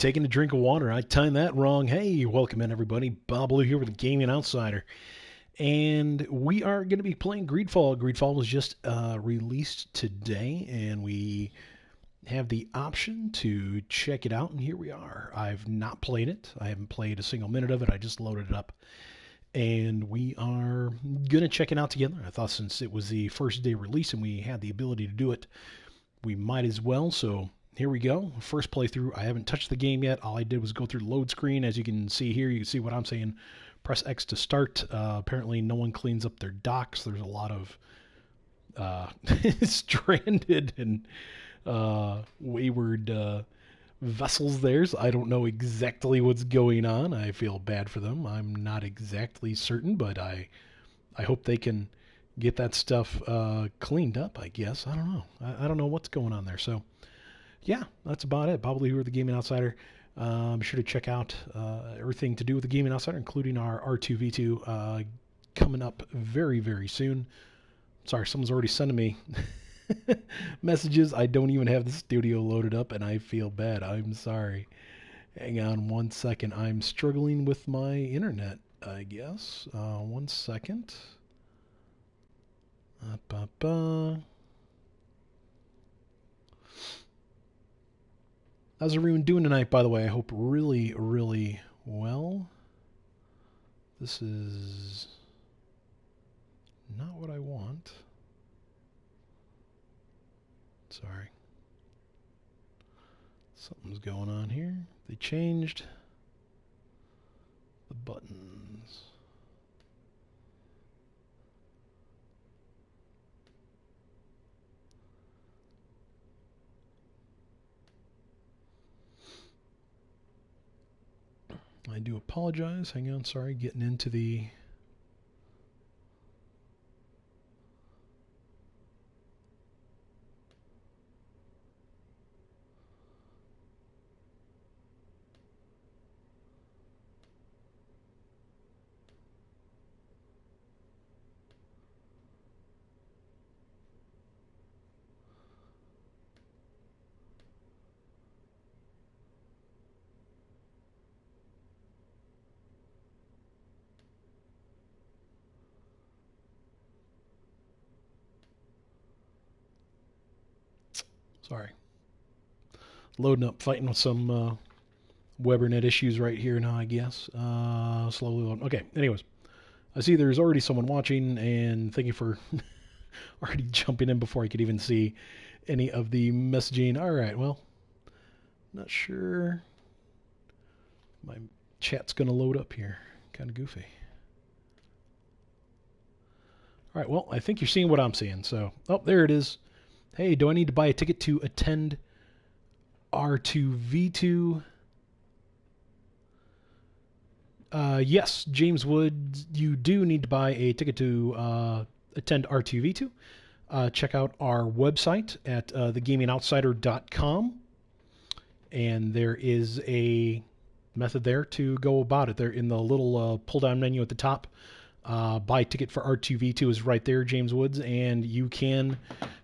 taking a drink of water. I timed that wrong. Hey, welcome in, everybody. Bob Blue here with the Gaming Outsider. And we are going to be playing Greedfall. Greedfall was just released today, and we have the option to check it out, and here we are. I've not played it. I haven't played a single minute of it. I just loaded it up. And we are going to check it out together. I thought since it was the first day release and we had the ability to do it, we might as well. So here we go. First playthrough. I haven't touched the game yet. All I did was go through the load screen. As you can see here, you can see what I'm saying. Press X to start. Apparently no one cleans up their docks. There's a lot of stranded and wayward vessels there. So I don't know exactly what's going on. I feel bad for them. I'm not exactly certain, but I hope they can get that stuff cleaned up, I guess. I don't know. I don't know what's going on there. So, yeah, that's about it. Bob Lee here with the Gaming Outsider. Be sure to check out everything to do with the Gaming Outsider, including our R2V2 coming up very, very soon. Sorry, someone's already sending me messages. I don't even have the studio loaded up, and I feel bad. I'm sorry. Hang on one second. I'm struggling with my internet, I guess. 1 second. How's everyone doing tonight, by the way? I hope really, really well. This is not what I want. Sorry. Something's going on here. They changed the buttons. I do apologize. Hang on, sorry, getting into the... Sorry. Loading up, fighting with some WeberNet issues right here now, I guess. Slowly loading. Okay, anyways. I see there's already someone watching, and thank you for already jumping in before I could even see any of the messaging. All right, well, not sure my chat's going to load up here. Kind of goofy. All right, well, I think you're seeing what I'm seeing. So, oh, there it is. Hey, do I need to buy a ticket to attend R2V2? Yes, James Wood, you do need to buy a ticket to attend R2V2. Check out our website at thegamingoutsider.com. And there is a method there to go about it. There in the little pull-down menu at the top. Buy ticket for R2V2 is right there, James Woods, and you can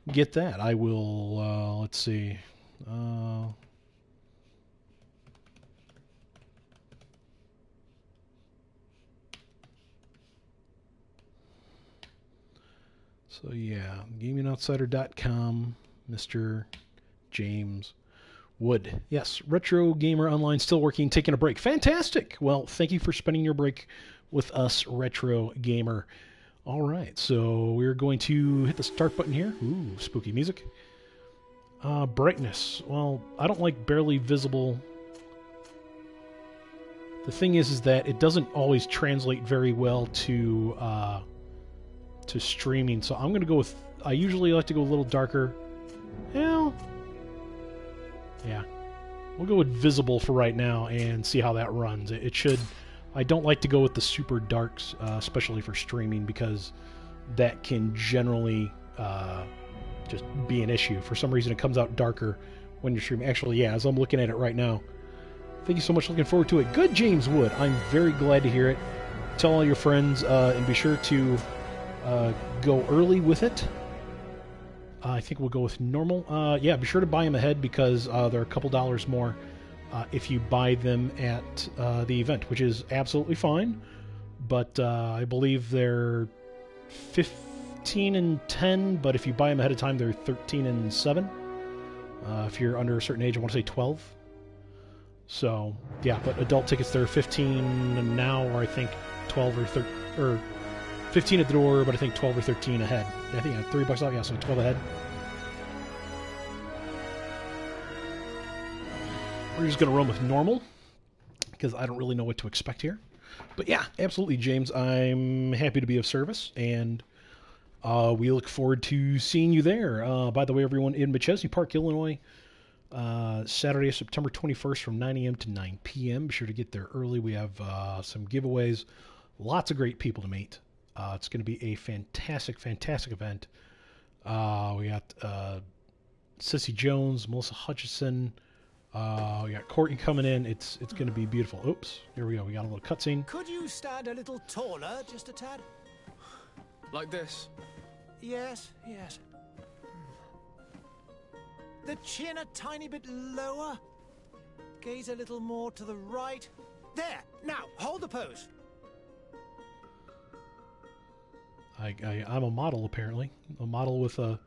get that. I will, let's see. So, yeah, gamingoutsider.com, Mr. James Wood. Yes, Retro Gamer Online still working, taking a break. Fantastic. Well, thank you for spending your break with us, Retro Gamer. All right, so we're going to hit the start button here. Ooh, spooky music. Brightness. Well, I don't like barely visible. The thing is that it doesn't always translate very well to streaming. So I'm going to go with. I usually like to go a little darker. Well, yeah, we'll go with visible for right now and see how that runs. It should. I don't like to go with the super darks, especially for streaming, because that can generally just be an issue. For some reason, it comes out darker when you're streaming. Actually, yeah, as I'm looking at it right now. Thank you so much. Looking forward to it. Good, James Wood. I'm very glad to hear it. Tell all your friends and be sure to go early with it. I think we'll go with normal. Yeah, be sure to buy them ahead because they're a couple dollars more if you buy them at the event, which is absolutely fine. But I believe they're 15 and 10, but if you buy them ahead of time, they're 13 and 7. If you're under a certain age, I want to say 12. So, yeah, but adult tickets, they're 15 now, or I think 12 or 13, or 15 at the door, but I think 12 or 13 ahead. I think $3 off, yeah, so 12 ahead. We're just going to run with normal, because I don't really know what to expect here. But yeah, absolutely, James. I'm happy to be of service, and we look forward to seeing you there. By the way, everyone, in Machesney Park, Illinois, Saturday, September 21st from 9 a.m. to 9 p.m. Be sure to get there early. We have some giveaways, lots of great people to meet. It's going to be a fantastic, fantastic event. We got Sissy Jones, Melissa Hutchison. We got Courtney coming in. It's going to be beautiful. Oops, here we go. We got a little cutscene. Could you stand a little taller, just a tad? Like this? Yes, yes. The chin a tiny bit lower. Gaze a little more to the right. There. Now, hold the pose. I'm a model, apparently. A model with a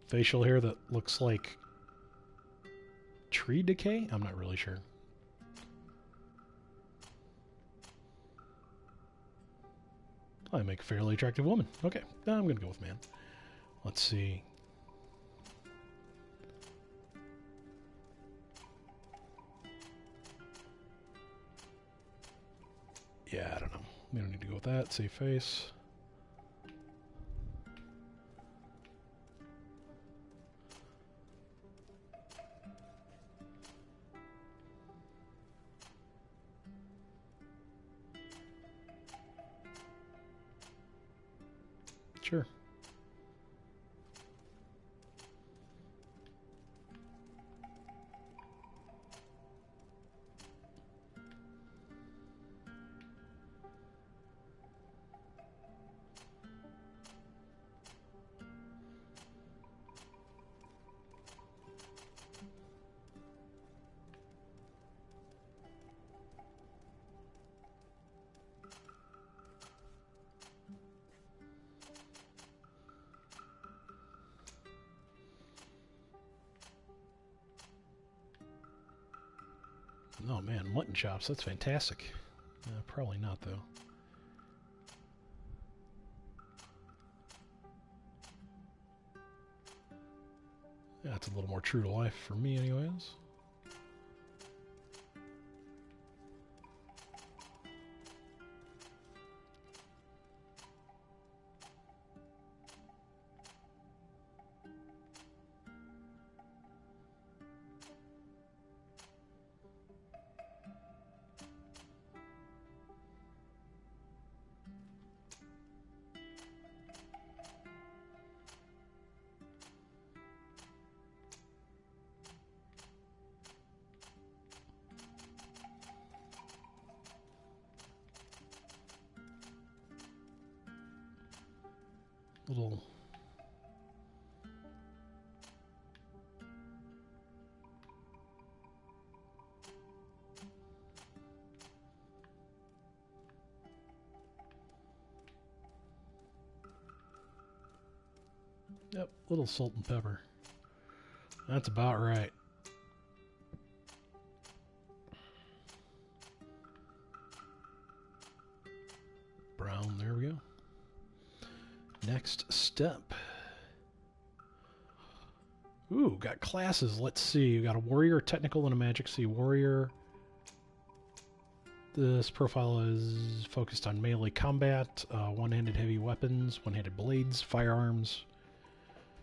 facial hair that looks like tree decay? I'm not really sure. I make a fairly attractive woman. Okay, I'm going to go with man. Let's see. Yeah, I don't know. We don't need to go with that. Save face. Sure. Oh man, mutton chops, that's fantastic. Probably not, though. Yeah, it's a little more true to life for me anyways. Little Yep, little salt and pepper. That's about right. Brown, there we go. Next step. Ooh, got classes. Let's see. We got a warrior, a technical, and a magic. See, warrior. This profile is focused on melee combat, one-handed heavy weapons, one-handed blades, firearms,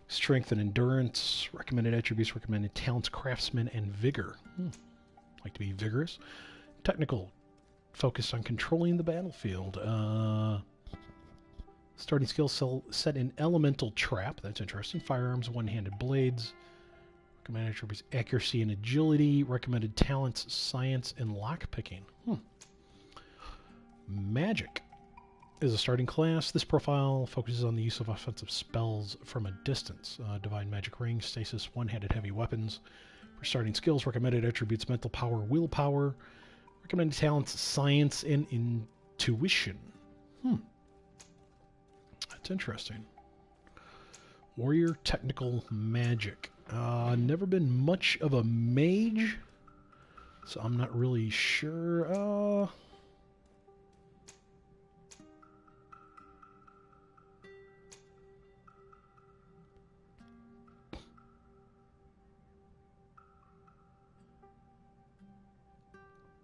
strength and endurance, recommended attributes, recommended talents, craftsman, and vigor. Like to be vigorous. Technical, focused on controlling the battlefield. Starting skill set in elemental trap. That's interesting. Firearms, one-handed blades. Recommended attributes, accuracy and agility. Recommended talents, science, and lockpicking. Magic. Is a starting class. This profile focuses on the use of offensive spells from a distance. Divine Magic Ring, Stasis, One-Handed Heavy Weapons. For starting skills, recommended attributes, Mental Power, Willpower. Recommended talents, Science, and Intuition. That's interesting. Warrior Technical Magic. Never been much of a mage, so I'm not really sure.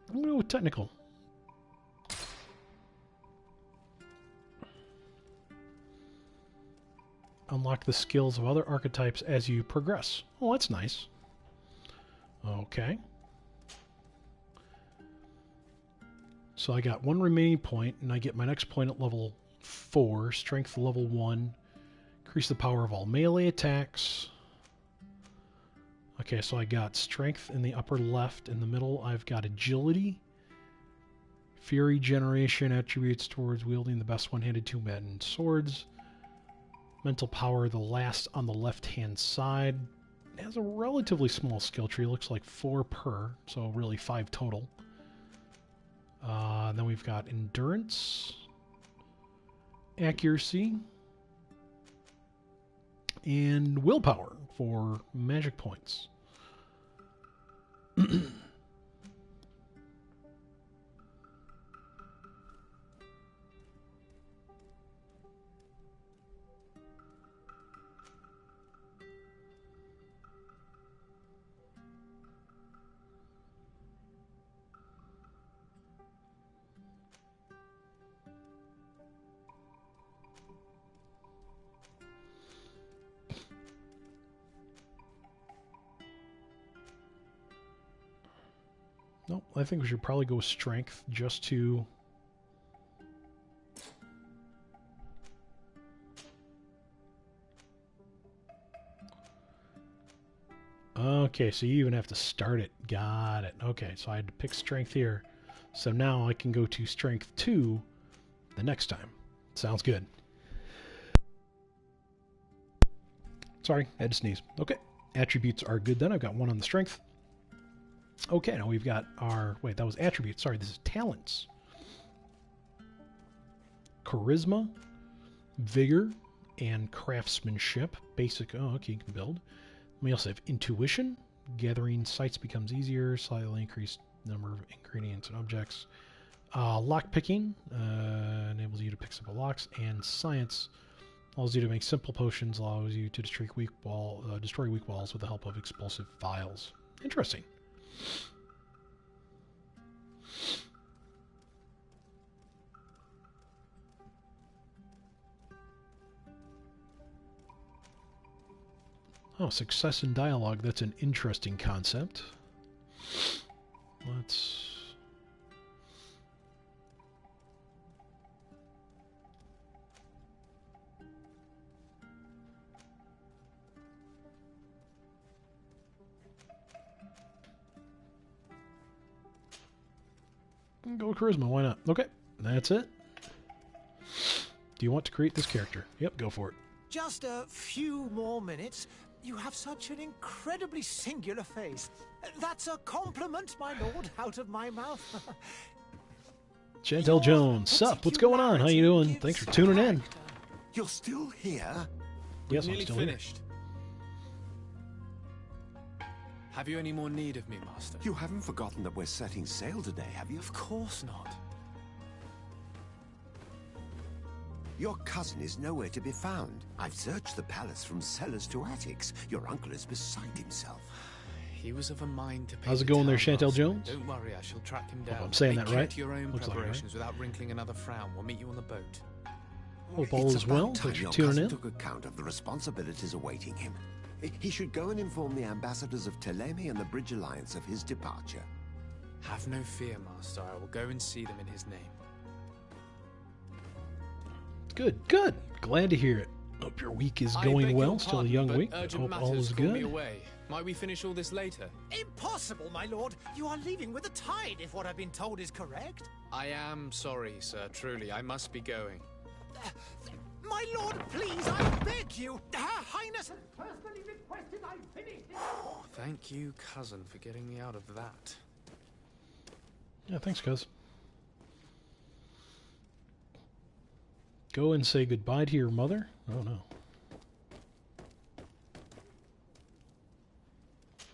I'm going to go with technical. Unlock the skills of other archetypes as you progress. Oh, that's nice. Okay. So I got one remaining point, and I get my next point at level 4. Strength level 1. Increase the power of all melee attacks. Okay, so I got strength in the upper left. In the middle, I've got agility. Fury generation attributes towards wielding the best one-handed two-handed swords. Mental power, the last on the left-hand side. It has a relatively small skill tree. Looks like 4 per, so really 5 total. Then we've got endurance, accuracy, and willpower for magic points. Nope, I think we should probably go strength just to... Okay, so you even have to start it. Got it. Okay, so I had to pick strength here. So now I can go to strength 2 the next time. Sounds good. Sorry, I had to sneeze. Okay, attributes are good then. I've got 1 on the strength. Okay, now we've got our... Wait, that was attributes. Sorry, this is talents. Charisma, vigor, and craftsmanship. Basic... Oh, okay, you can build. We also have intuition. Gathering sights becomes easier. Slightly increased number of ingredients and objects. Lockpicking enables you to pick simple locks. And science allows you to make simple potions. Allows you to destroy weak walls with the help of explosive vials. Interesting. Oh, success in dialogue. That's an interesting concept. Let's... Go with charisma, why not? Okay, that's it. Do you want to create this character? Yep, go for it. Just a few more minutes. You have such an incredibly singular face. That's a compliment, my lord, out of my mouth. Chantel Jones, sup? What's going on? How you doing? Thanks for tuning in. You're still here? Yes, I'm Nearly still finished. Have you any more need of me, Master? You haven't forgotten that we're setting sail today, have you? Of course not. Your cousin is nowhere to be found. I've searched the palace from cellars to attics. Your uncle is beside himself. He was of a mind to pay How's it the going there, town Chantel master. Jones? Don't worry, I shall track him down. I'm saying Make that right? to your own Looks like it, right? preparations without wrinkling another frown. We'll meet you on the boat. Hope all It's is about well. time Thanks for your tuning cousin in. took account of the responsibilities awaiting him. He should go and inform the ambassadors of Telemi and the Bridge Alliance of his departure. Have no fear, Master. I will go and see them in his name. Good, good. Glad to hear it. Hope your week is I going beg well. your Still a pardon, young but week. urgent Hope all matters is call me good. away. Might we finish all this later? Impossible, my lord. You are leaving with the tide, if what I've been told is correct. I am sorry, sir. Truly, I must be going. My lord, please, I beg you. Her Highness has personally requested I finish this. Thank you, cousin, for getting me out of that. Yeah, thanks, cuz. Go and say goodbye to your mother? Oh, no.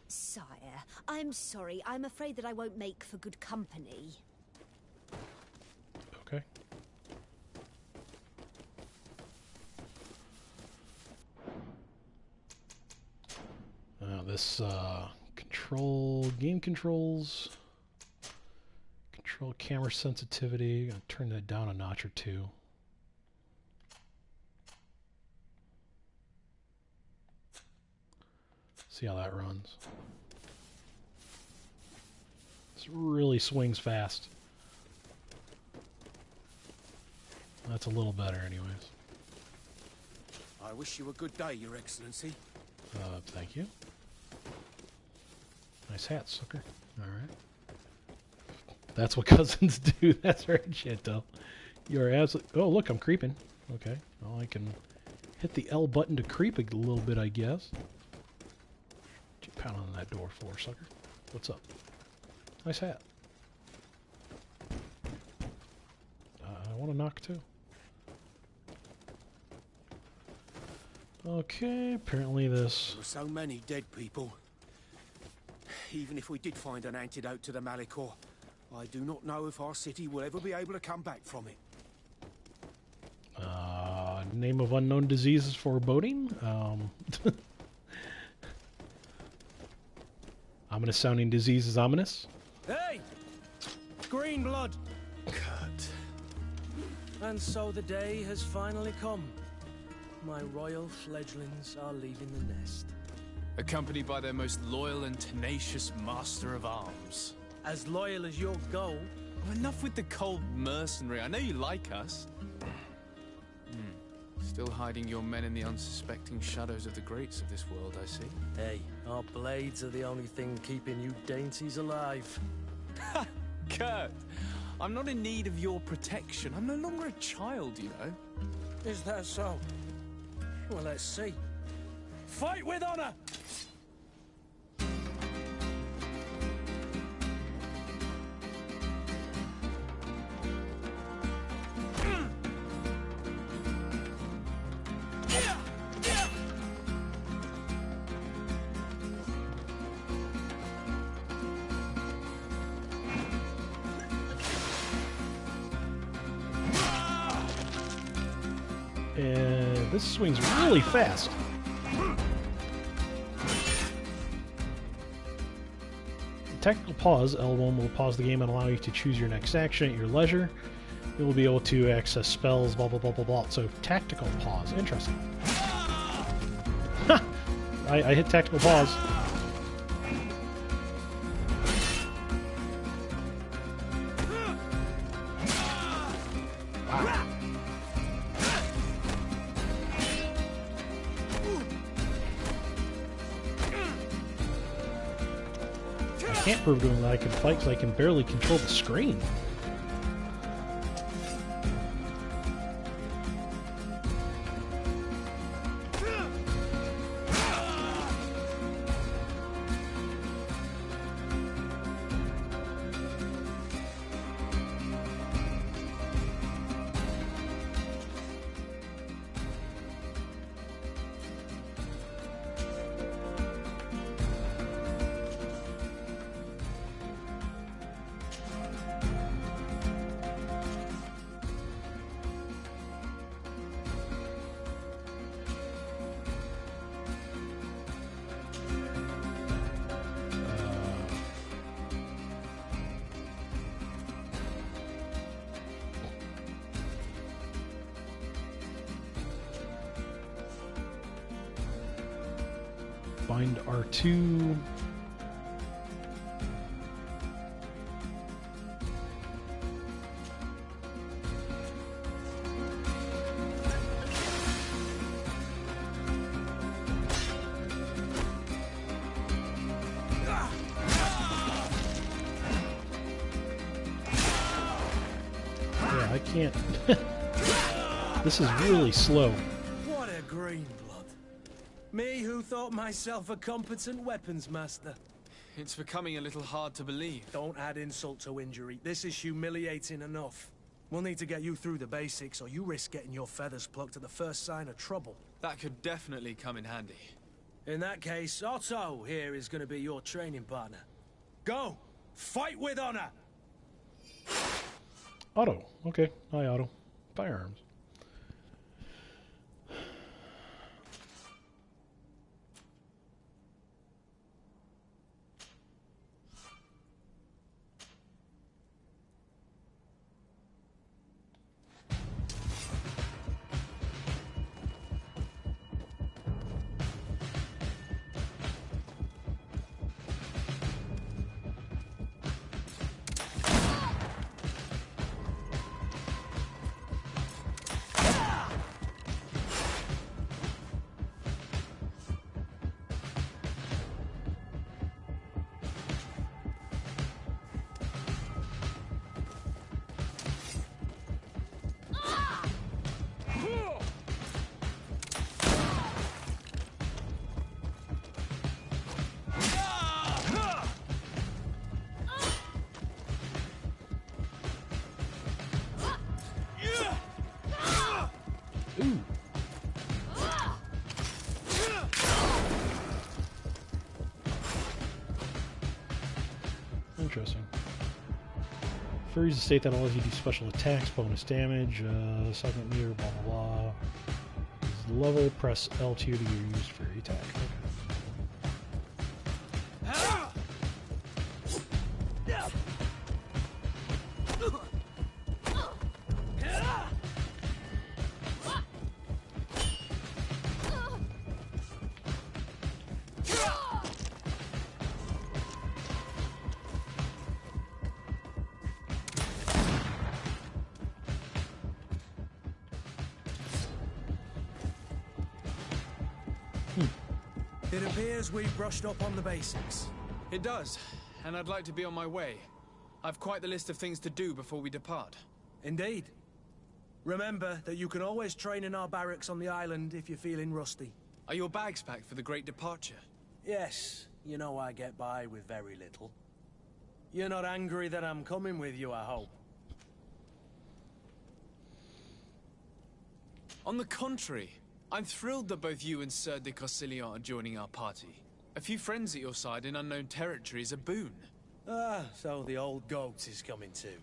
Sire, I'm sorry. I'm afraid that I won't make for good company. Okay. This game controls, control camera sensitivity. Gonna turn that down a notch or two. See how that runs. This really swings fast. That's a little better, anyways. I wish you a good day, Your Excellency. Thank you. Nice hat, sucker. Alright. That's what cousins do. That's right, Chantel. You're absolutely... Oh, look, I'm creeping. Okay. Well, I can hit the L button to creep a little bit, I guess. What you pounding on that door for, sucker? What's up? Nice hat. I want to knock, too. Okay, apparently this... There were so many dead people. Even if we did find an antidote to the Malicor, I do not know if our city will ever be able to come back from it. Name of unknown diseases foreboding? Ominous sounding disease is ominous. Hey! Green blood! Cut. And so the day has finally come. My royal fledglings are leaving the nest. Accompanied by their most loyal and tenacious master of arms. As loyal as your goal. Oh, enough with the cold mercenary. I know you like us. Still hiding your men in the unsuspecting shadows of the greats of this world, I see. Hey, our blades are the only thing keeping you dainties alive. Ha! Kurt! I'm not in need of your protection. I'm no longer a child, you know. Is that so? Well, let's see. Fight with honor! And this swings really fast. Tactical pause, L1 will pause the game and allow you to choose your next action at your leisure. You will be able to access spells, blah, blah, blah, blah, blah. So, tactical pause. Interesting. Ha! I hit tactical pause. I can't prove to him that I can fight because I can barely control the screen. Bind R2. I can't. This is really slow. What a green blood. Me who thought myself a competent weapons master. It's becoming a little hard to believe. Don't add insult to injury. This is humiliating enough. We'll need to get you through the basics, or you risk getting your feathers plucked at the first sign of trouble. That could definitely come in handy. In that case, Otto here is going to be your training partner. Go! Fight with honor! Otto. Okay. Hi, Otto. Firearms. Ooh. Interesting. Fury's a state that allows you to do special attacks, bonus damage, second meter, blah blah blah. Is level, press L2 to use Fury attack. Okay. It appears we've brushed up on the basics. It does, and I'd like to be on my way. I've quite the list of things to do before we depart. Indeed. Remember that you can always train in our barracks on the island if you're feeling rusty. Are your bags packed for the great departure? Yes, you know I get by with very little. You're not angry that I'm coming with you, I hope. On the contrary, I'm thrilled that both you and Sir de Cossillon are joining our party. A few friends at your side in unknown territory is a boon. Ah, so the old goat is coming too.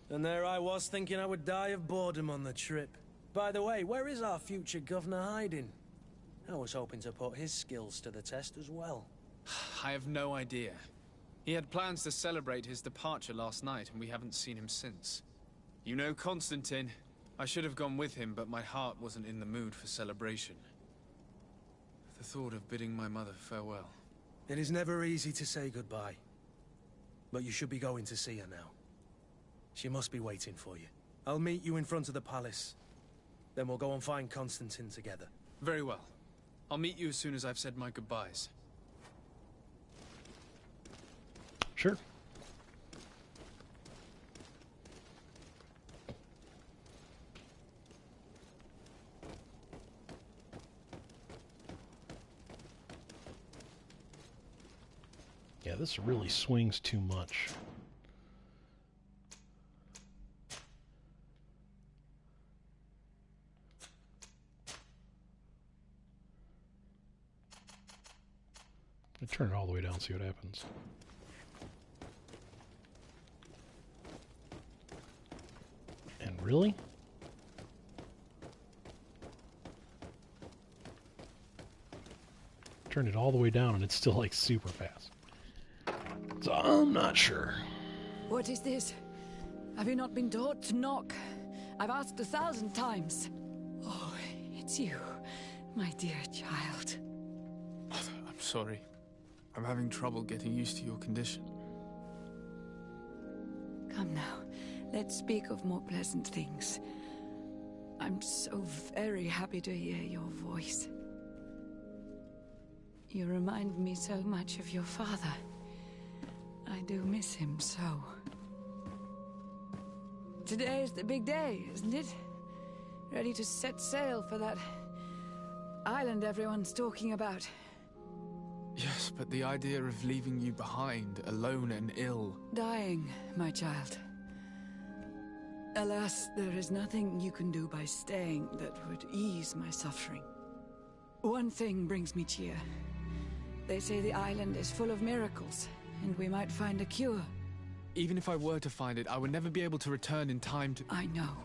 And there I was thinking I would die of boredom on the trip. By the way, where is our future governor hiding? I was hoping to put his skills to the test as well. I have no idea. He had plans to celebrate his departure last night, and we haven't seen him since. You know Constantine. I should have gone with him, but my heart wasn't in the mood for celebration. The thought of bidding my mother farewell. It is never easy to say goodbye. But you should be going to see her now. She must be waiting for you. I'll meet you in front of the palace. Then we'll go and find Constantine together. Very well. I'll meet you as soon as I've said my goodbyes. Sure. Yeah, this really swings too much. I turn it all the way down, see what happens. And really? Turn it all the way down and it's still like super fast. So I'm not sure. What is this? Have you not been taught to knock? I've asked 1,000 times. Oh, it's you, my dear child. I'm sorry. I'm having trouble getting used to your condition. Come now, let's speak of more pleasant things. I'm so very happy to hear your voice. You remind me so much of your father. I do miss him so. Today's the big day, isn't it? Ready to set sail for that island everyone's talking about. Yes, but the idea of leaving you behind, alone and ill... Dying, my child. Alas, there is nothing you can do by staying that would ease my suffering. One thing brings me cheer. They say the island is full of miracles, and we might find a cure. Even if I were to find it, I would never be able to return in time to... I know.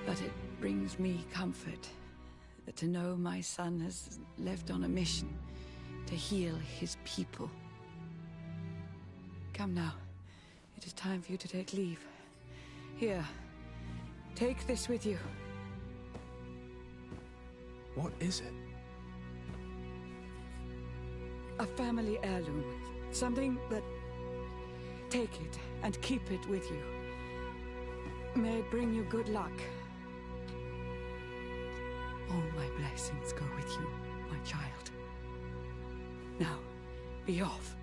But it brings me comfort to know my son has left on a mission to heal his people. Come now. It is time for you to take leave. Here, take this with you. What is it? A family heirloom. Something that... Take it and keep it with you. May it bring you good luck. All my blessings go with you, my child. Now, be off.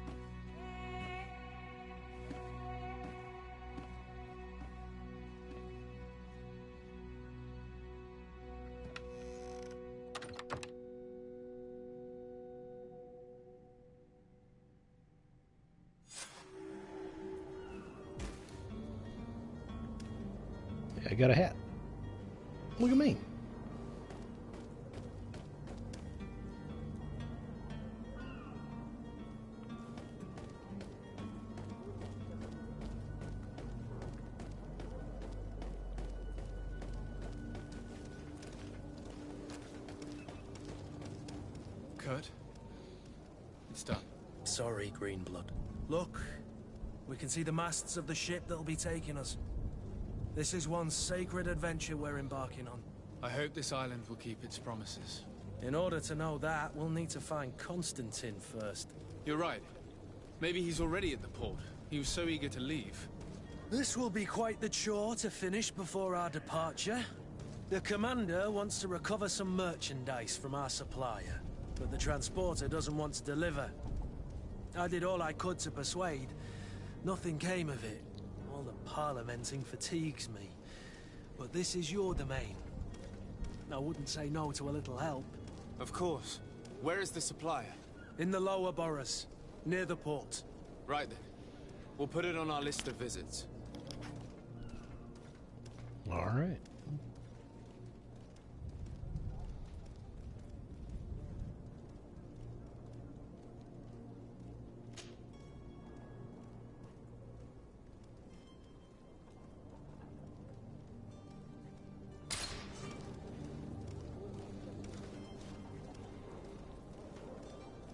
I got a hat. Look at me. Kurt? It's done. Sorry, Greenblood. Look, we can see the masts of the ship that'll be taking us. This is one sacred adventure we're embarking on. I hope this island will keep its promises. In order to know that, we'll need to find Constantine first. You're right. Maybe he's already at the port. He was so eager to leave. This will be quite the chore to finish before our departure. The commander wants to recover some merchandise from our supplier, but the transporter doesn't want to deliver. I did all I could to persuade. Nothing came of it. All the parliamenting fatigues me. But this is your domain. I wouldn't say no to a little help. Of course. Where is the supplier? In the lower boroughs, near the port. Right then. We'll put it on our list of visits. All right.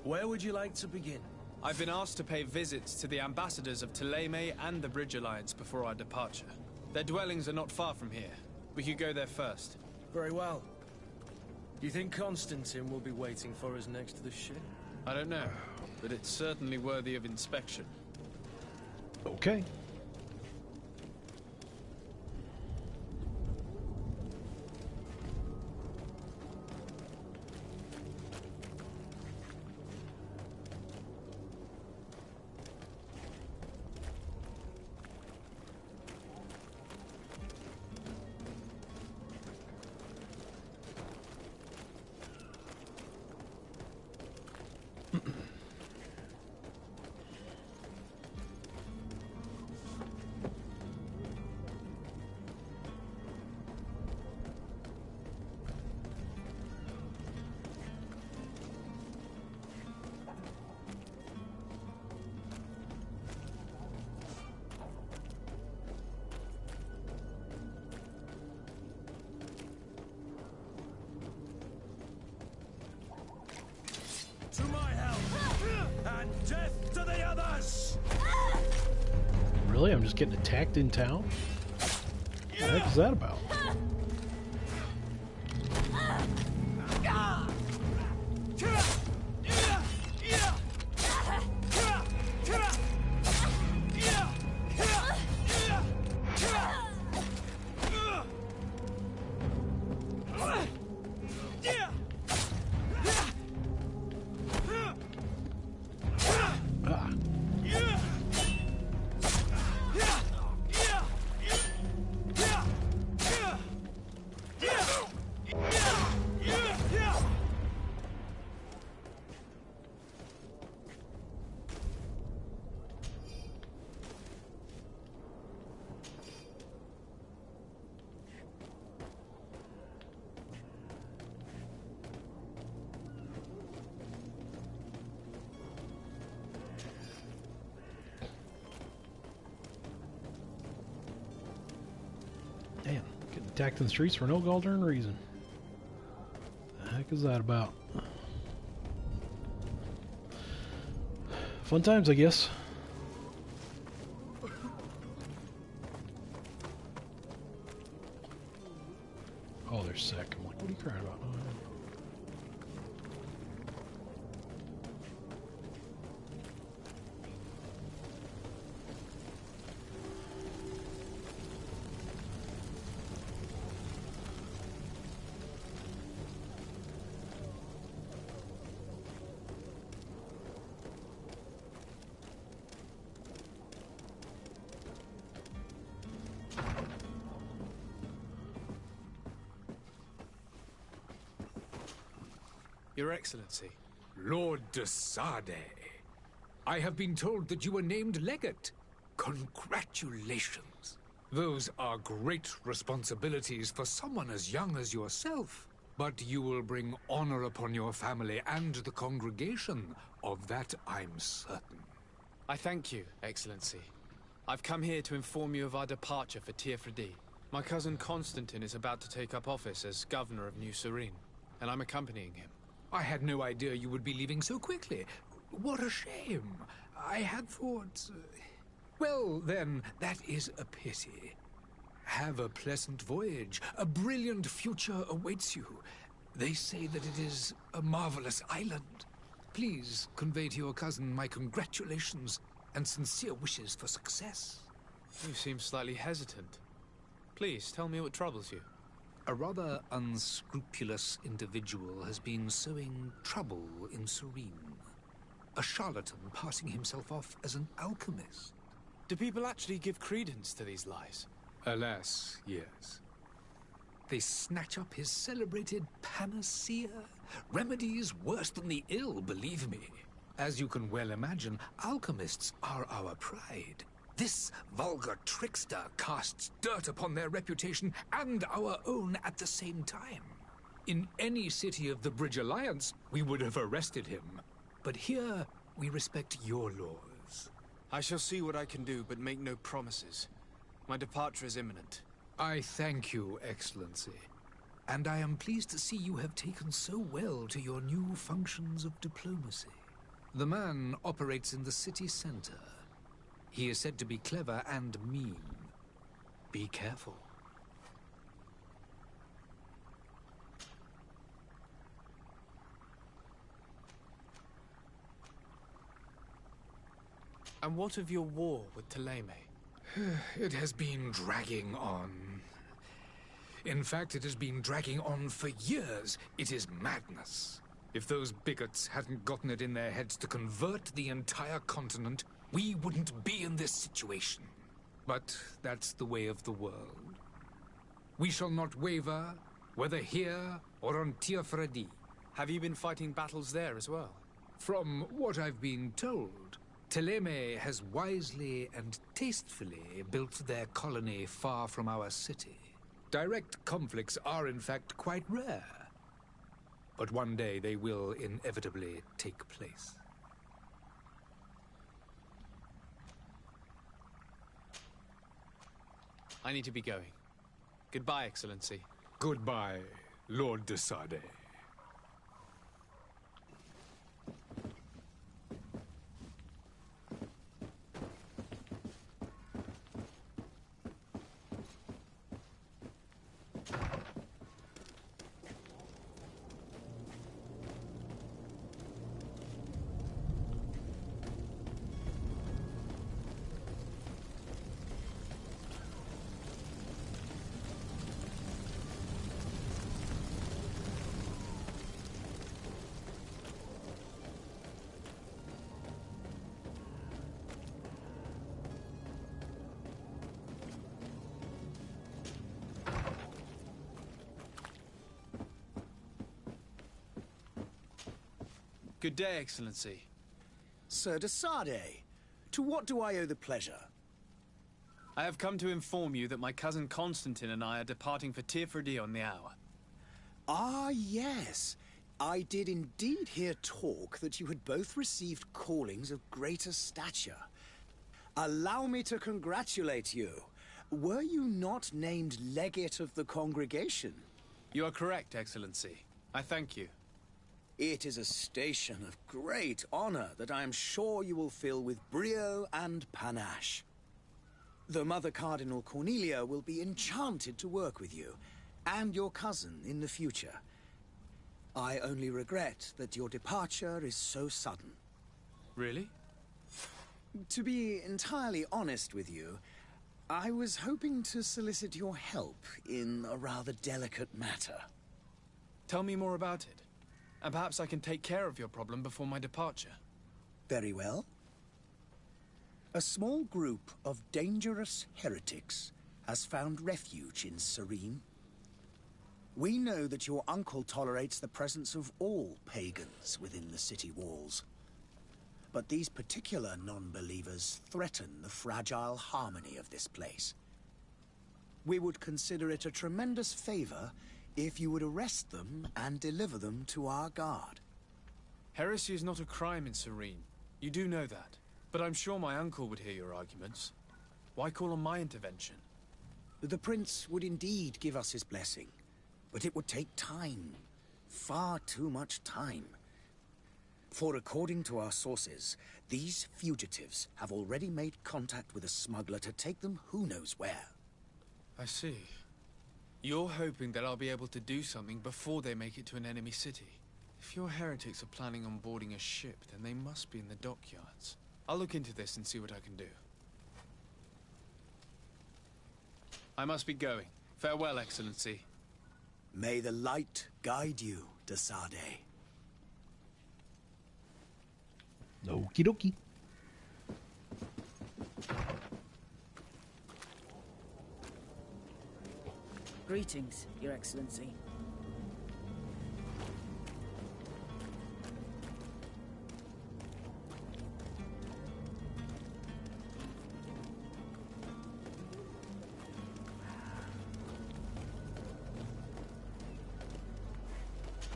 Where would you like to begin? I've been asked to pay visits to the ambassadors of Thélème and the Bridge Alliance before our departure. Their dwellings are not far from here. We could go there first. Very well. Do you think Constantine will be waiting for us next to the ship? I don't know, but it's certainly worthy of inspection. Okay. To my help! And death to the others! Really? I'm just getting attacked in town? What the heck is that about? attacked in the streets for no goddamn reason. The heck is that about? Fun times, I guess. Oh, they're sick. I'm like, what are you crying about? Oh, yeah. Your Excellency. Lord de Sade, I have been told that you were named legate. Congratulations. Those are great responsibilities for someone as young as yourself. But you will bring honor upon your family and the congregation. Of that, I'm certain. I thank you, Excellency. I've come here to inform you of our departure for Tirfredi. My cousin Constantine is about to take up office as governor of New Serene, and I'm accompanying him. I had no idea you would be leaving so quickly. What a shame. I had thought... Well, then, that is a pity. Have a pleasant voyage. A brilliant future awaits you. They say that it is a marvelous island. Please convey to your cousin my congratulations and sincere wishes for success. You seem slightly hesitant. Please, tell me what troubles you. A rather unscrupulous individual has been sowing trouble in Serene. A charlatan passing himself off as an alchemist. Do people actually give credence to these lies? Alas, yes. They snatch up his celebrated panacea. Remedies worse than the ill, believe me. As you can well imagine, alchemists are our pride. This vulgar trickster casts dirt upon their reputation and our own at the same time. In any city of the Bridge Alliance, we would have arrested him. But here, we respect your laws. I shall see what I can do, but make no promises. My departure is imminent. I thank you, Excellency. And I am pleased to see you have taken so well to your new functions of diplomacy. The man operates in the city center. He is said to be clever and mean. Be careful. And what of your war with Thélème? It has been dragging on. In fact, it has been dragging on for years. It is madness. If those bigots hadn't gotten it in their heads to convert the entire continent, we wouldn't be in this situation. But that's the way of the world. We shall not waver, whether here or on Tirfredi. Have you been fighting battles there as well? From what I've been told, Thélème has wisely and tastefully built their colony far from our city. Direct conflicts are in fact quite rare. But one day they will inevitably take place. I need to be going. Goodbye, Excellency. Goodbye, Lord de Sade. Good day, Excellency. Sir de Sade, to what do I owe the pleasure? I have come to inform you that my cousin Constantine and I are departing for Tirfredi on the hour. Ah, yes. I did indeed hear talk that you had both received callings of greater stature. Allow me to congratulate you. Were you not named legate of the congregation? You are correct, Excellency. I thank you. It is a station of great honor that I am sure you will fill with brio and panache. The Mother Cardinal Cornelia will be enchanted to work with you, and your cousin in the future. I only regret that your departure is so sudden. Really? To be entirely honest with you, I was hoping to solicit your help in a rather delicate matter. Tell me more about it, and perhaps I can take care of your problem before my departure. Very well. A small group of dangerous heretics has found refuge in Serene. We know that your uncle tolerates the presence of all pagans within the city walls. But these particular non-believers threaten the fragile harmony of this place. We would consider it a tremendous favor if you would arrest them and deliver them to our guard. Heresy is not a crime in Serene. You do know that. But I'm sure my uncle would hear your arguments. Why call on my intervention? The prince would indeed give us his blessing, but it would take time. Far too much time. For according to our sources, these fugitives have already made contact with a smuggler to take them who knows where. I see. You're hoping that I'll be able to do something before they make it to an enemy city. If your heretics are planning on boarding a ship, then they must be in the dockyards. I'll look into this and see what I can do. I must be going. Farewell, Excellency. May the light guide you, de Sade. Okie dokie. Greetings, Your Excellency.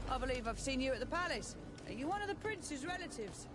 I believe I've seen you at the palace. Are you one of the prince's relatives?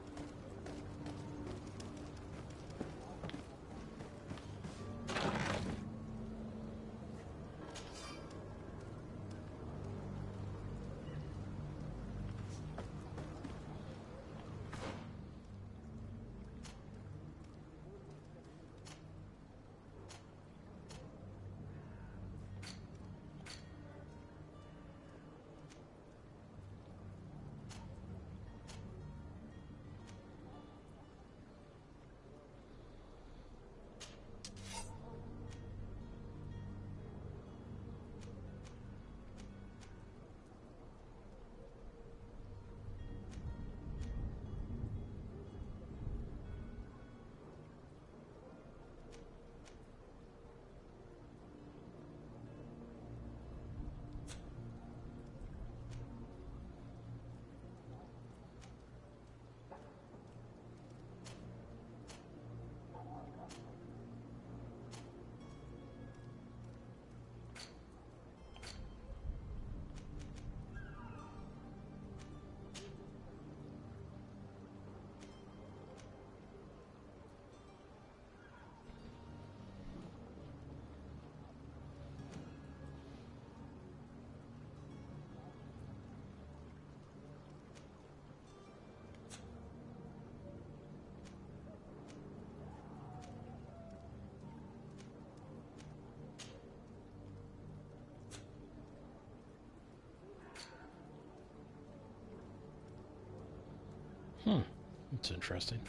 That's interesting.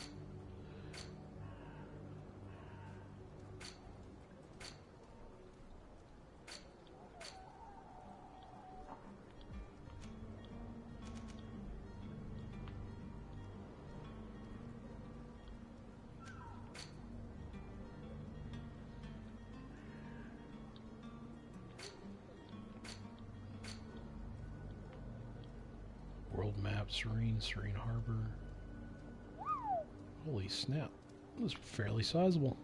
World map, Serene Harbor. Holy snap. It was fairly sizable.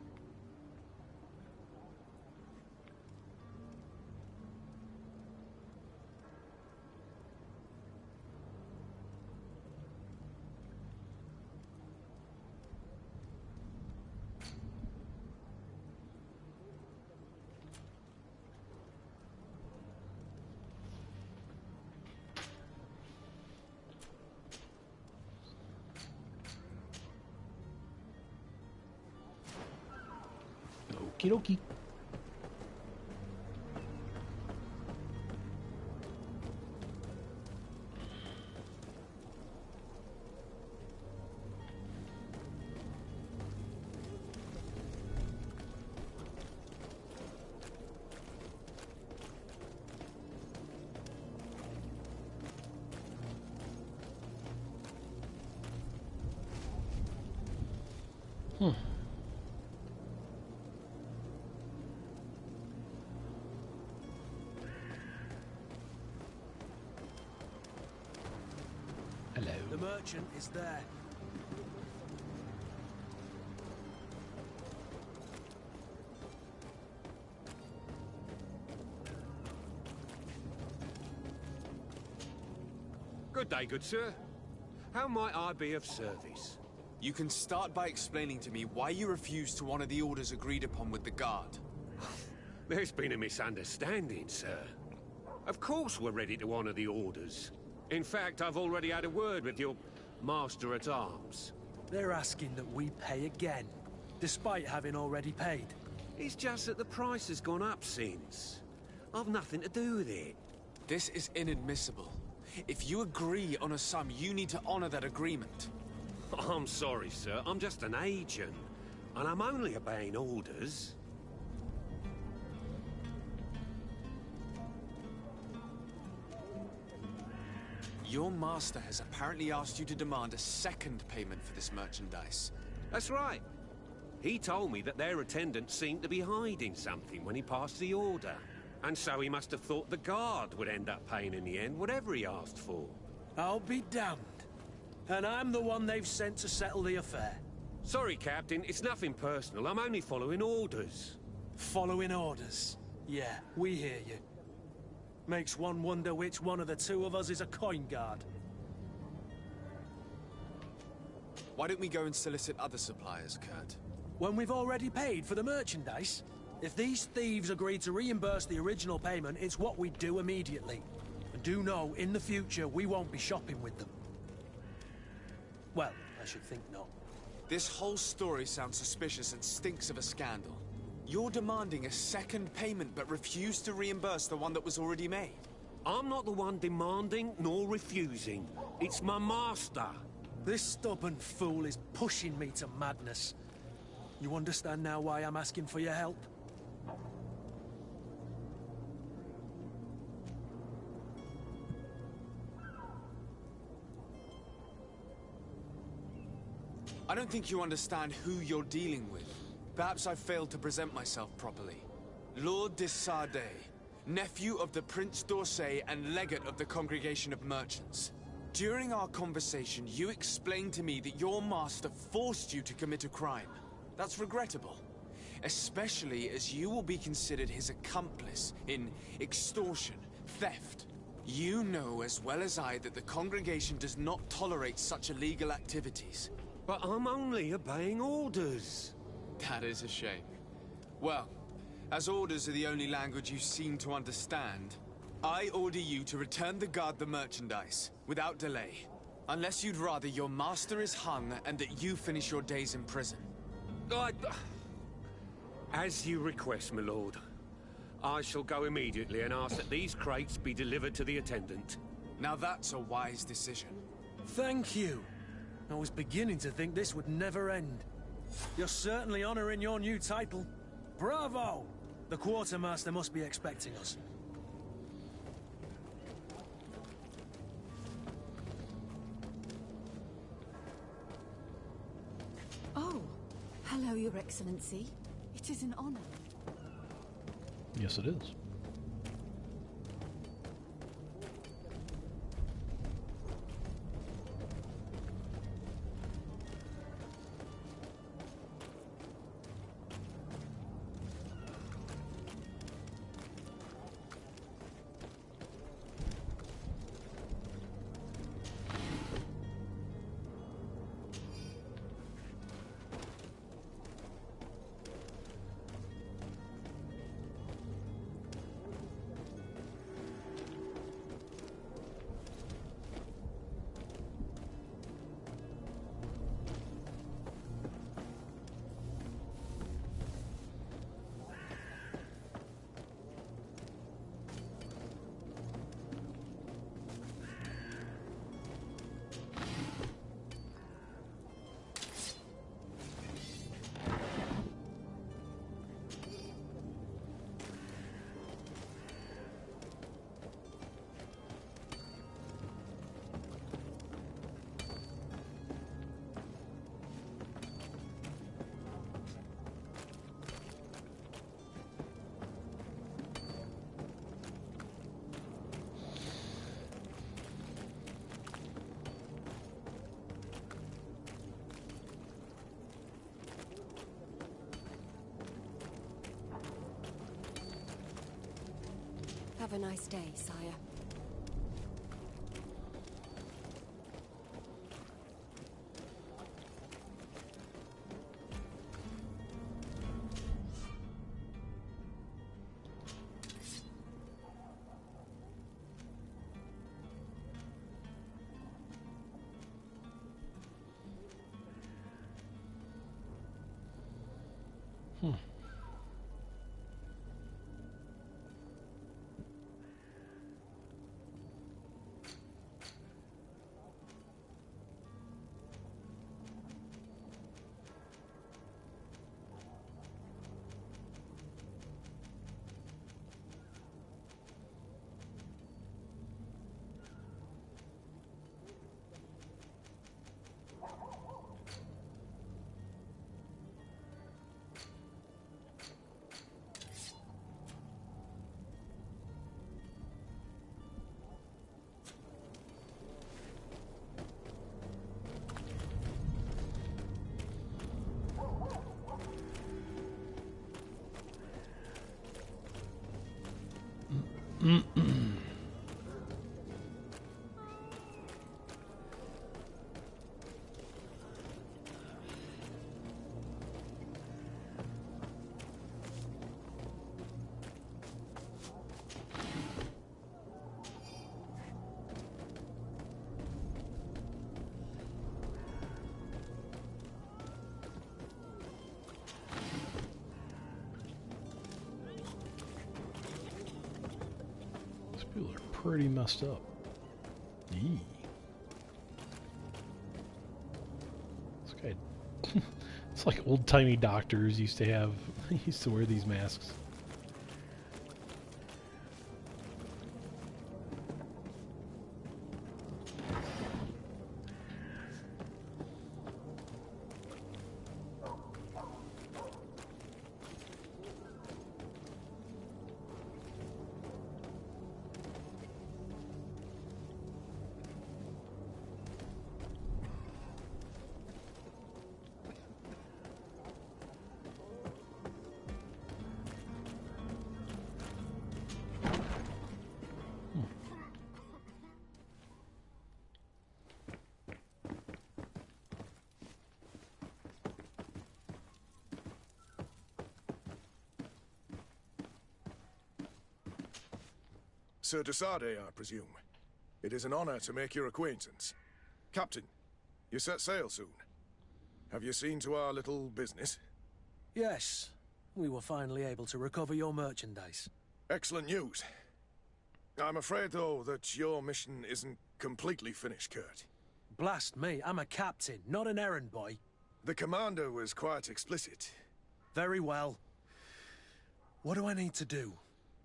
Okie dokie. Hello. The merchant is there. Good day, good sir. How might I be of service? You can start by explaining to me why you refused to honor the orders agreed upon with the guard. There's been a misunderstanding, sir. Of course we're ready to honor the orders. In fact, I've already had a word with your master-at-arms. They're asking that we pay again, despite having already paid. It's just that the price has gone up since. I've nothing to do with it. This is inadmissible. If you agree on a sum, you need to honor that agreement. I'm sorry, sir. I'm just an agent. And I'm only obeying orders. Your master has apparently asked you to demand a second payment for this merchandise. That's right. He told me that their attendant seemed to be hiding something when he passed the order. And so he must have thought the guard would end up paying in the end, whatever he asked for. I'll be damned. And I'm the one they've sent to settle the affair. Sorry, Captain. It's nothing personal. I'm only following orders. Following orders? Yeah, we hear you. Makes one wonder which one of the two of us is a coin guard. Why don't we go and solicit other suppliers, Kurt? When we've already paid for the merchandise? If these thieves agree to reimburse the original payment, it's what we do immediately. And do know, in the future, we won't be shopping with them. Well, I should think not. This whole story sounds suspicious and stinks of a scandal. You're demanding a second payment but refuse to reimburse the one that was already made. I'm not the one demanding nor refusing. It's my master. This stubborn fool is pushing me to madness. You understand now why I'm asking for your help? I don't think you understand who you're dealing with. Perhaps I failed to present myself properly. Lord de Sardet, nephew of the Prince d'Orsay and legate of the Congregation of Merchants. During our conversation, you explained to me that your master forced you to commit a crime. That's regrettable, especially as you will be considered his accomplice in extortion, theft. You know as well as I that the Congregation does not tolerate such illegal activities. But I'm only obeying orders. That is a shame. Well, as orders are the only language you seem to understand, I order you to return the guard the merchandise, without delay. Unless you'd rather your master is hung and that you finish your days in prison. As you request, my lord. I shall go immediately and ask that these crates be delivered to the attendant. Now that's a wise decision. Thank you. I was beginning to think this would never end. You're certainly honoring your new title. Bravo! The quartermaster must be expecting us. Oh, hello, Your Excellency. It is an honor. Yes, it is. Have a nice day, sire. People are pretty messed up. Eee. This guy, it's like old-timey doctors used to have, used to wear these masks. Sir de Sardet, I presume. It is an honor to make your acquaintance. Captain, you set sail soon. Have you seen to our little business? Yes. We were finally able to recover your merchandise. Excellent news. I'm afraid, though, that your mission isn't completely finished, Kurt. Blast me, I'm a captain, not an errand boy. The commander was quite explicit. Very well. What do I need to do?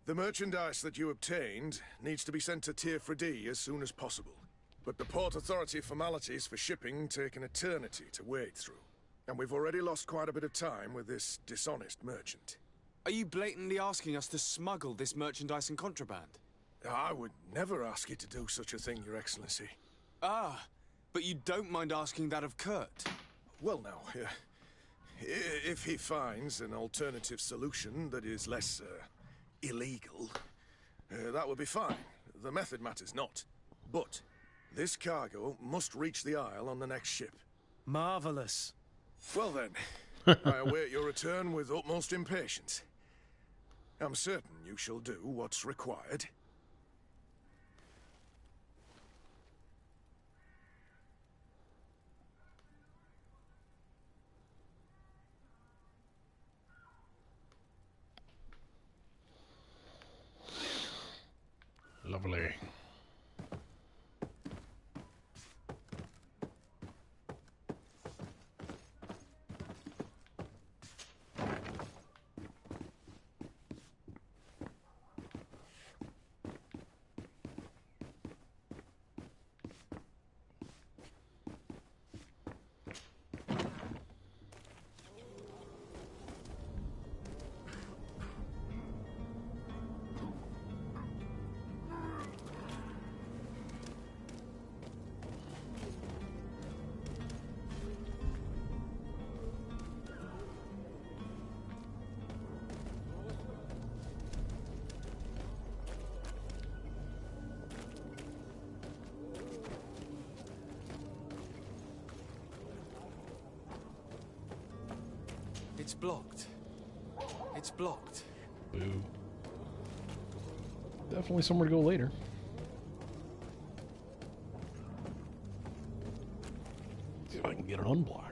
The merchandise that you obtained needs to be sent to Tier 4D as soon as possible. But the Port Authority formalities for shipping take an eternity to wade through. And we've already lost quite a bit of time with this dishonest merchant. Are you blatantly asking us to smuggle this merchandise and contraband? I would never ask you to do such a thing, Your Excellency. Ah, but you don't mind asking that of Kurt? Well, now, if he finds an alternative solution that is less, illegal, that would be fine. The method matters not. But this cargo must reach the Isle on the next ship. Marvelous. Well then, I await your return with utmost impatience. I'm certain you shall do what's required. Lovely. It's blocked. It's blocked. Boo. Definitely somewhere to go later. See if I can get it unblocked.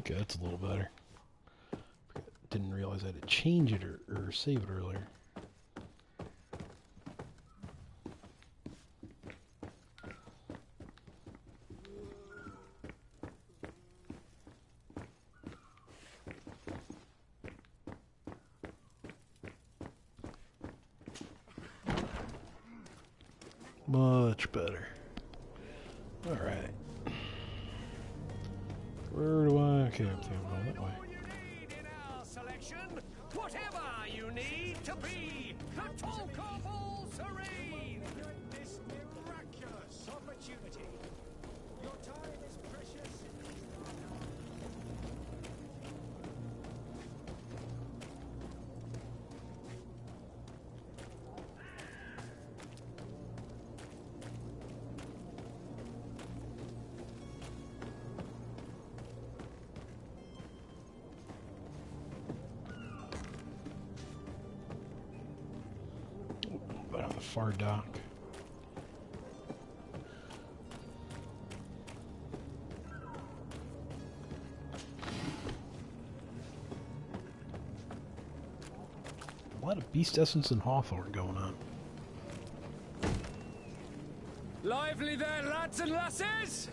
Okay, that's a little better. Didn't realize I had to change it or save it earlier. Much better. All right. Where do I? Okay, I'm going that way. Whatever you need to be, the talk of all serene. This miraculous opportunity. Your time is precious. But on the far dock. A lot of Beast Essence and Hawthorne going on. Lively there, lads and lasses!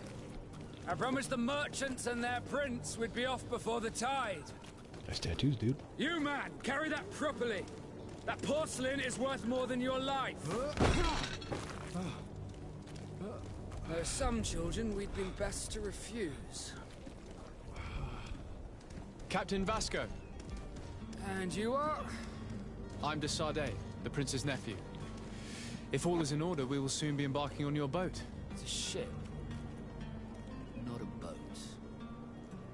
I promised the merchants and their prince we'd be off before the tide. Nice tattoos, dude. You, man, carry that properly. That porcelain is worth more than your life. There are some children we'd been best to refuse. Captain Vasco. And you are? I'm de Sardet, the prince's nephew. If all is in order, we will soon be embarking on your boat. It's a ship, not a boat.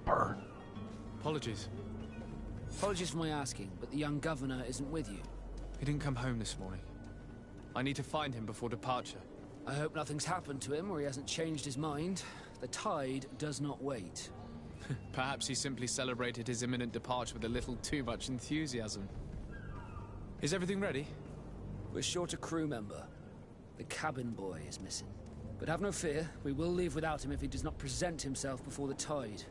Burn. Apologies. Apologies for my asking, but the young governor isn't with you. He didn't come home this morning. I need to find him before departure. I hope nothing's happened to him or he hasn't changed his mind. The tide does not wait. Perhaps he simply celebrated his imminent departure with a little too much enthusiasm. Is everything ready? We're short a crew member. The cabin boy is missing. But have no fear, we will leave without him if he does not present himself before the tide.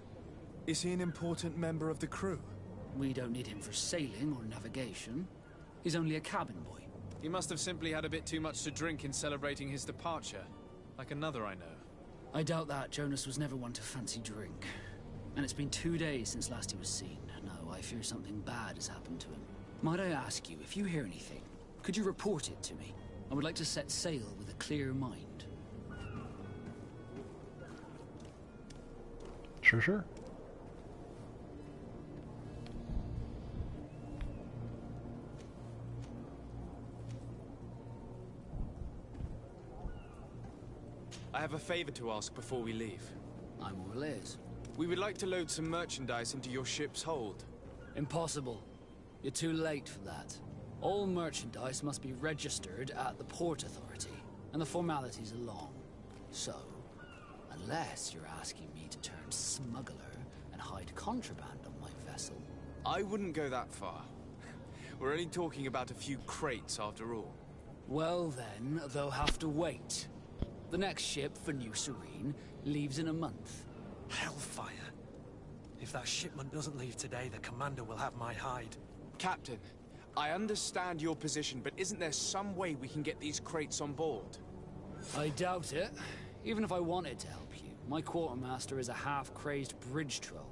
Is he an important member of the crew? We don't need him for sailing or navigation. He's only a cabin boy. He must have simply had a bit too much to drink in celebrating his departure. Like another I know. I doubt that. Jonas was never one to fancy drink. And it's been 2 days since last he was seen. No, I fear something bad has happened to him. Might I ask you, if you hear anything, could you report it to me? I would like to set sail with a clear mind. Sure. I have a favor to ask before we leave. I'm all ears. We would like to load some merchandise into your ship's hold. Impossible. You're too late for that. All merchandise must be registered at the Port Authority, and the formalities are long. So, unless you're asking me to turn smuggler and hide contraband on my vessel... I wouldn't go that far. We're only talking about a few crates after all. Well then, they'll have to wait. The next ship for New Serene leaves in a month. Hellfire. If that shipment doesn't leave today, the commander will have my hide. Captain, I understand your position, but isn't there some way we can get these crates on board? I doubt it. Even if I wanted to help you, my quartermaster is a half-crazed bridge troll.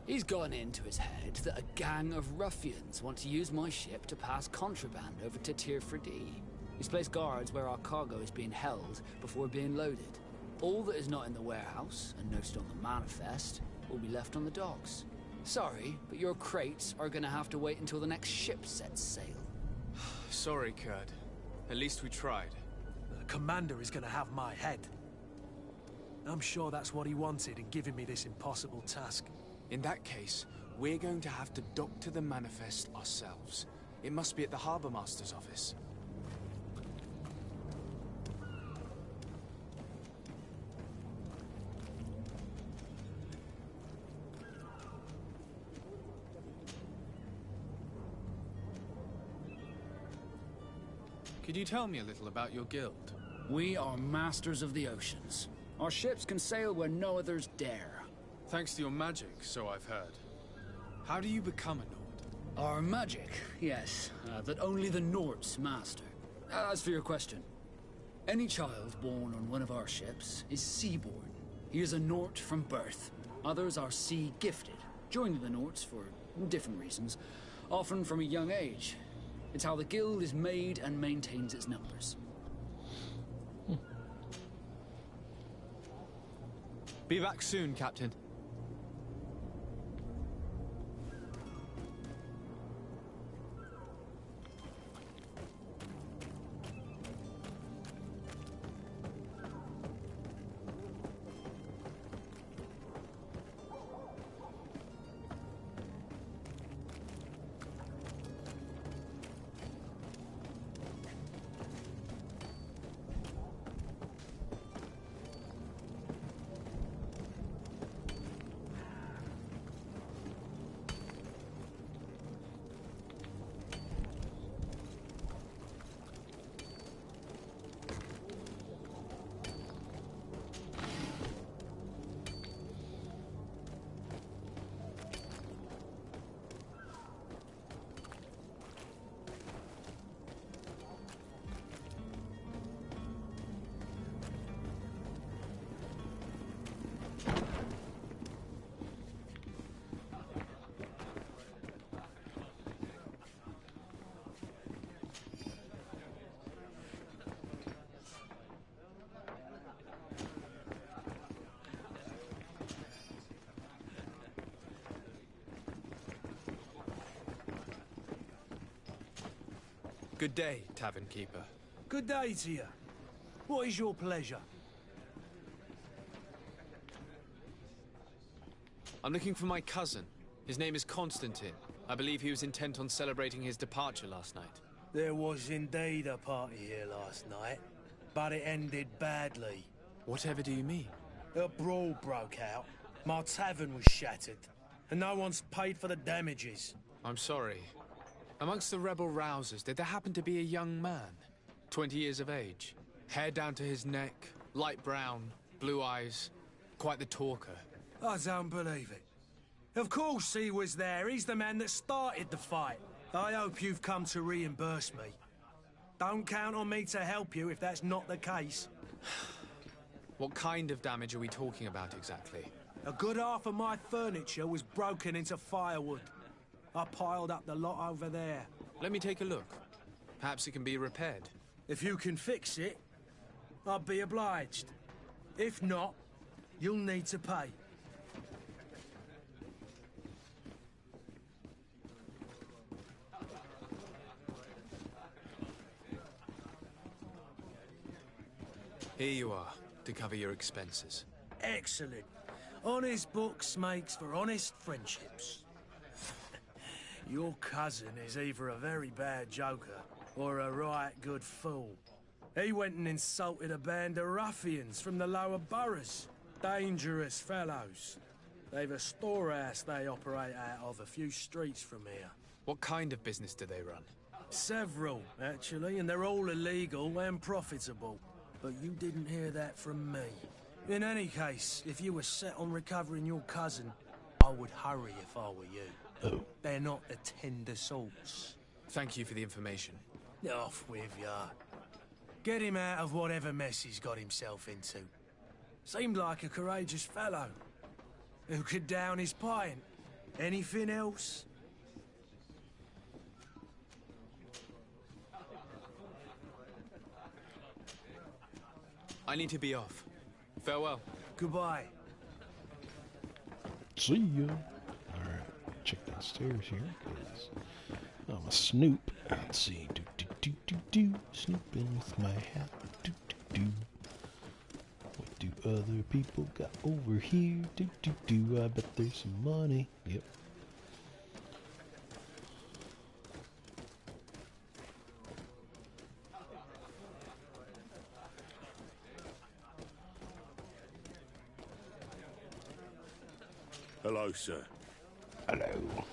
He's gotten into his head that a gang of ruffians want to use my ship to pass contraband over to Tier 4D. He's placed guards where our cargo is being held before being loaded. All that is not in the warehouse, and noted on the manifest, will be left on the docks. Sorry, but your crates are gonna have to wait until the next ship sets sail. Sorry, Kurt. At least we tried. The commander is gonna have my head. I'm sure that's what he wanted in giving me this impossible task. In that case, we're going to have to dock to the manifest ourselves. It must be at the Harbour Master's office. Could you tell me a little about your guild? We are masters of the oceans. Our ships can sail where no others dare. Thanks to your magic, so I've heard. How do you become a Nord? Our magic, yes, that only the Nords master. As for your question, any child born on one of our ships is seaborn. He is a Nord from birth. Others are sea-gifted, joining the Nords for different reasons, often from a young age. It's how the guild is made and maintains its numbers. Be back soon, Captain. Good day, Tavern Keeper. Good day to you. What is your pleasure? I'm looking for my cousin. His name is Constantine. I believe he was intent on celebrating his departure last night. There was indeed a party here last night, but it ended badly. Whatever do you mean? A brawl broke out. My tavern was shattered, and no one's paid for the damages. I'm sorry. Amongst the rebel rousers, did there happen to be a young man? 20 years of age. Hair down to his neck, light brown, blue eyes. Quite the talker. I don't believe it. Of course he was there. He's the man that started the fight. I hope you've come to reimburse me. Don't count on me to help you if that's not the case. What kind of damage are we talking about exactly? A good half of my furniture was broken into firewood. I piled up the lot over there. Let me take a look. Perhaps it can be repaired. If you can fix it, I'll be obliged. If not, you'll need to pay. Here you are, to cover your expenses. Excellent. Honest books makes for honest friendships. Your cousin is either a very bad joker or a right good fool. He went and insulted a band of ruffians from the lower boroughs. Dangerous fellows. They've a storehouse they operate out of a few streets from here. What kind of business do they run? Several, actually, and they're all illegal and profitable. But you didn't hear that from me. In any case, if you were set on recovering your cousin, I would hurry if I were you. Oh. They're not the tender sorts. Thank you for the information. Off with ya. Get him out of whatever mess he's got himself into. Seemed like a courageous fellow. Who could down his pint? Anything else? I need to be off. Farewell. Goodbye. See ya. Alright, check downstairs here, because I'm a snoop. Let's see. Snooping with my hat. What do other people got over here? I bet there's some money. Yep. Hello, sir. Hello.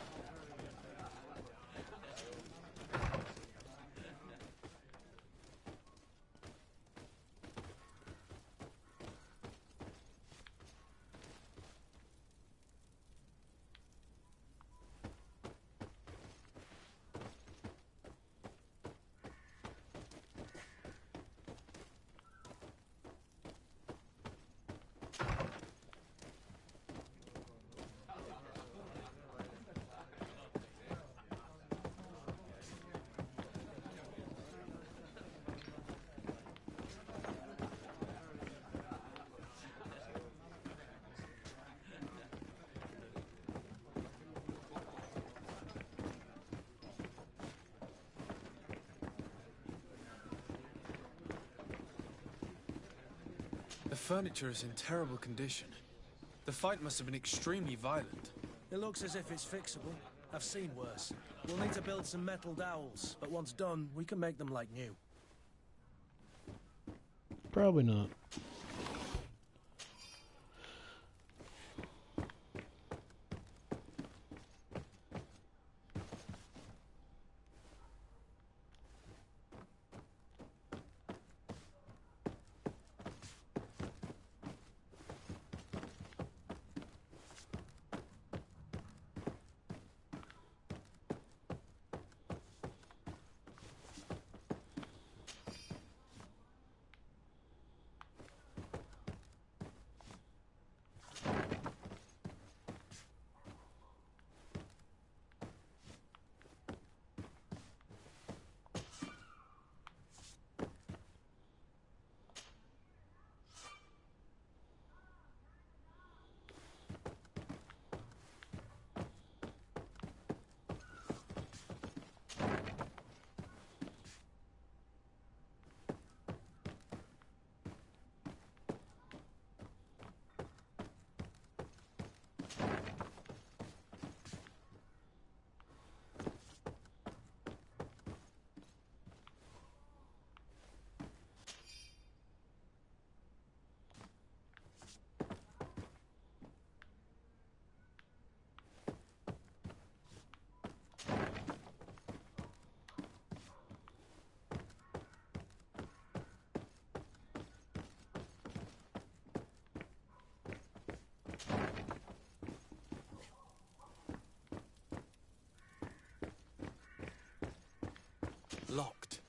The furniture is in terrible condition. The fight must have been extremely violent. It looks as if it's fixable. I've seen worse. We'll need to build some metal dowels, but once done, we can make them like new. Probably not. Locked.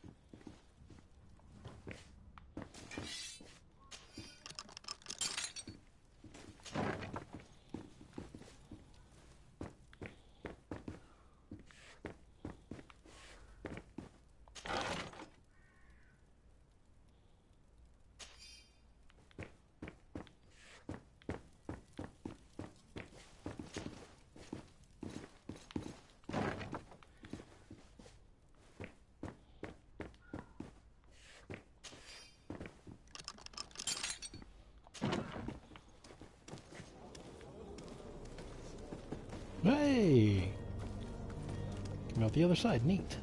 Hey! Come out the other side. Neat.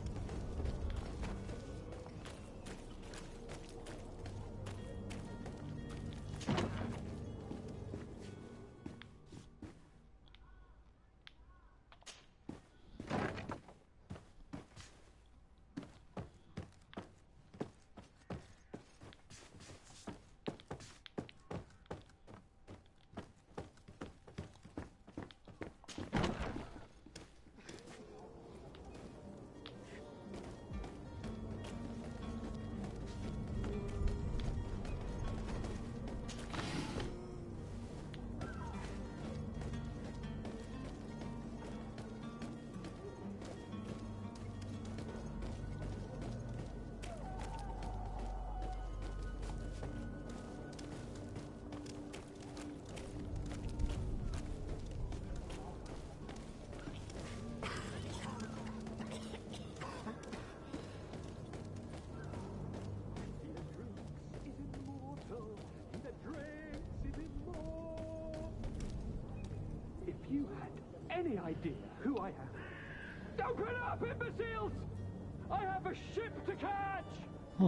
idea who I am? Open up, imbeciles! I have a ship to catch!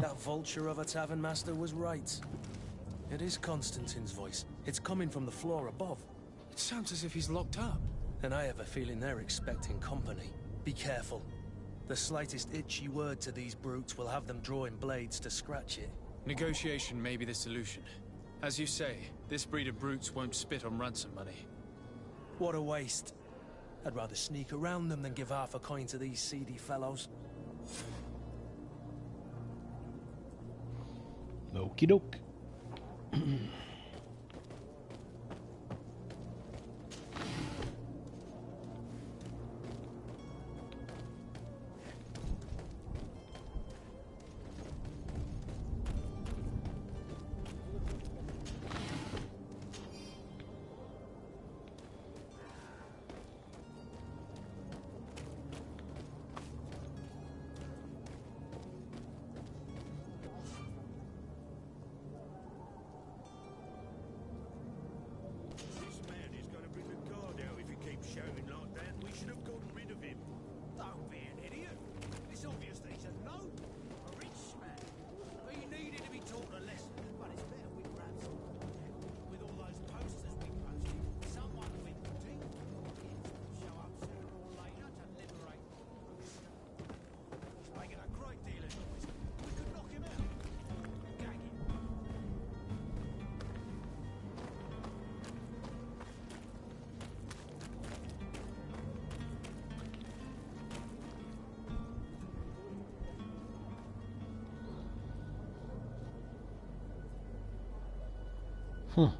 That vulture of a tavern master was right. It is Constantine's voice. It's coming from the floor above. It sounds as if he's locked up. And I have a feeling they're expecting company. Be careful. The slightest itchy word to these brutes will have them drawing blades to scratch it. Negotiation may be the solution. As you say, this breed of brutes won't spit on ransom money. What a waste. I'd rather sneak around them than give half a coin to these seedy fellows. Okie doke. This man is going to bring the guard out if he keeps shouting like that. We should have gotten rid of him. Don't be an idiot. It's obvious that he's a gnome. A rich man. He needed to be taught a lesson, but it's better we grab someone. With all those posters we posted, someone with teeth will show up sooner or later to liberate Bruce. He's making a great deal of noise. We could knock him out. Gag him. Hmm.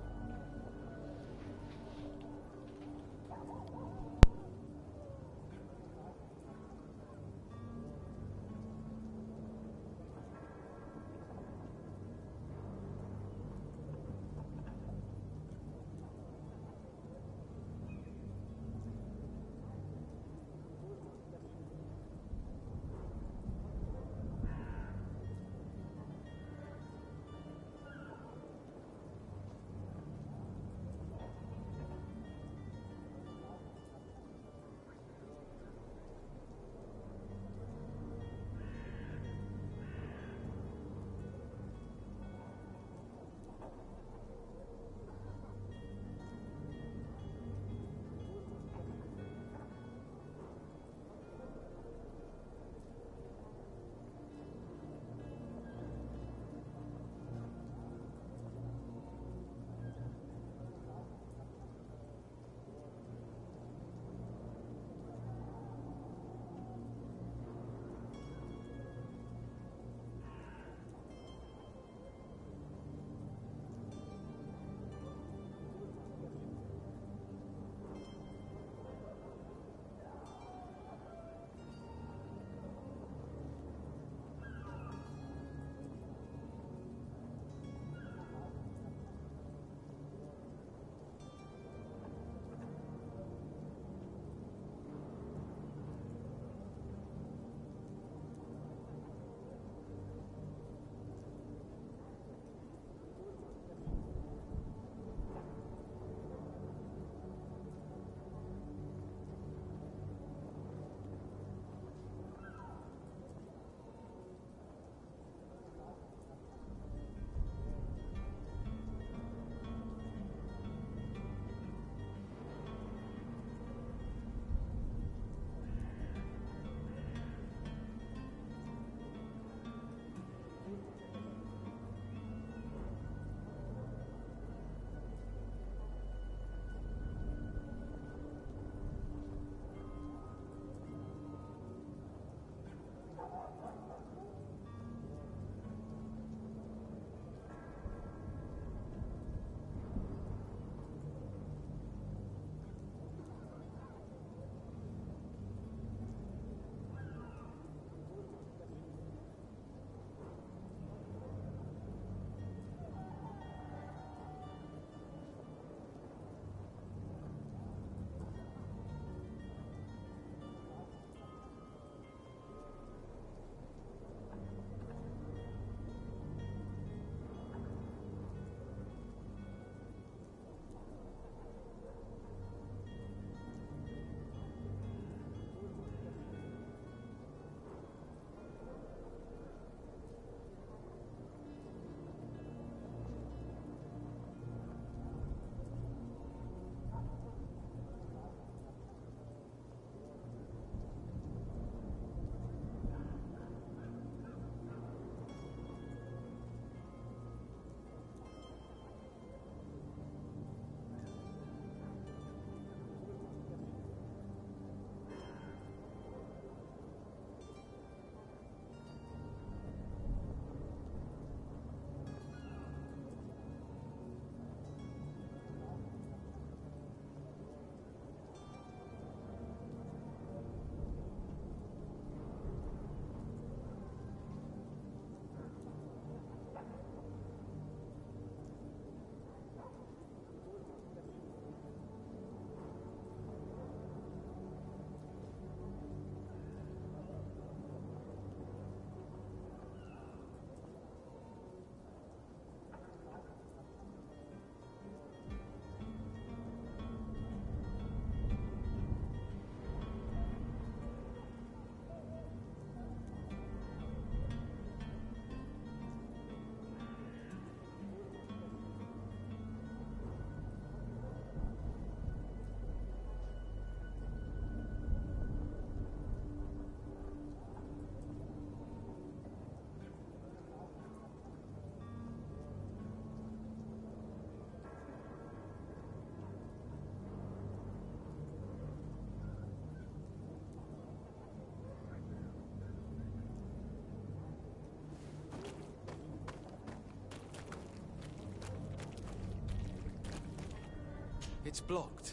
It's blocked.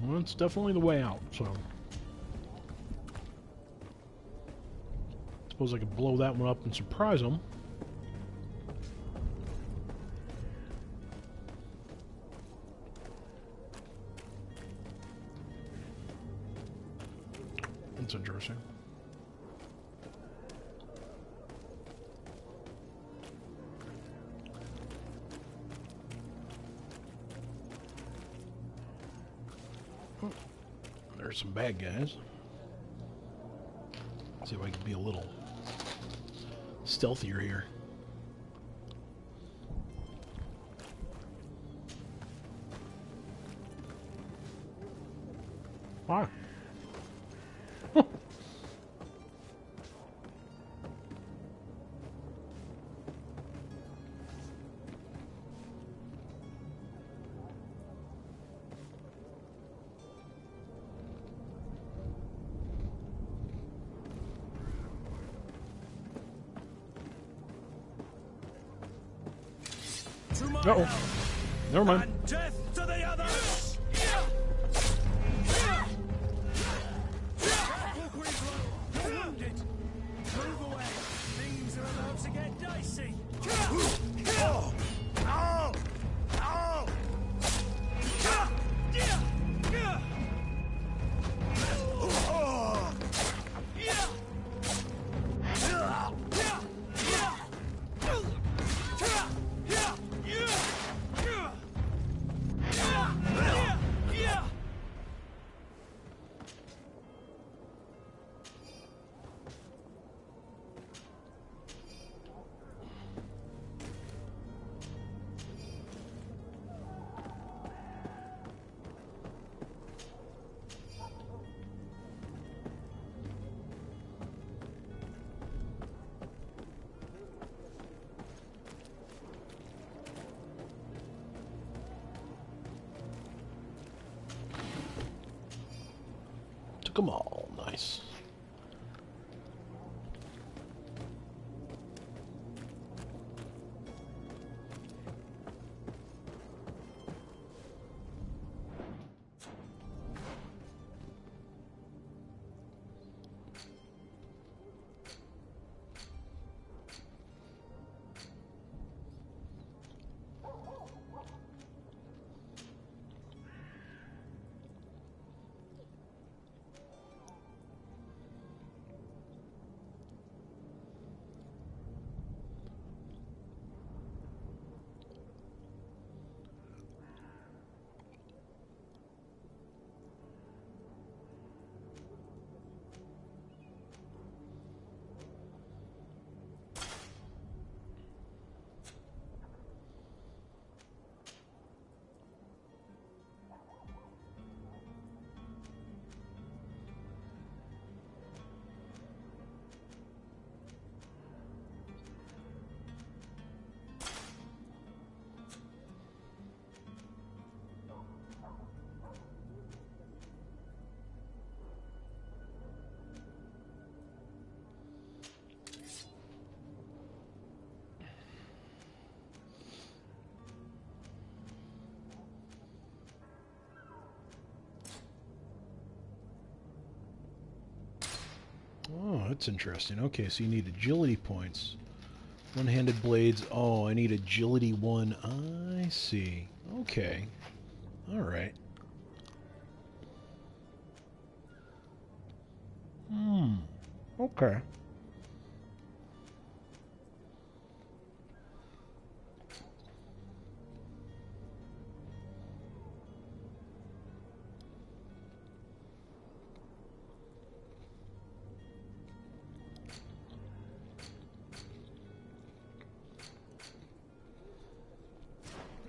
Well, it's definitely the way out, so... Suppose I could blow that one up and surprise them. That's interesting. Oh, there's some bad guys. See if I can be a little stealthier here. Why? Uh-oh. Never mind. And death to the others! You're wounded. Move away. Things are about to get dicey. Oh! Oh! Oh! Took them all. Nice. Oh, that's interesting. Okay, so you need agility points. One-handed blades. Oh, I need agility 1. I see. Okay. All right. Okay.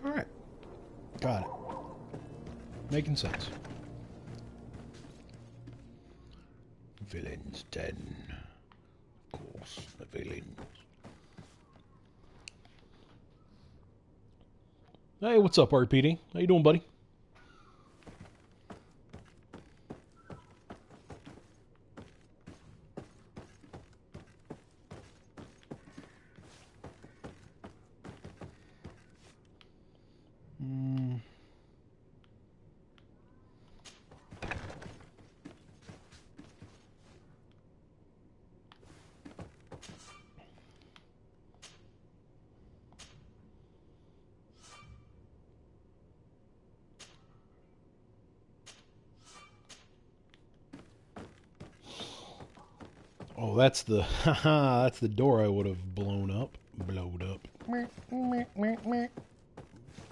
All right. Got it. Making sense. Villains 10. Of course, the villains. Hey, what's up, RPD? How you doing, buddy? Oh, that's the haha. That's the door I would have blown up. Blowed up.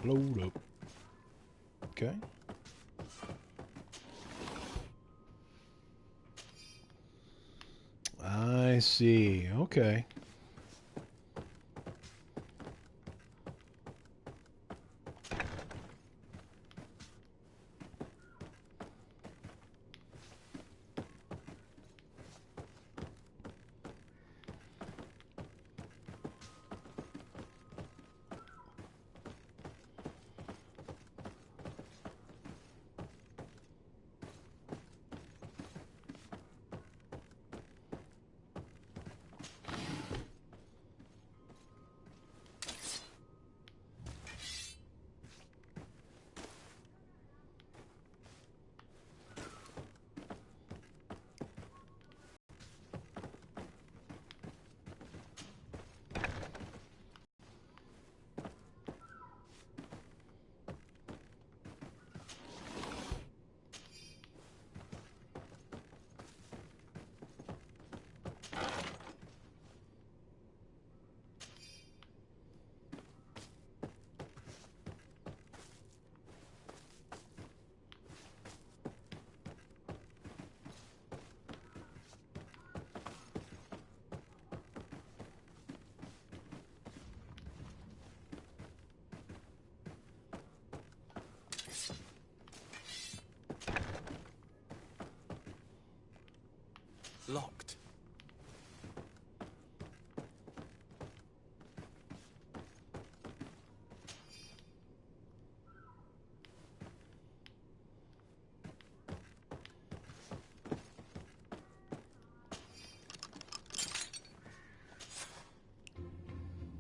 Blowed up. Okay. I see. Okay. Locked.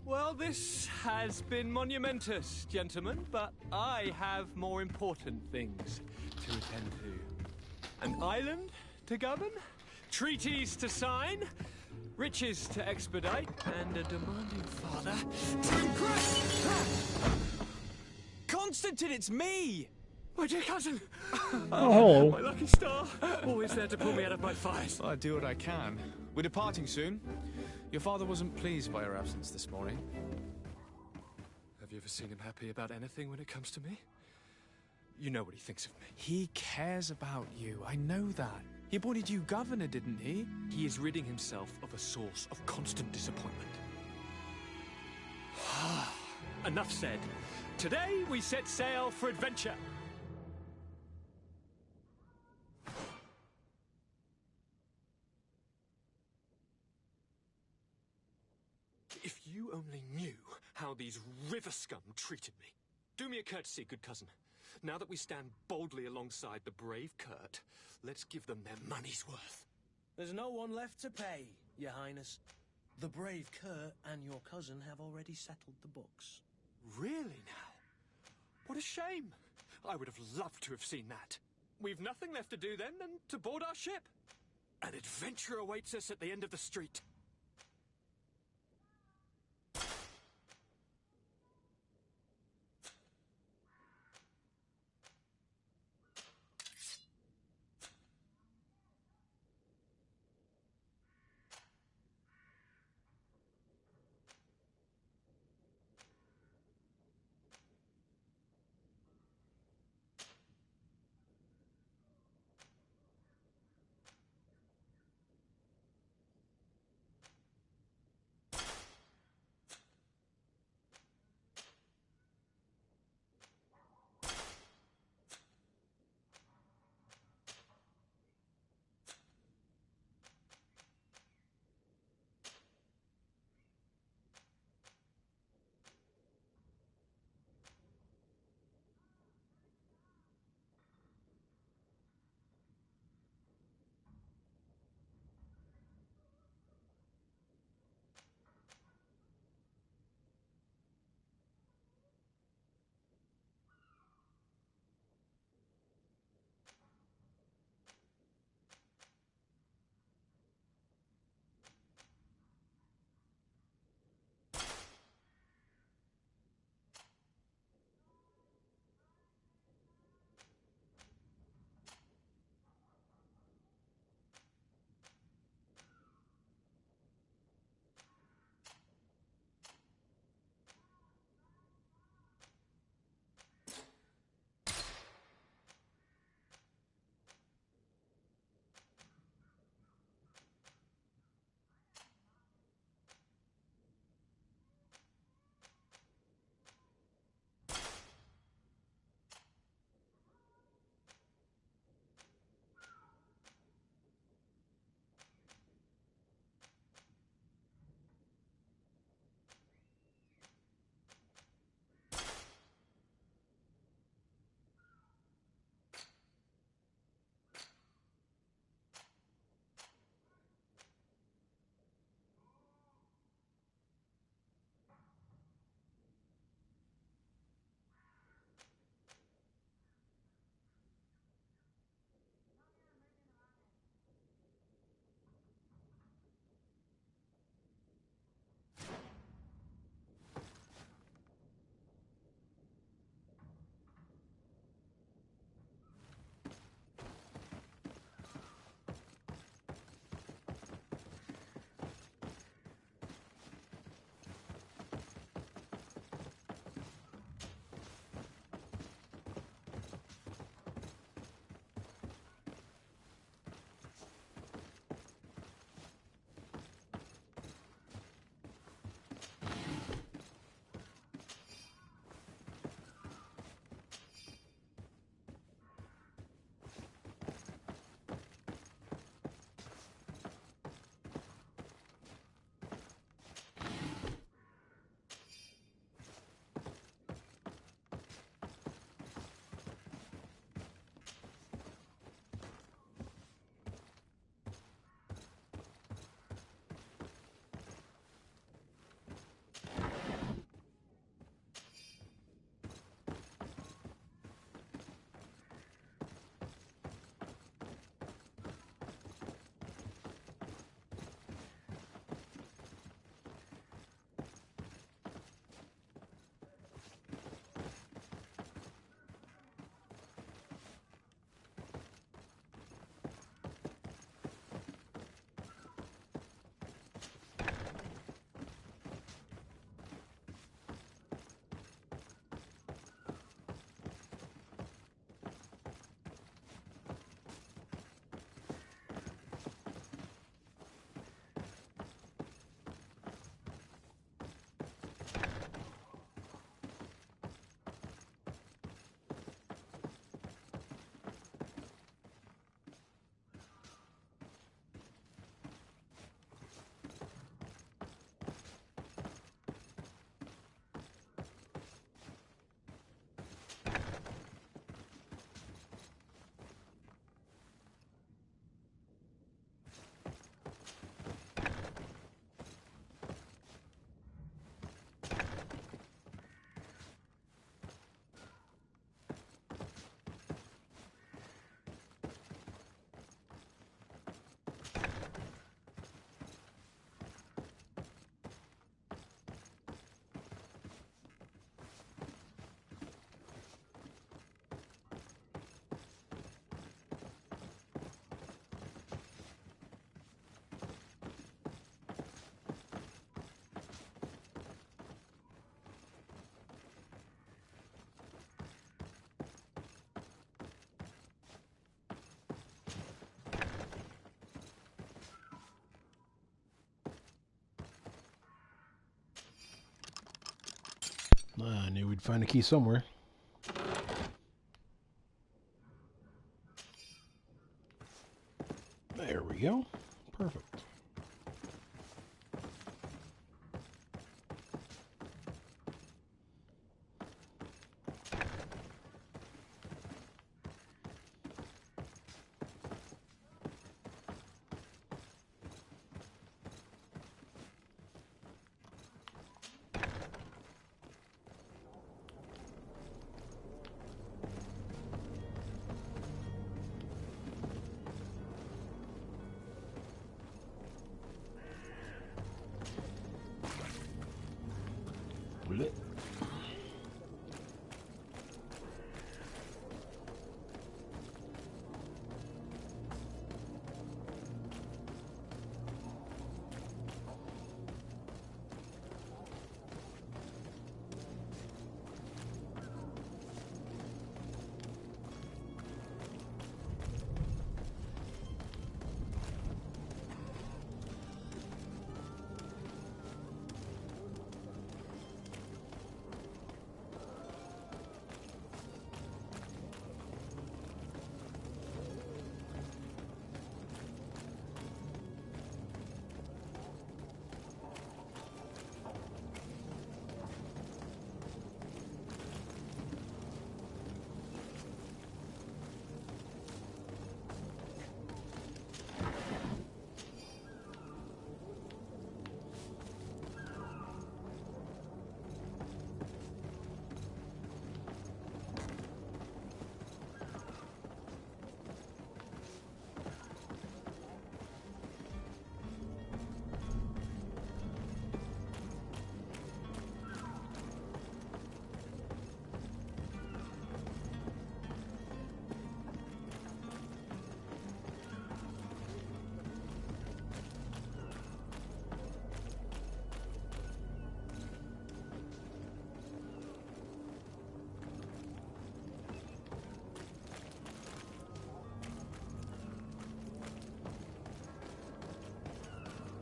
Well, this has been monumentous, gentlemen, but I have more important things to attend to. An island to govern, treaties to sign, riches to expedite, and a demanding father to impress. Constantine, it's me! My dear cousin! Oh. My lucky star! Always there to pull me out of my fires. I do what I can. We're departing soon. Your father wasn't pleased by your absence this morning. Have you ever seen him happy about anything when it comes to me? You know what he thinks of me. He cares about you, I know that. He appointed you governor, didn't he? He is ridding himself of a source of constant disappointment. Enough said. Today we set sail for adventure. If you only knew how these river scum treated me. Do me a courtesy, good cousin. Now that we stand boldly alongside the brave Kurt, let's give them their money's worth. There's no one left to pay, Your Highness. The brave Kurt and your cousin have already settled the books. Really now? What a shame. I would have loved to have seen that. We've nothing left to do then than to board our ship. An adventure awaits us at the end of the street. I knew we'd find a key somewhere. There we go. Perfect. Blech.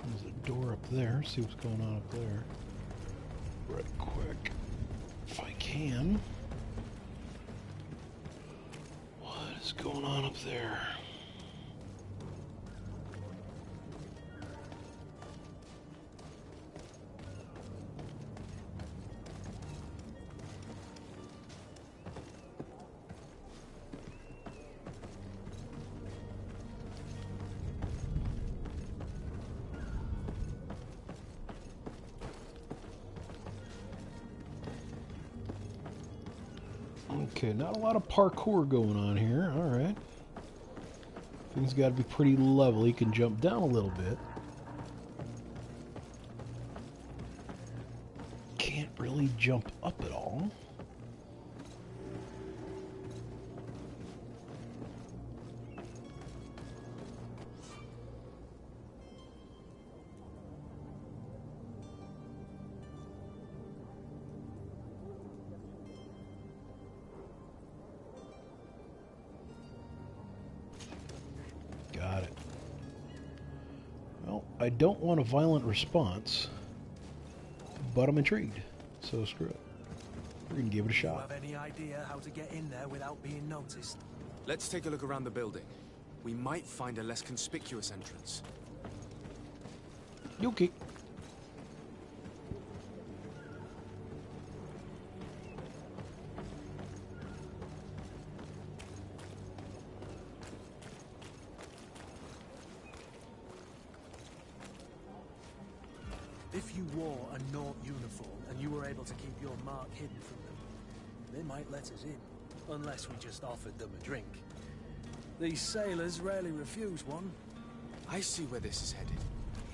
There's a door up there. See what's going on up there. Right quick. If I can. What is going on up there? Okay, not a lot of parkour going on here. Alright. Things got to be pretty level. You can jump down a little bit. Can't really jump up at all. Got it. Well, I don't want a violent response, but I'm intrigued, so screw it. We're gonna give it a shot. Have any idea how to get in there without being noticed? Let's take a look around the building. We might find a less conspicuous entrance. Okay. If you wore a Naught uniform and you were able to keep your mark hidden from them, they might let us in, unless we just offered them a drink. These sailors rarely refuse one. I see where this is headed.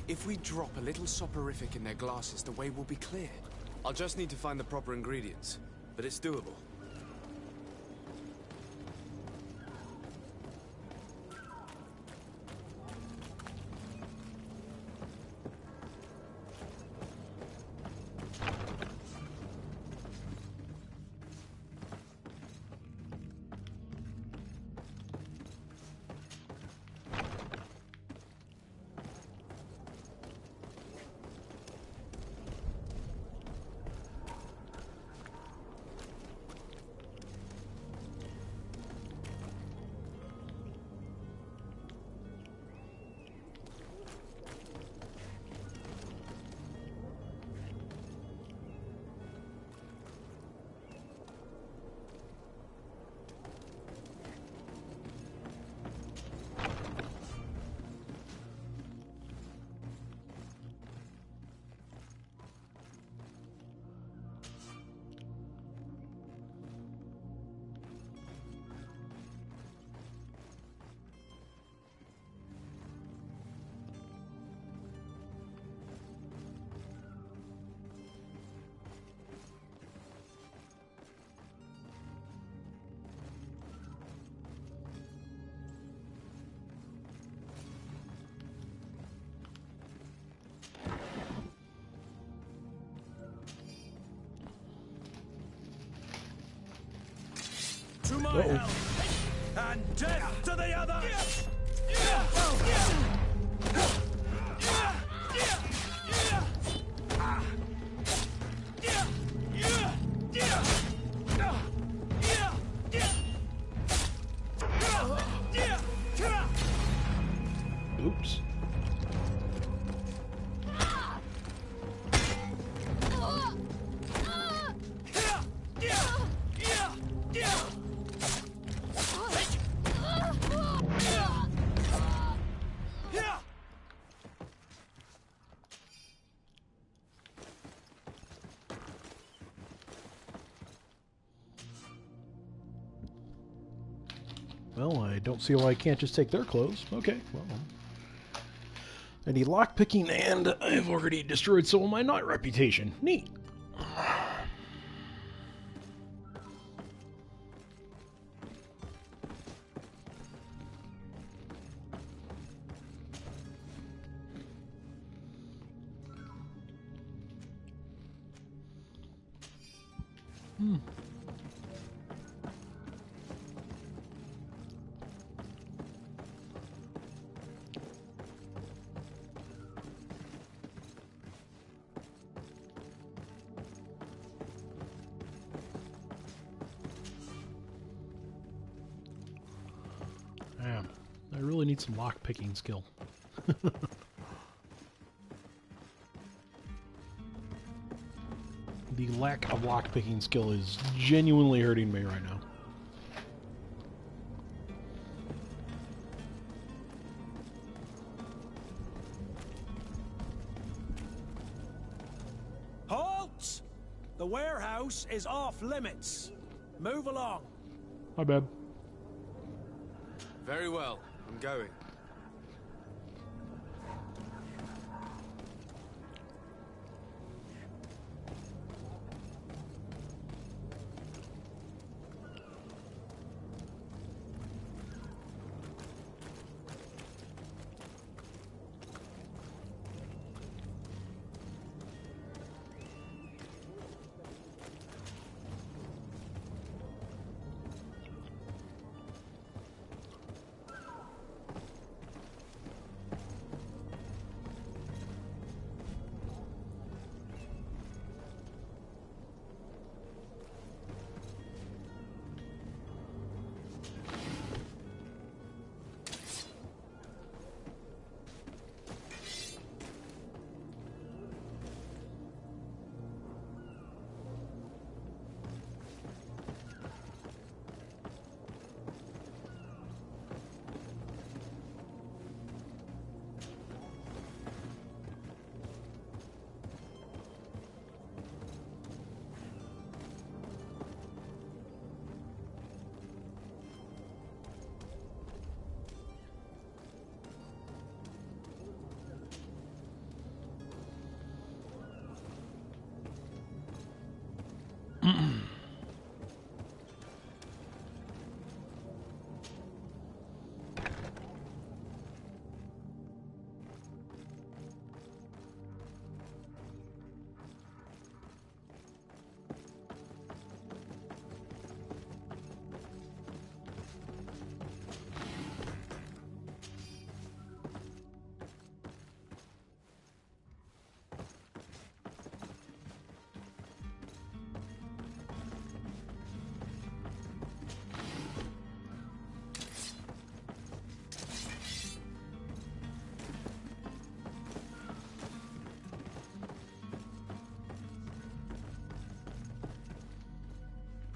If we drop a little soporific in their glasses, the way will be clear. I'll just need to find the proper ingredients, but it's doable. my help! And death to the others! Oops. Well, I don't see why I can't just take their clothes. Okay, well. I need lockpicking, and I've already destroyed some of my knight reputation. Neat. Yeah, I really need some lockpicking skill. The lack of lockpicking skill is genuinely hurting me right now. Halt! The warehouse is off limits. Move along. My bad. Very well. I'm going.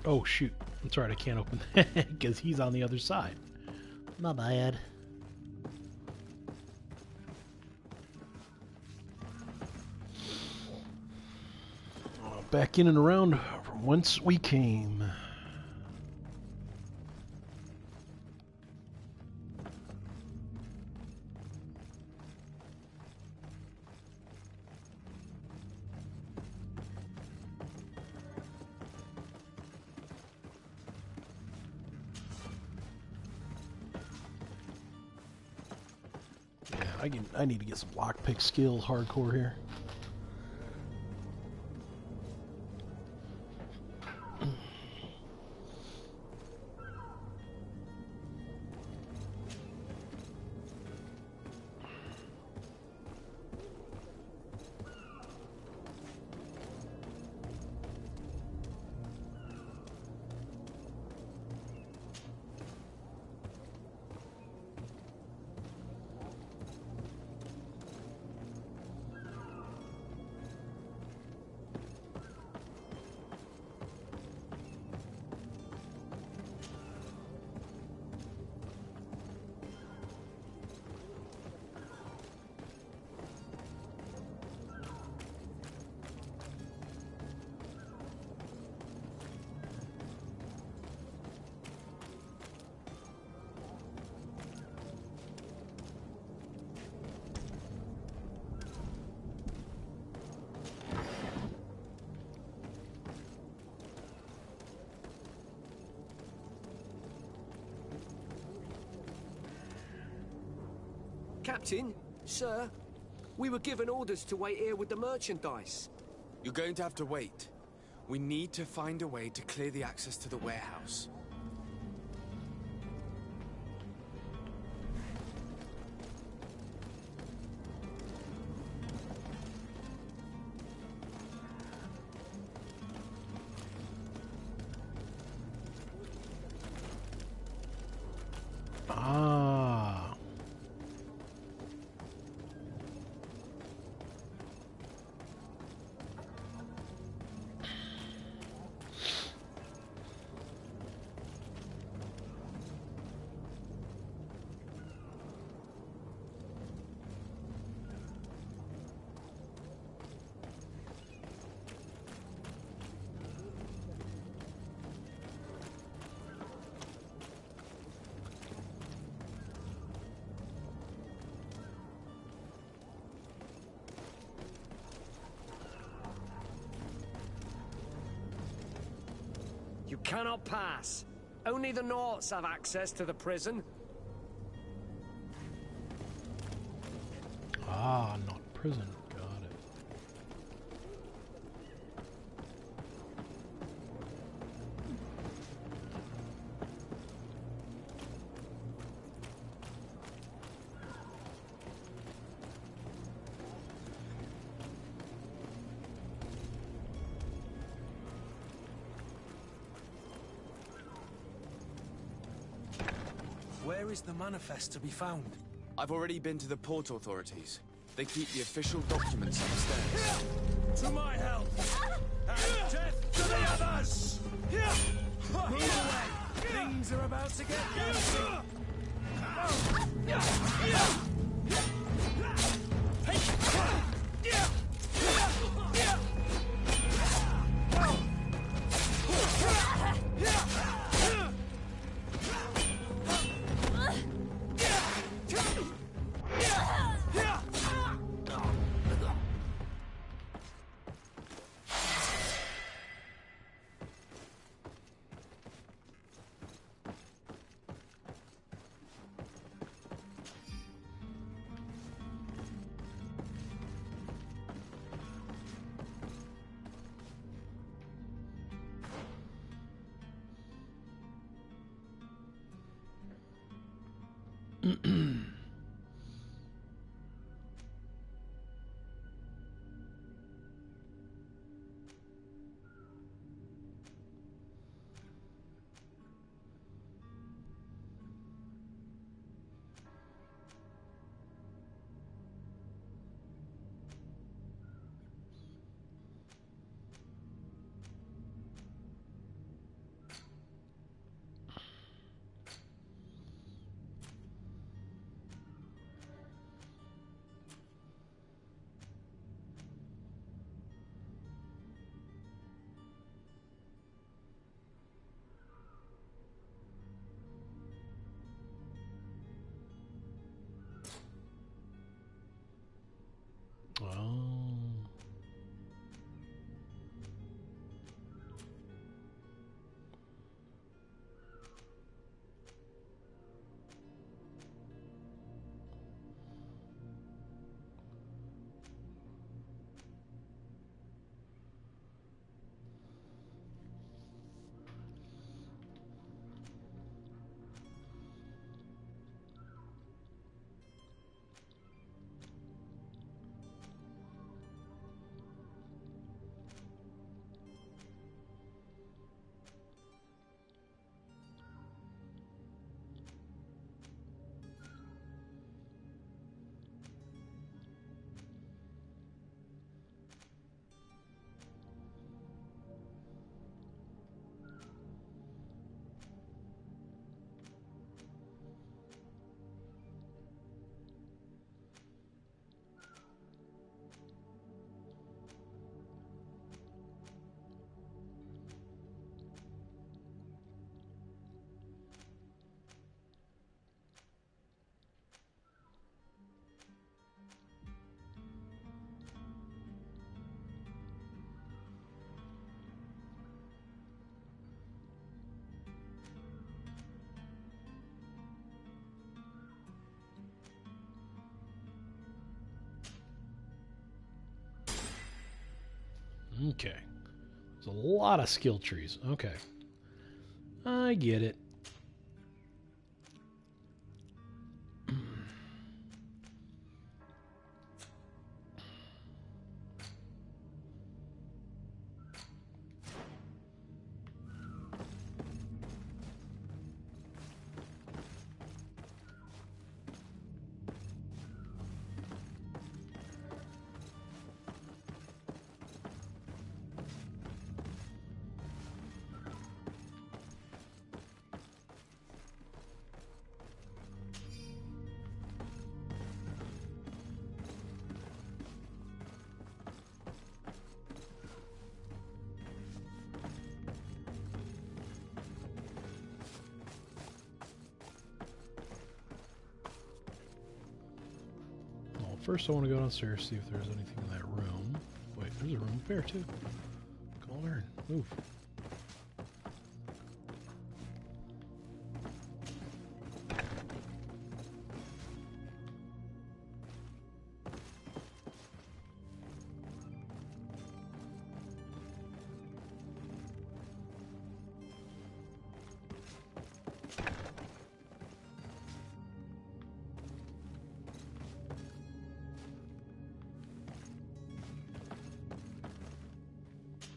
Oh, shoot. That's right, I can't open that because he's on the other side. My bad. Back in and around from whence we came. I need to get some lockpick skill hardcore here. Captain, sir, we were given orders to wait here with the merchandise. You're going to have to wait. We need to find a way to clear the access to the warehouse. Ah. You cannot pass. Only the Norts have access to the prison. Ah, not prison. Got it. Where is the manifest to be found? I've already been to the port authorities. They keep the official documents upstairs. To my help! And death to the others! Move away! Things are about to get nasty! Okay. There's a lot of skill trees. Okay. I get it. First, I want to go downstairs, see if there's anything in that room. Wait, there's a room up there, too. Go learn. Move.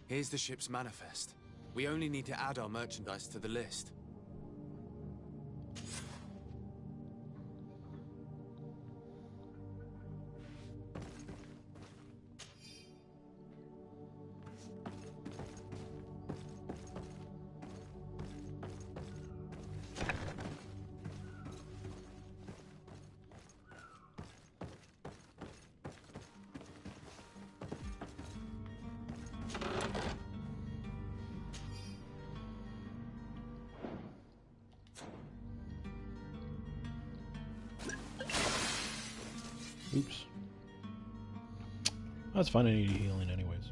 Here's the ship's manifest. We only need to add our merchandise to the list. Oops. That's fine, I need healing anyways.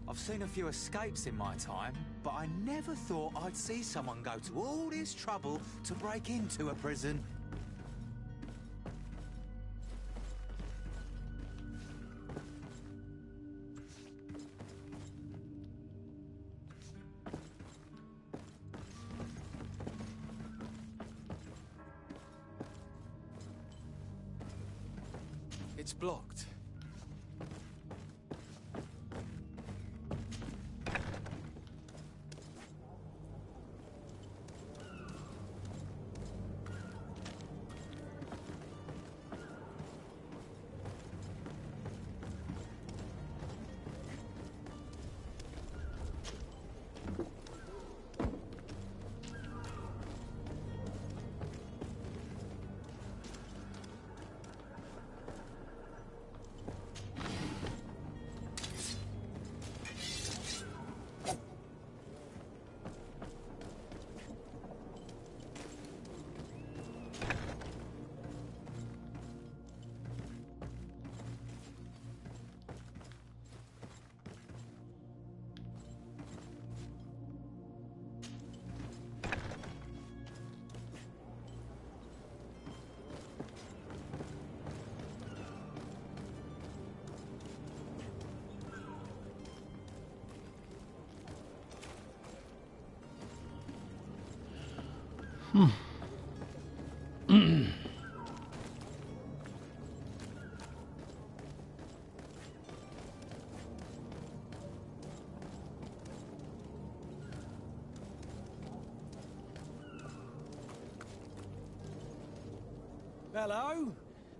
I've seen a few escapes in my time, but I never thought I'd see someone go to all this trouble to break into a prison. It's blocked. Hello?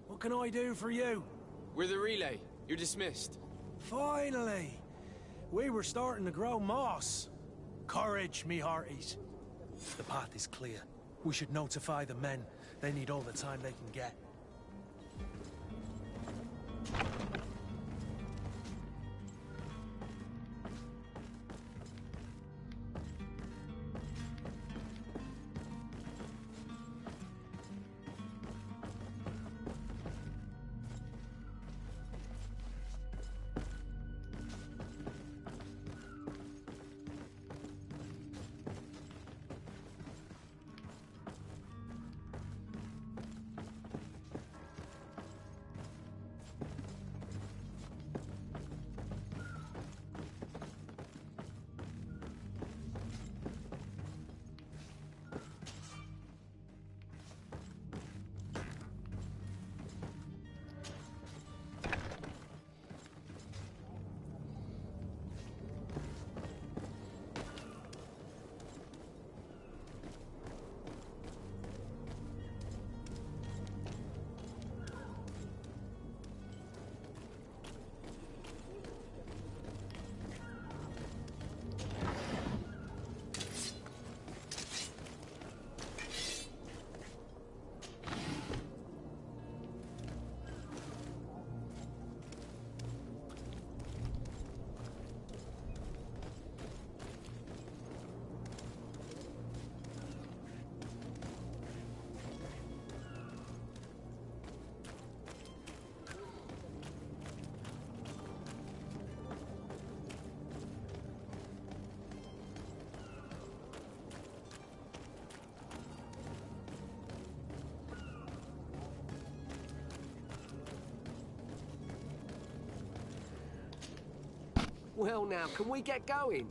What can I do for you? We're the relay. You're dismissed. Finally! We were starting to grow moss. Courage, me hearties. The path is clear. We should notify the men. They need all the time they can get. Well now, can we get going?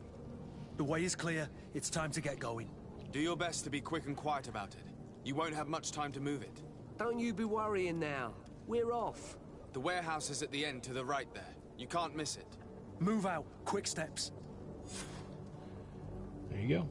The way is clear. It's time to get going. Do your best to be quick and quiet about it. You won't have much time to move it. Don't you be worrying now. We're off. The warehouse is at the end to the right there. You can't miss it. Move out. Quick steps. There you go.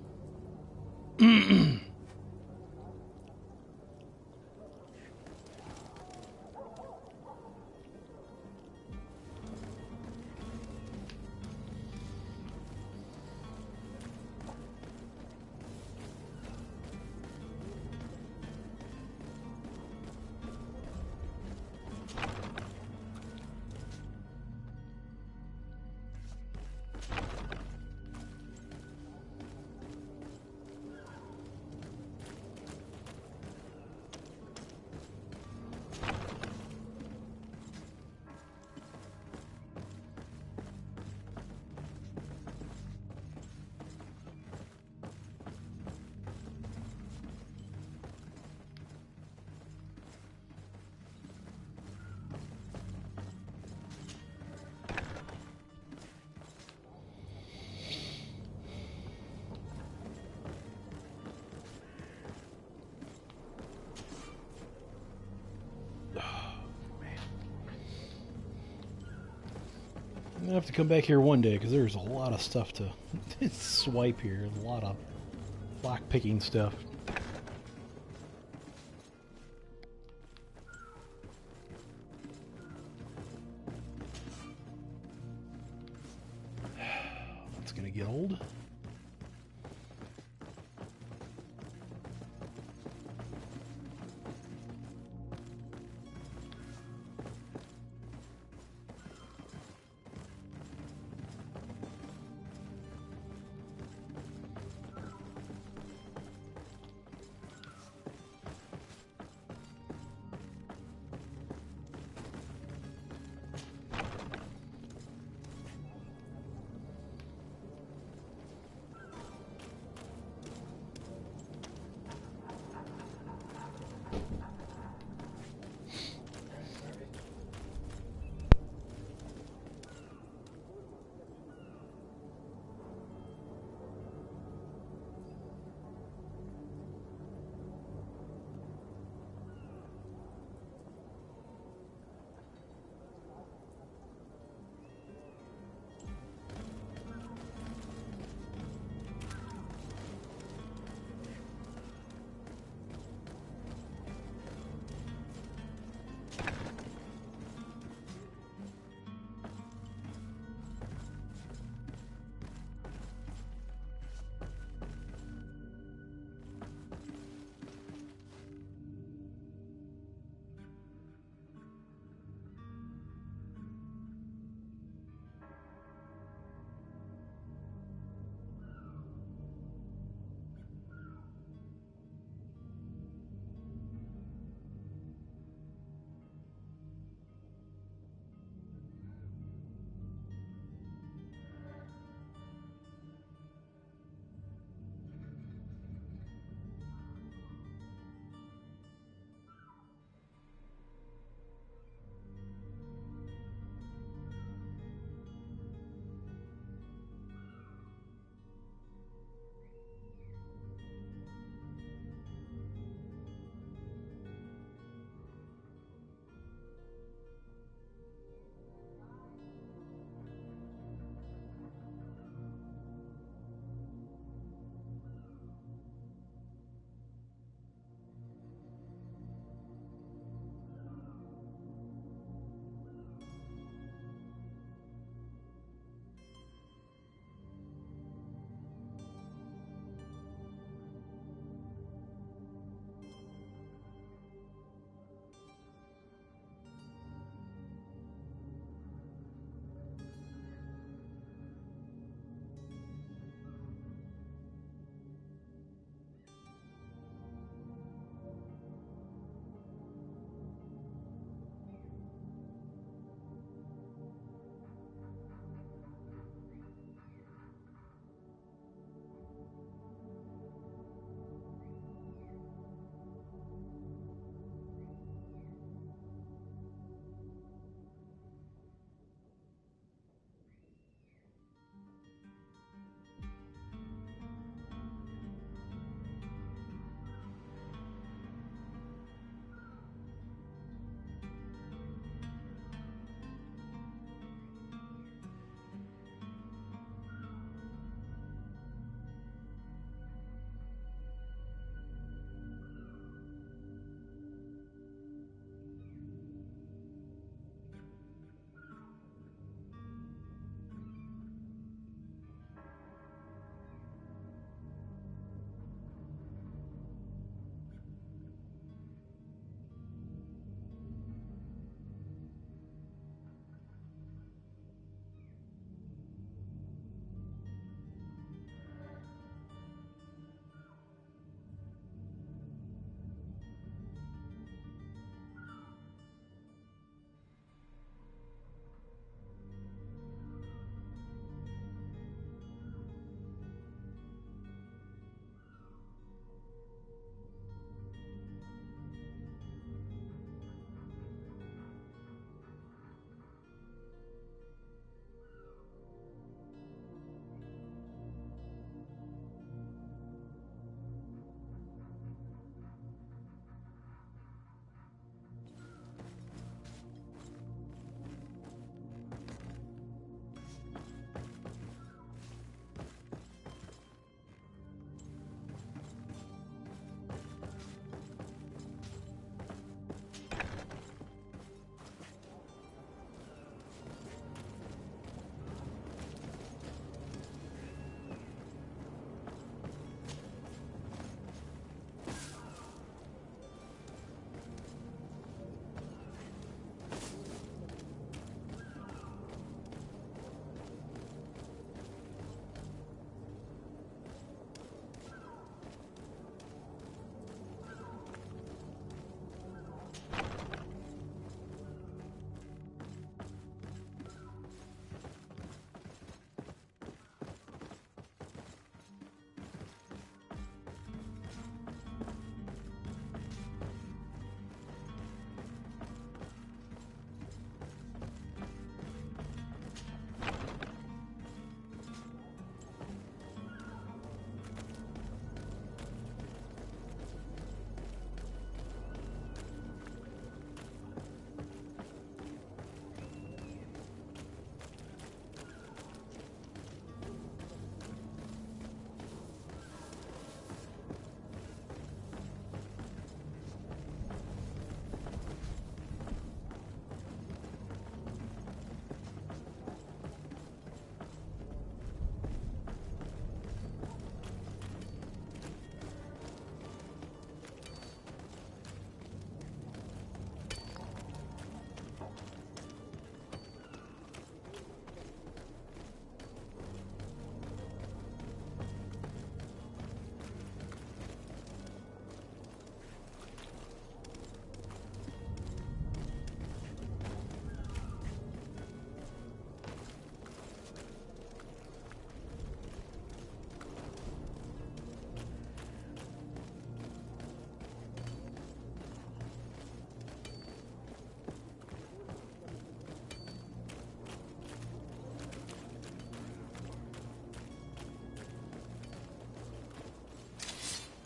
I'm gonna have to come back here one day because there's a lot of stuff to swipe here. A lot of lock picking stuff. That's gonna get old.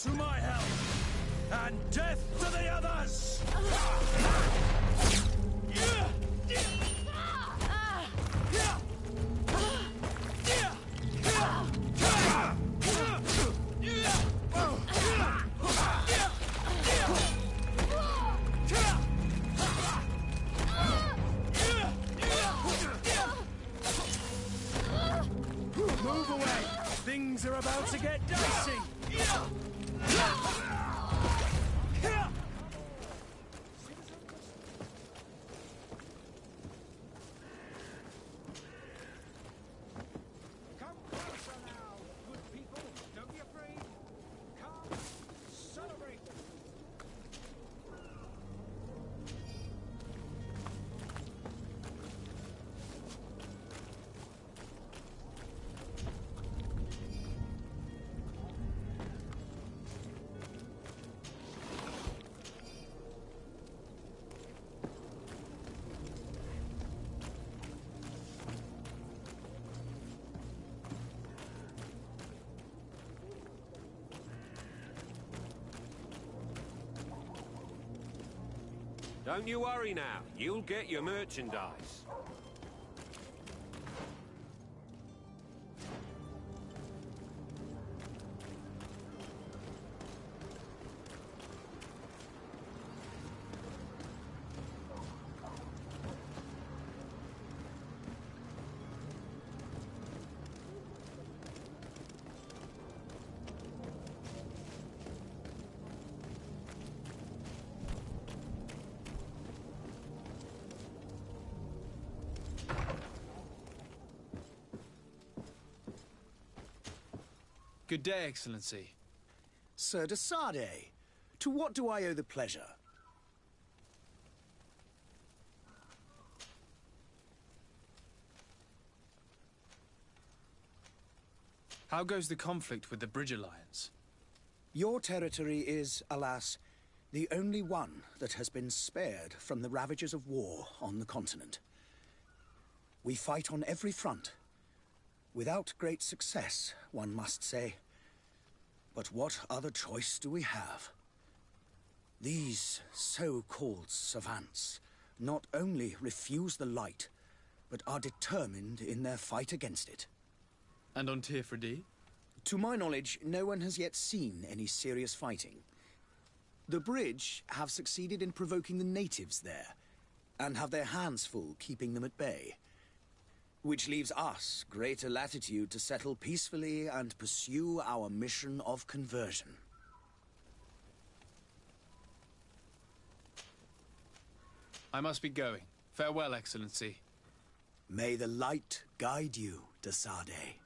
to my help, and death to the others! Move away! Things are about to get dicey! Come closer now, good people. Don't be afraid. Come, celebrate. Don't you worry now. You'll get your merchandise. Good day, Excellency. Sir de Sardet, to what do I owe the pleasure? How goes the conflict with the Bridge Alliance? Your territory is, alas, the only one that has been spared from the ravages of war on the continent. We fight on every front. Without great success, one must say. But what other choice do we have? These so-called savants not only refuse the light, but are determined in their fight against it. And on Tirfredi? To my knowledge, no one has yet seen any serious fighting. The Bridge have succeeded in provoking the natives there, and have their hands full keeping them at bay. Which leaves us greater latitude to settle peacefully and pursue our mission of conversion. I must be going. Farewell, Excellency. May the light guide you, de Sardet.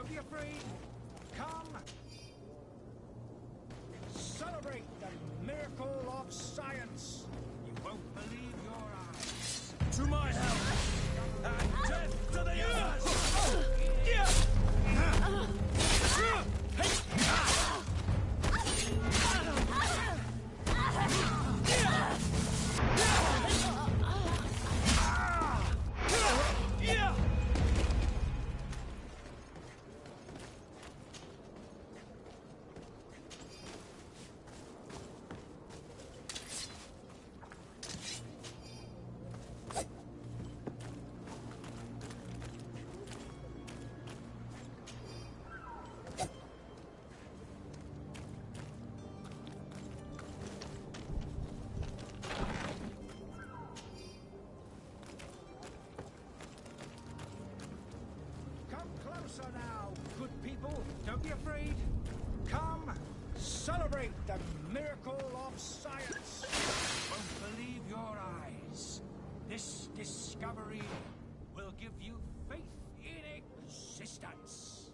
be afraid. Come. Celebrate the miracle of science. You won't believe your eyes. To my help! And death to the others! Closer now, good people. Don't be afraid. Come, celebrate the miracle of science. You won't believe your eyes. This discovery will give you faith in existence.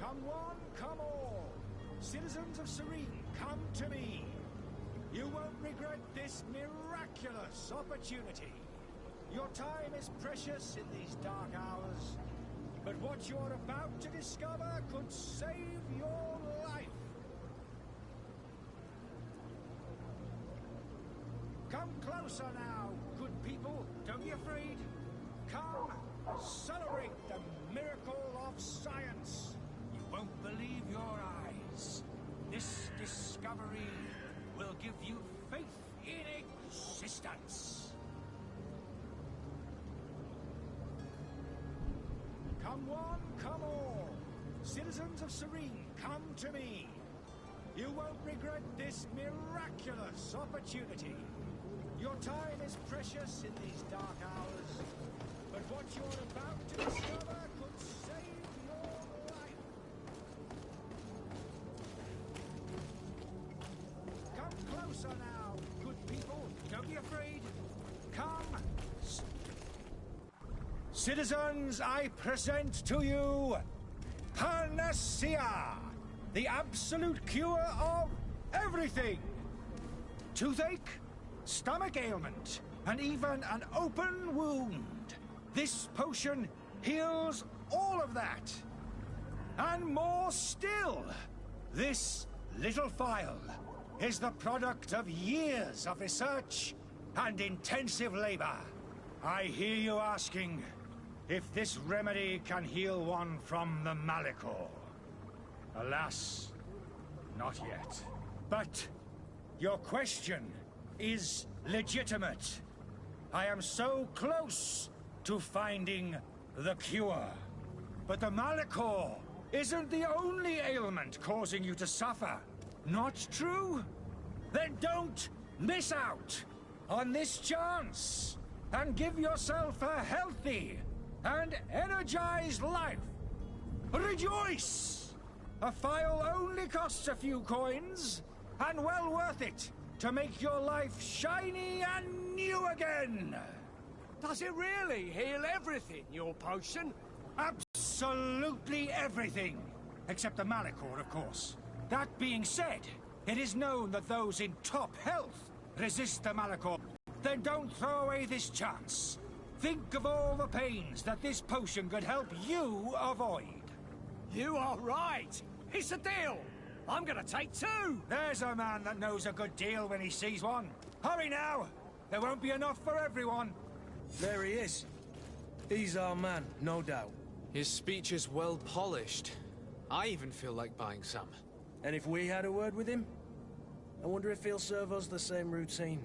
Come one, come all. Citizens of Serene, come to me. You won't regret this miraculous opportunity. Your time is precious in these dark hours, but what you're about to discover could save your life. Come closer now, good people. Don't be afraid. Come, celebrate the miracle of science. You won't believe your eyes. This discovery will give you faith in existence. Come one, come all. Citizens of Serene, come to me. You won't regret this miraculous opportunity. Your time is precious in these dark hours, but what you're about to discover could save your life. Come closer now, good people. Don't be afraid. Come. Citizens, I present to you Panacea, the absolute cure of everything. Toothache, stomach ailment, and even an open wound. This potion heals all of that. And more still. This little phial is the product of years of research and intensive labor. I hear you asking if this remedy can heal one from the Malachor. Alas, not yet. But your question is legitimate. I am so close to finding the cure. But the Malachor isn't the only ailment causing you to suffer. Not true? Then don't miss out on this chance and give yourself a healthy and energized life. Rejoice! A phial only costs a few coins, and well worth it to make your life shiny and new again. Does it really heal everything, your potion? Absolutely everything. Except the Malachor, of course. That being said, it is known that those in top health resist the Malachor. Then don't throw away this chance. Think of all the pains that this potion could help you avoid. You are right. It's a deal. I'm gonna take two. There's a man that knows a good deal when he sees one. Hurry now. There won't be enough for everyone. There he is. He's our man, no doubt. His speech is well polished. I even feel like buying some. And if we had a word with him? I wonder if he'll serve us the same routine.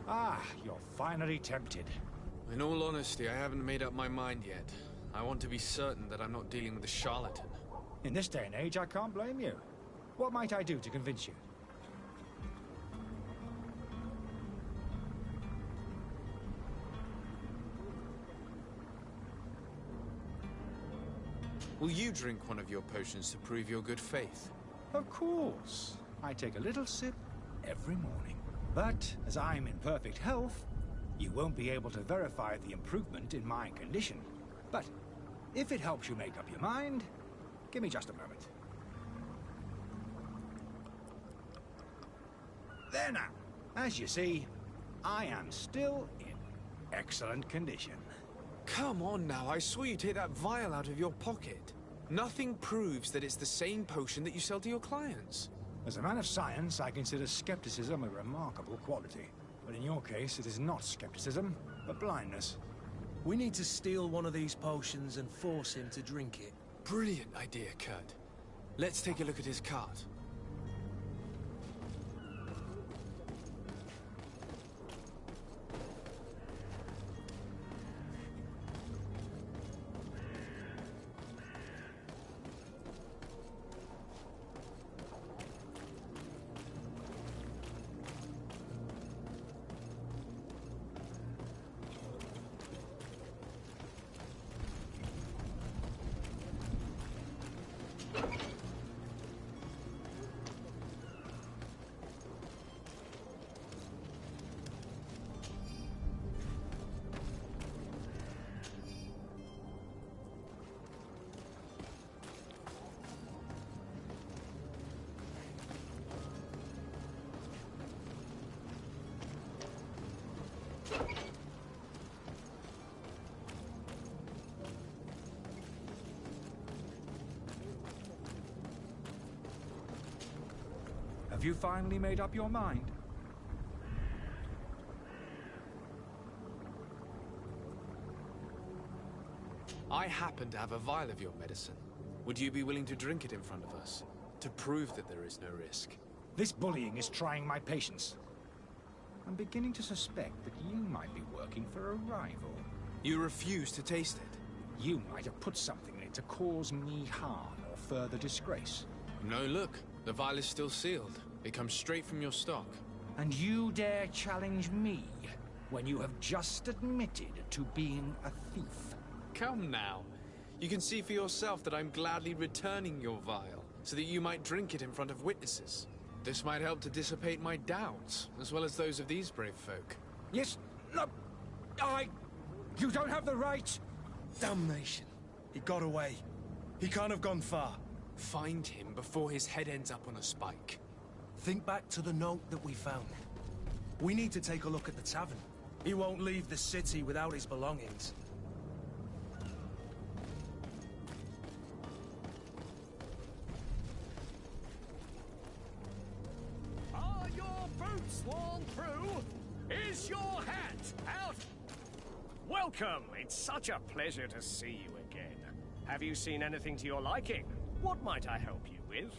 Ah, you're finally tempted. In all honesty, I haven't made up my mind yet. I want to be certain that I'm not dealing with a charlatan. In this day and age, I can't blame you. What might I do to convince you? Will you drink one of your potions to prove your good faith? Of course. I take a little sip every morning. But as I'm in perfect health, you won't be able to verify the improvement in my condition. But if it helps you make up your mind, give me just a moment. There now. As you see, I am still in excellent condition. Come on now, I saw you take that vial out of your pocket. Nothing proves that it's the same potion that you sell to your clients. As a man of science, I consider skepticism a remarkable quality. But in your case, it is not skepticism, but blindness. We need to steal one of these potions and force him to drink it. Brilliant idea, Kurt. Let's take a look at his cart. Have you finally made up your mind? I happen to have a vial of your medicine. Would you be willing to drink it in front of us? To prove that there is no risk? This bullying is trying my patience. I'm beginning to suspect that you might be working for a rival. You refuse to taste it? You might have put something in it to cause me harm or further disgrace. No, look. The vial is still sealed. It comes straight from your stock. And you dare challenge me when you have just admitted to being a thief? Come now. You can see for yourself that I'm gladly returning your vial, so that you might drink it in front of witnesses. This might help to dissipate my doubts, as well as those of these brave folk. Yes, no, you don't have the right! Damnation. He got away. He can't have gone far. Find him before his head ends up on a spike. Think back to the note that we found. We need to take a look at the tavern. He won't leave the city without his belongings. Are your boots worn through? Is your hat out? Welcome. It's such a pleasure to see you again. Have you seen anything to your liking? What might I help you with?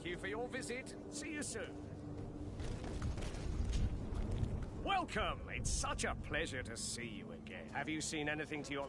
Thank you for your visit. See you soon. Welcome! It's such a pleasure to see you again. Have you seen anything to your...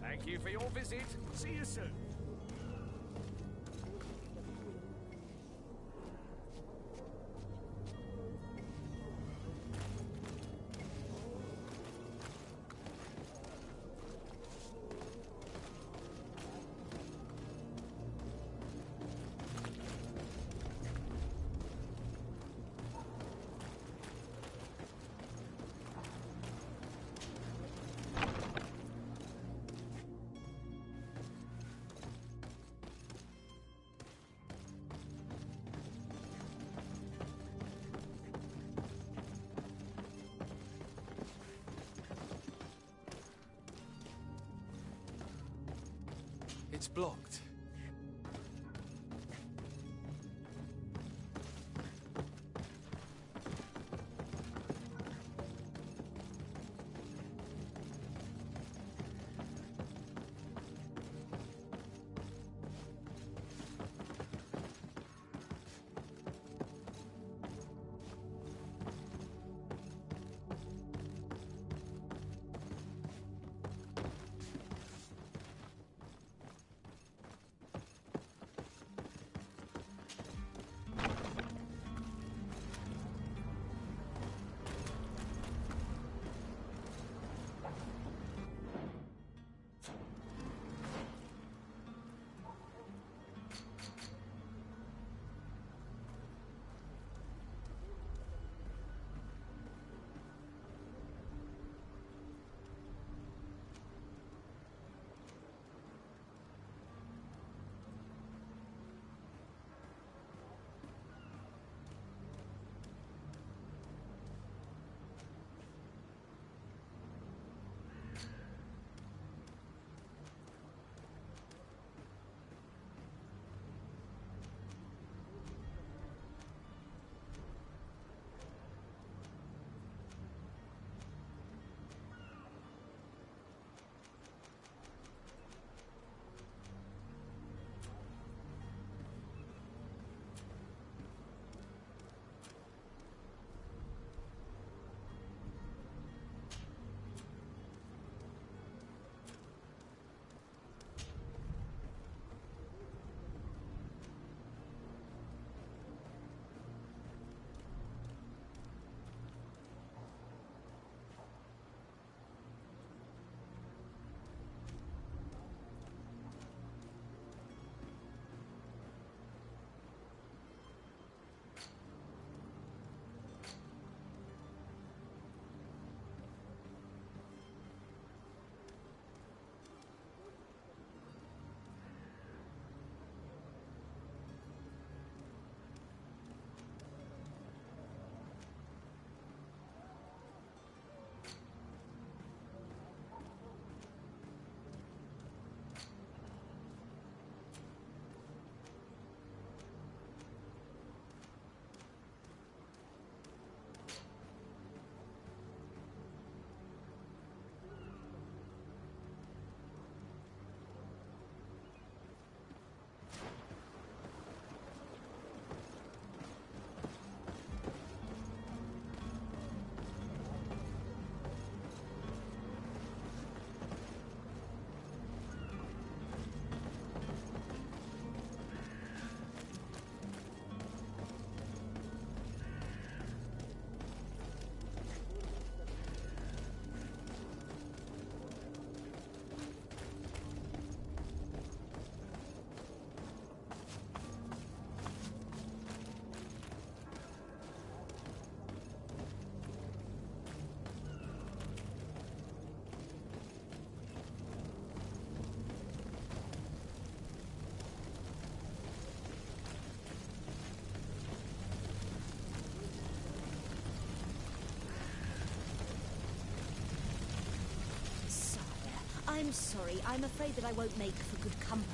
Thank you for your visit. See you soon. It's blocked. I'm sorry. I'm afraid that I won't make for good company.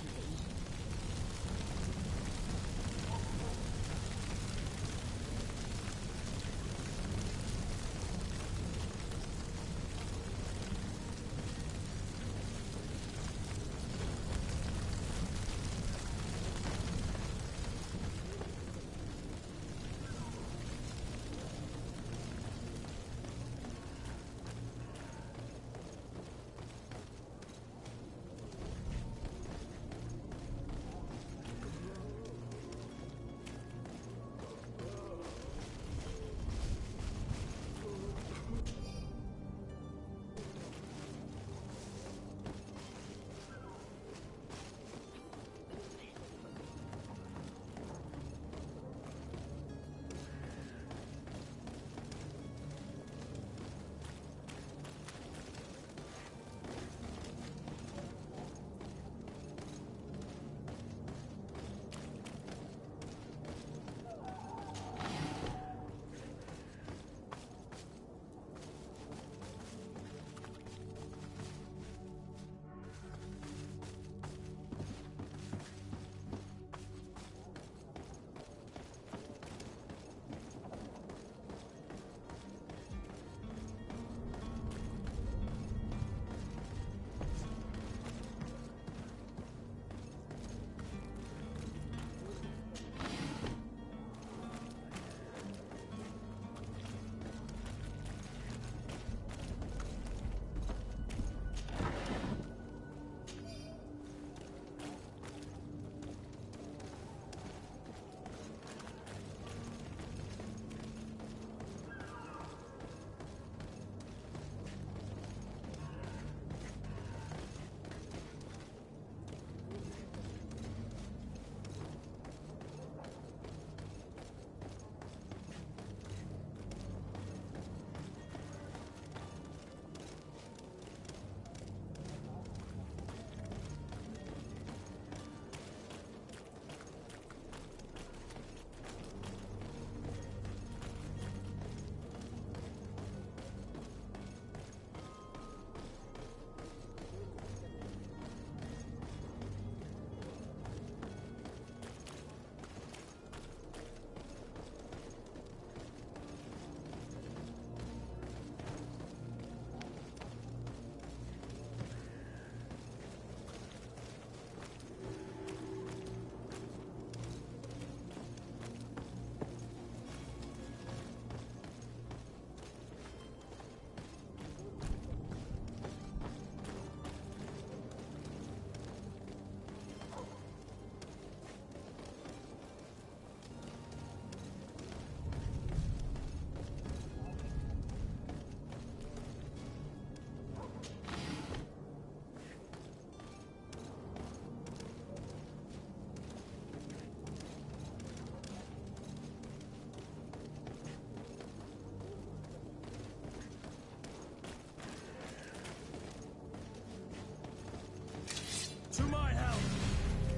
To my help!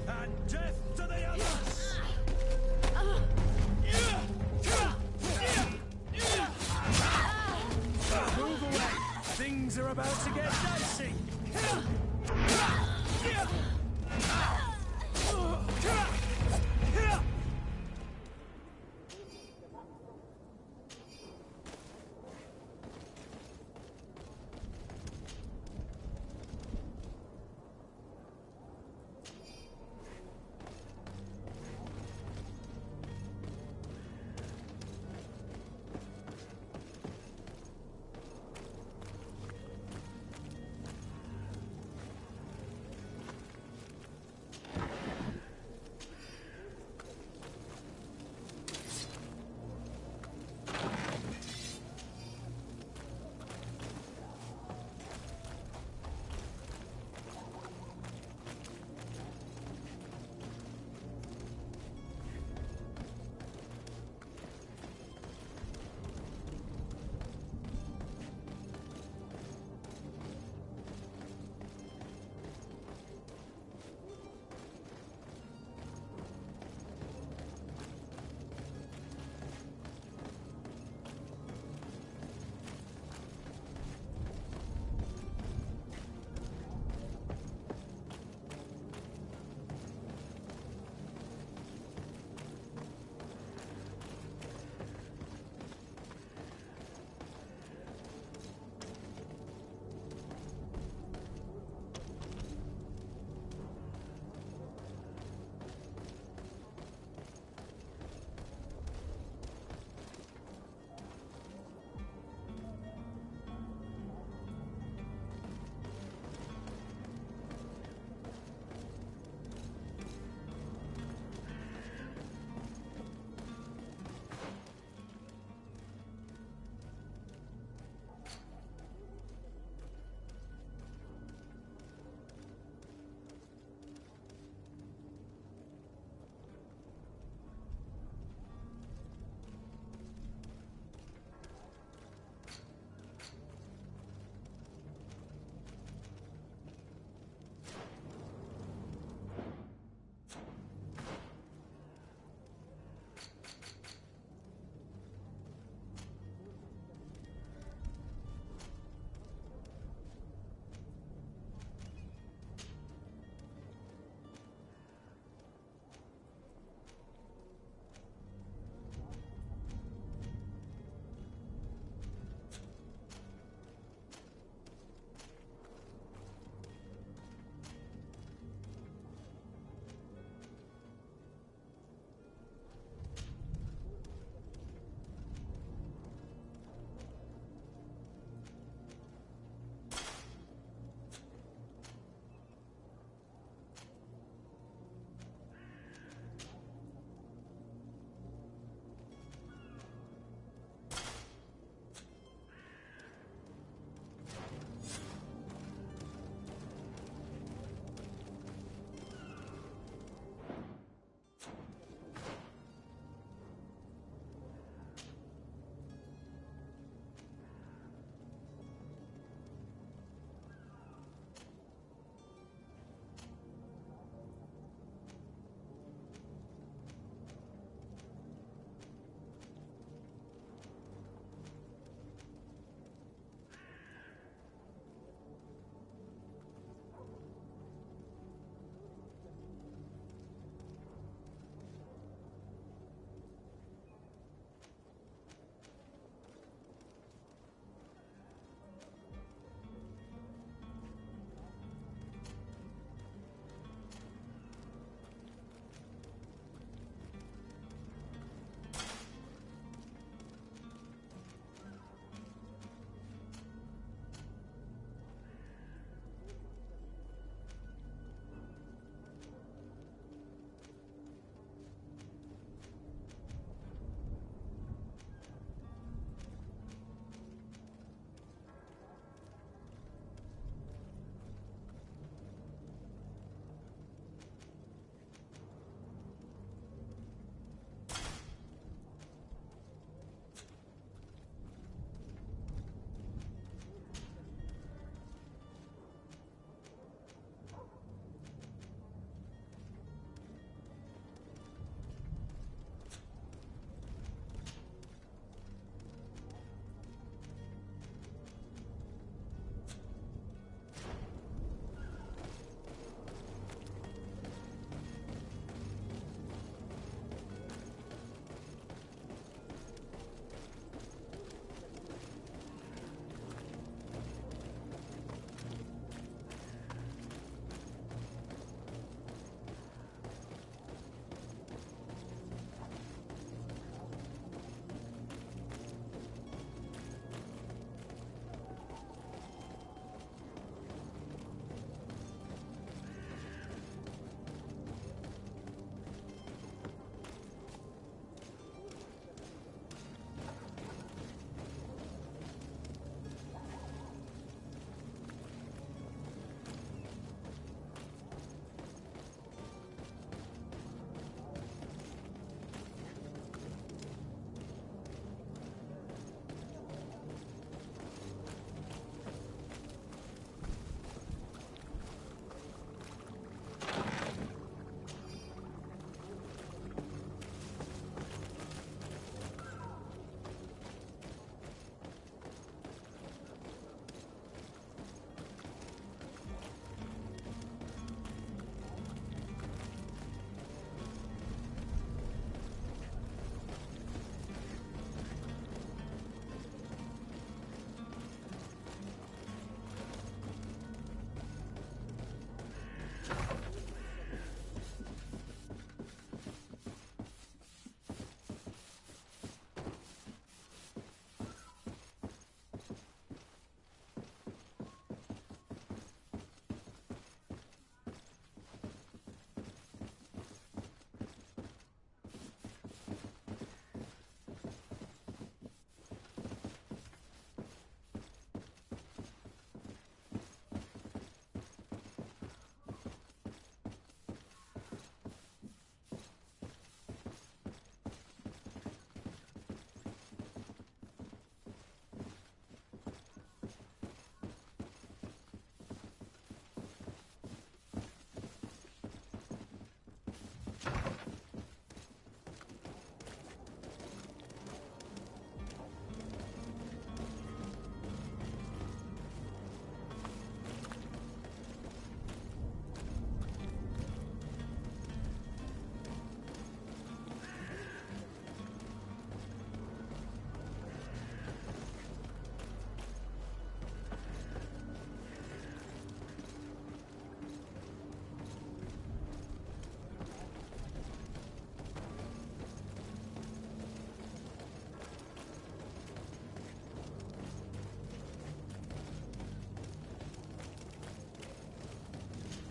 And death to the others! Move away! Things are about to get dicey!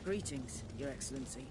Greetings, Your Excellency.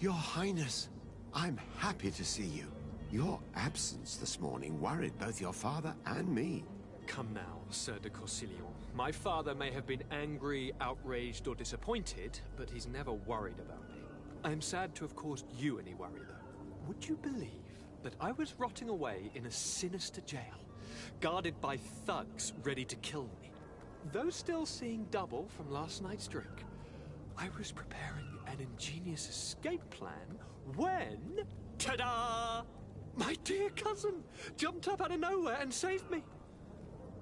Your Highness, I'm happy to see you. Your absence this morning worried both your father and me. Come now, Sir de Corsilion. My father may have been angry, outraged, or disappointed, but he's never worried about me. I am sad to have caused you any worry, though. Would you believe that I was rotting away in a sinister jail, guarded by thugs ready to kill me? Though still seeing double from last night's drink, I was preparing an ingenious escape plan when... Ta-da! My dear cousin jumped up out of nowhere and saved me.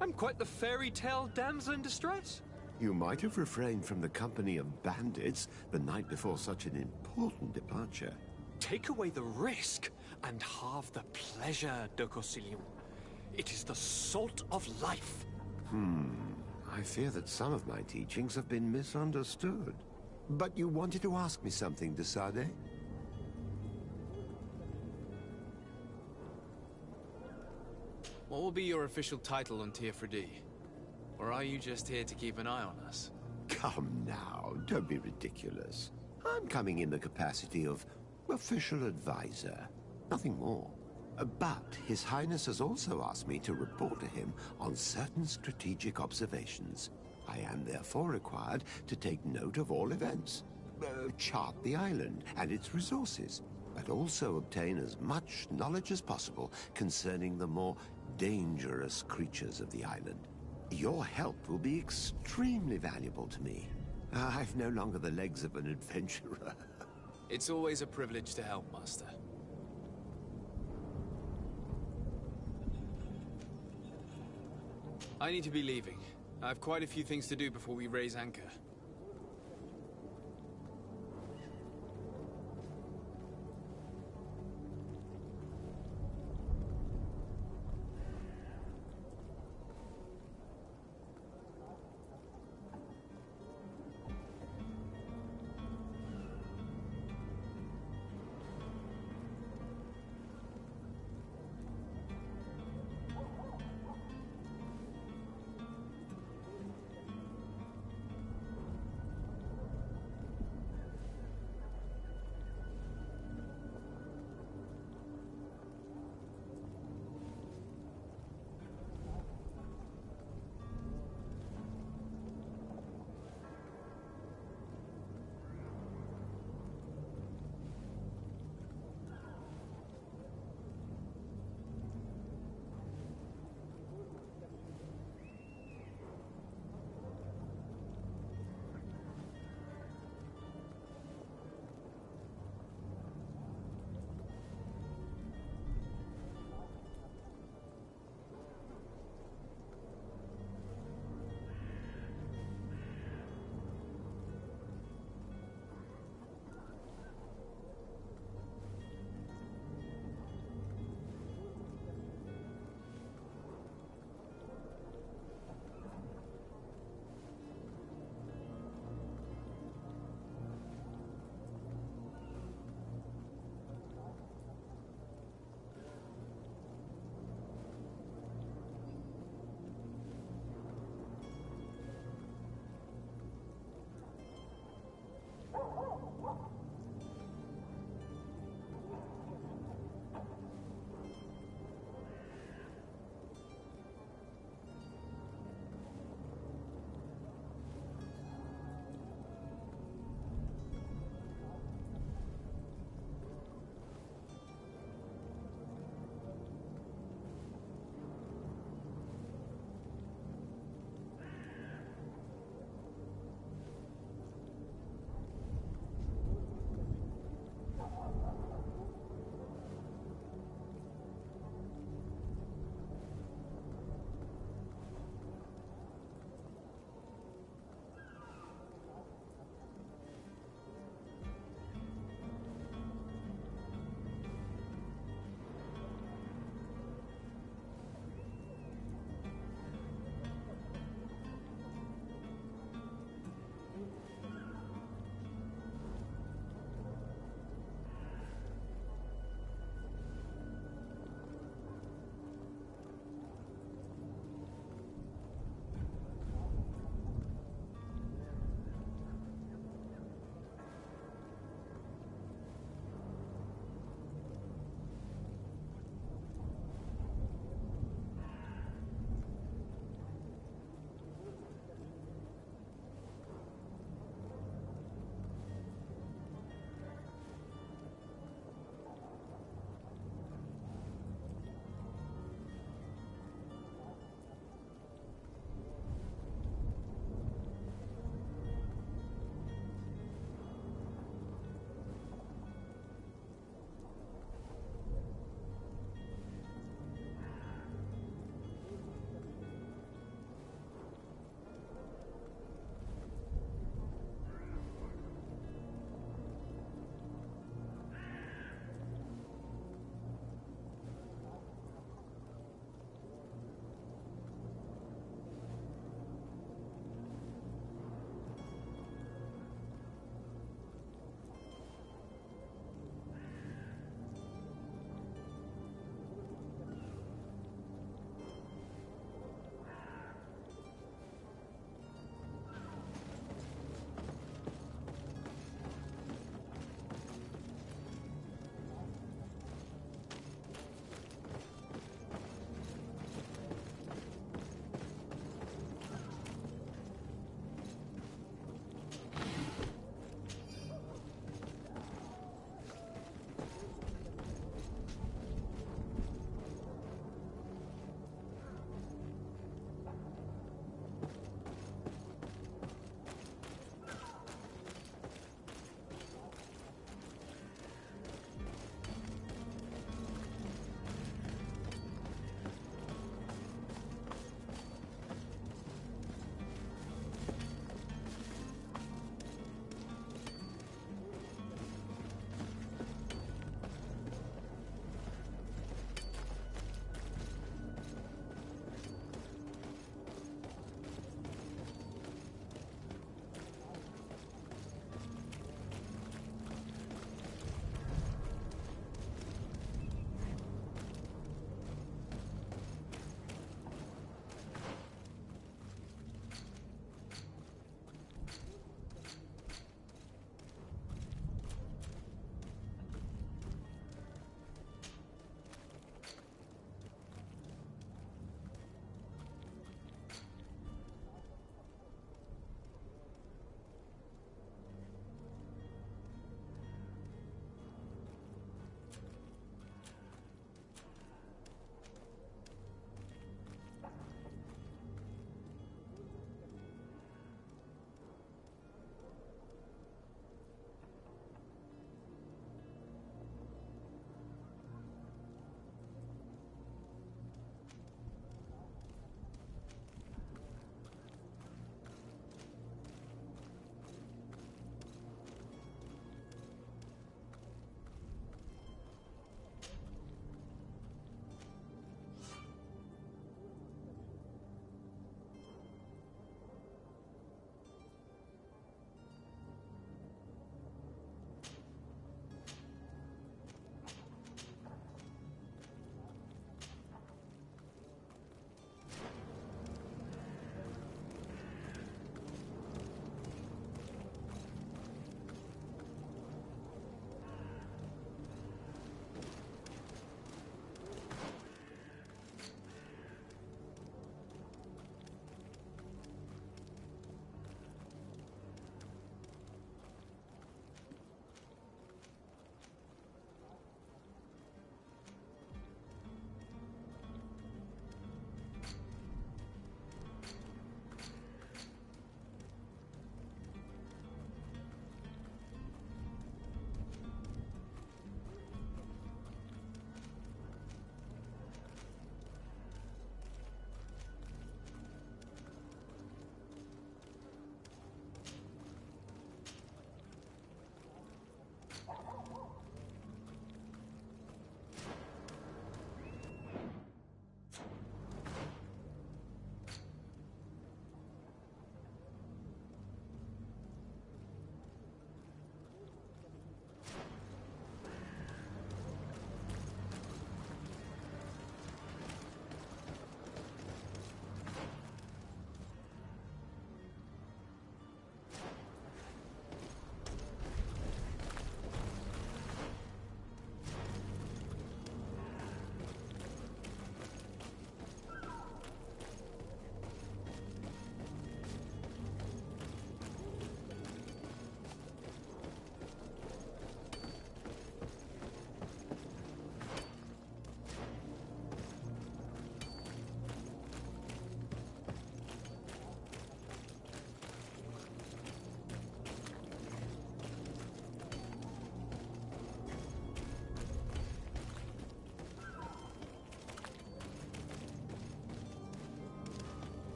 I'm quite the fairy tale damsel in distress. You might have refrained from the company of bandits the night before such an important departure. Take away the risk and halve the pleasure, de Corsilion. It is the salt of life. I fear that some of my teachings have been misunderstood. But you wanted to ask me something, de Sade? What will be your official title on Teofredi? Or are you just here to keep an eye on us? Come now, don't be ridiculous. I'm coming in the capacity of official advisor, nothing more. But His Highness has also asked me to report to him on certain strategic observations. I am therefore required to take note of all events, chart the island and its resources, but also obtain as much knowledge as possible concerning the more dangerous creatures of the island. Your help will be extremely valuable to me. I've no longer the legs of an adventurer. It's always a privilege to help, Master. I need to be leaving. I have quite a few things to do before we raise anchor.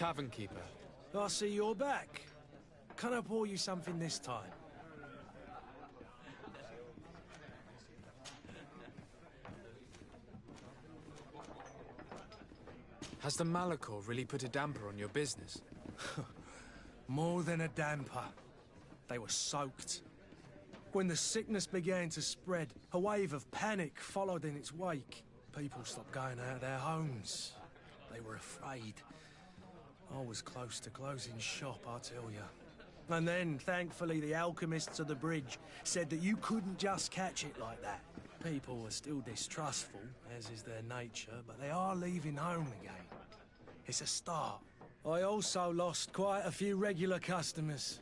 Tavern keeper. I see you're back. Can I pour you something this time? Has the Malachor really put a damper on your business? More than a damper. They were soaked. When the sickness began to spread, a wave of panic followed in its wake. People stopped going out of their homes. They were afraid. I was close to closing shop, I tell you. And then, thankfully, the alchemists of the bridge said that you couldn't just catch it like that. People were still distrustful, as is their nature, but they are leaving home again. It's a start. I also lost quite a few regular customers.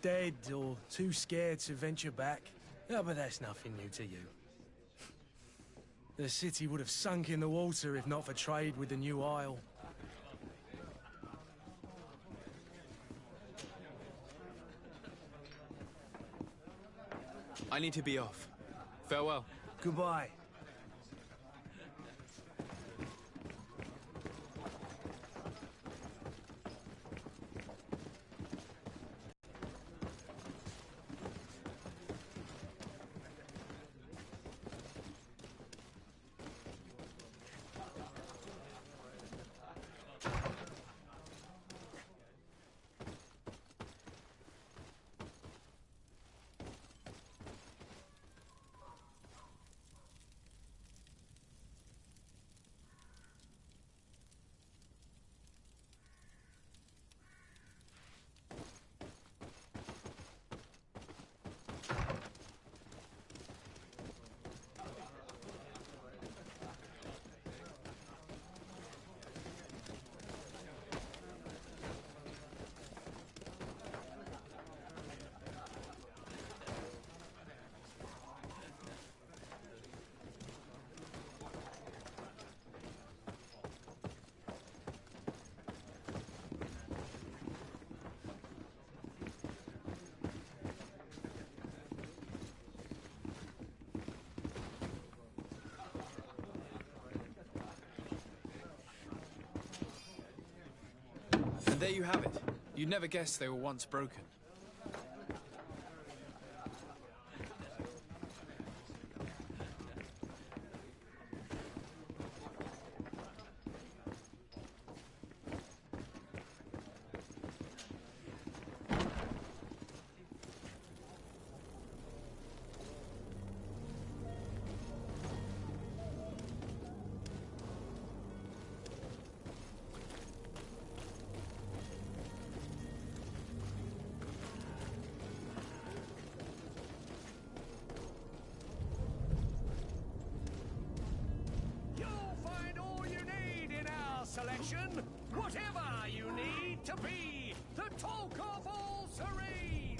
Dead or too scared to venture back. Yeah, but that's nothing new to you. The city would have sunk in the water if not for trade with the new isle. I need to be off. Farewell. Goodbye. And there you have it. You'd never guess they were once broken. Selection, whatever you need to be the talk of all Serene.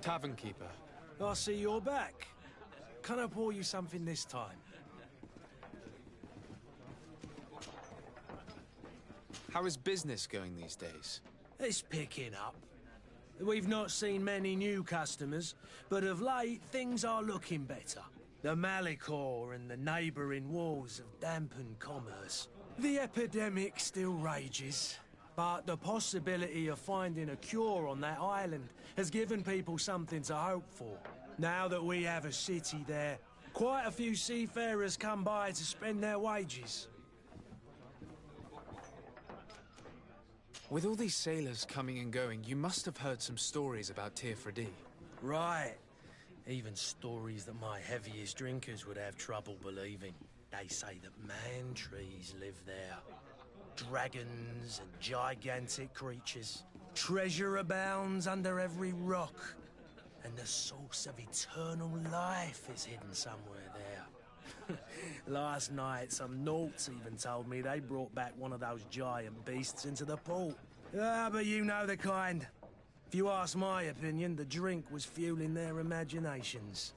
Tavern keeper. I see you're back. Can I pour you something this time? How is business going these days? It's picking up. We've not seen many new customers, but of late things are looking better. The Malachor and the neighbouring wars have dampened commerce. The epidemic still rages, but the possibility of finding a cure on that island has given people something to hope for. Now that we have a city there, quite a few seafarers come by to spend their wages. With all these sailors coming and going, you must have heard some stories about Tirfredi. Right. Even stories that my heaviest drinkers would have trouble believing. They say that man-trees live there. Dragons and gigantic creatures. Treasure abounds under every rock. And the source of eternal life is hidden somewhere there. Last night, some Nauts even told me they brought back one of those giant beasts into the port. Ah, but you know the kind. If you ask my opinion, the drink was fueling their imaginations.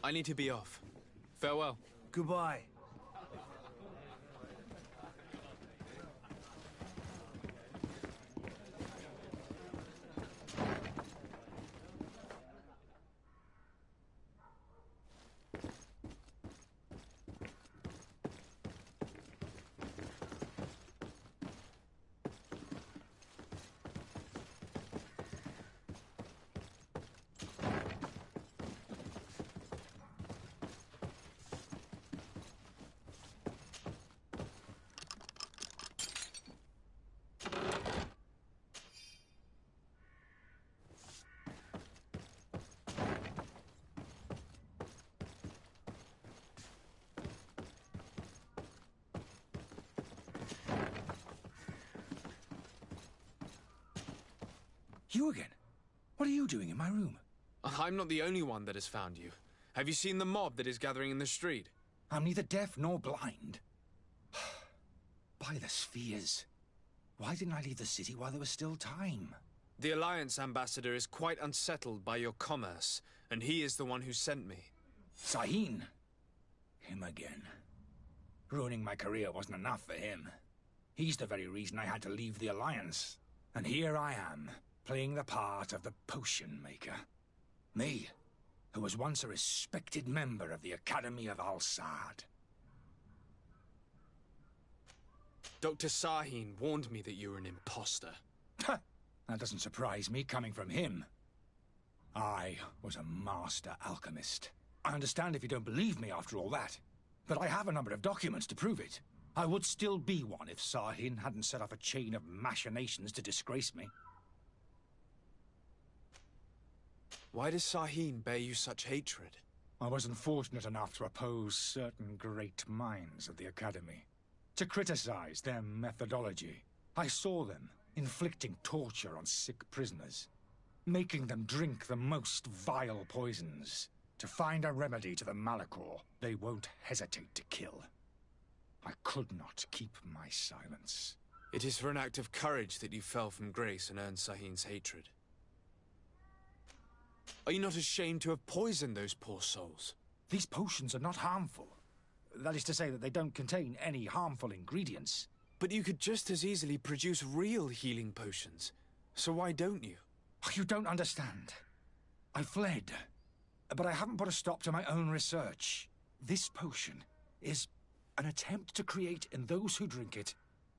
I need to be off. Farewell. Goodbye. You again? What are you doing in my room? I'm not the only one that has found you. Have you seen the mob that is gathering in the street? I'm neither deaf nor blind. By the spheres. Why didn't I leave the city while there was still time? The Alliance ambassador is quite unsettled by your commerce, and he is the one who sent me. Sahin. Him again. Ruining my career wasn't enough for him. He's the very reason I had to leave the Alliance. And here I am, playing the part of the potion maker. Me, who was once a respected member of the Academy of Al-Sad. Dr. Sahin warned me that you were an imposter. That doesn't surprise me, coming from him. I was a master alchemist. I understand if you don't believe me after all that, but I have a number of documents to prove it. I would still be one if Sahin hadn't set off a chain of machinations to disgrace me. Why does Sahin bear you such hatred? I wasn't fortunate enough to oppose certain great minds of the Academy, to criticize their methodology. I saw them inflicting torture on sick prisoners, making them drink the most vile poisons to find a remedy to the Malachor they won't hesitate to kill. I could not keep my silence. It is for an act of courage that you fell from grace and earned Sahin's hatred. Are you not ashamed to have poisoned those poor souls? These potions are not harmful. That is to say that they don't contain any harmful ingredients. But you could just as easily produce real healing potions. So why don't you? You don't understand. I fled, but I haven't put a stop to my own research. This potion is an attempt to create in those who drink it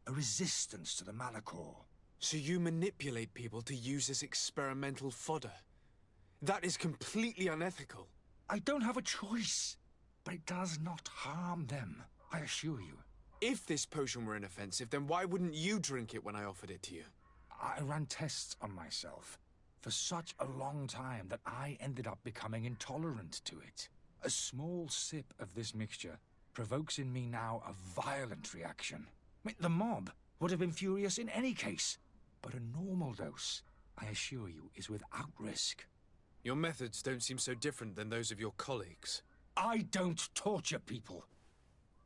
a resistance to the Malachor. So you manipulate people to use as experimental fodder? That is completely unethical. I don't have a choice, but it does not harm them, I assure you. If this potion were inoffensive, then why wouldn't you drink it when I offered it to you? I ran tests on myself for such a long time that I ended up becoming intolerant to it. A small sip of this mixture provokes in me now a violent reaction. The mob would have been furious in any case, but a normal dose, I assure you, is without risk. Your methods don't seem so different than those of your colleagues. I don't torture people.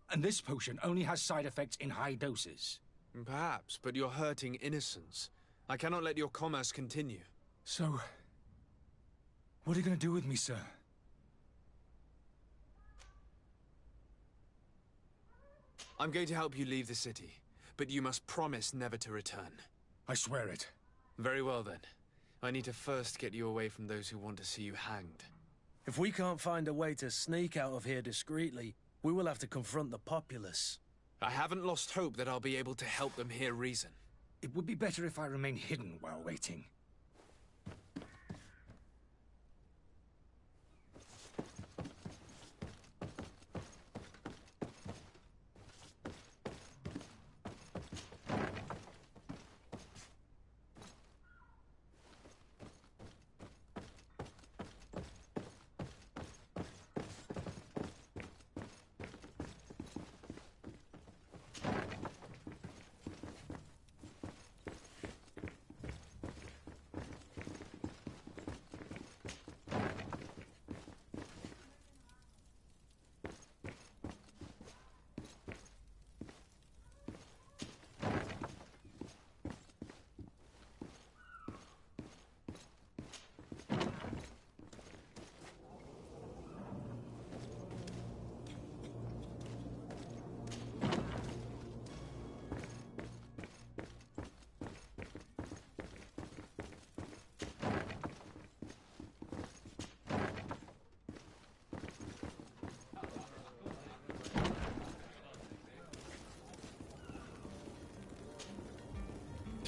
And this potion only has side effects in high doses. Perhaps, but you're hurting innocents. I cannot let your commerce continue. So, what are you going to do with me, sir? I'm going to help you leave the city, but you must promise never to return. I swear it. Very well, then. I need to first get you away from those who want to see you hanged. If we can't find a way to sneak out of here discreetly, we will have to confront the populace. I haven't lost hope that I'll be able to help them hear reason. It would be better if I remain hidden while waiting.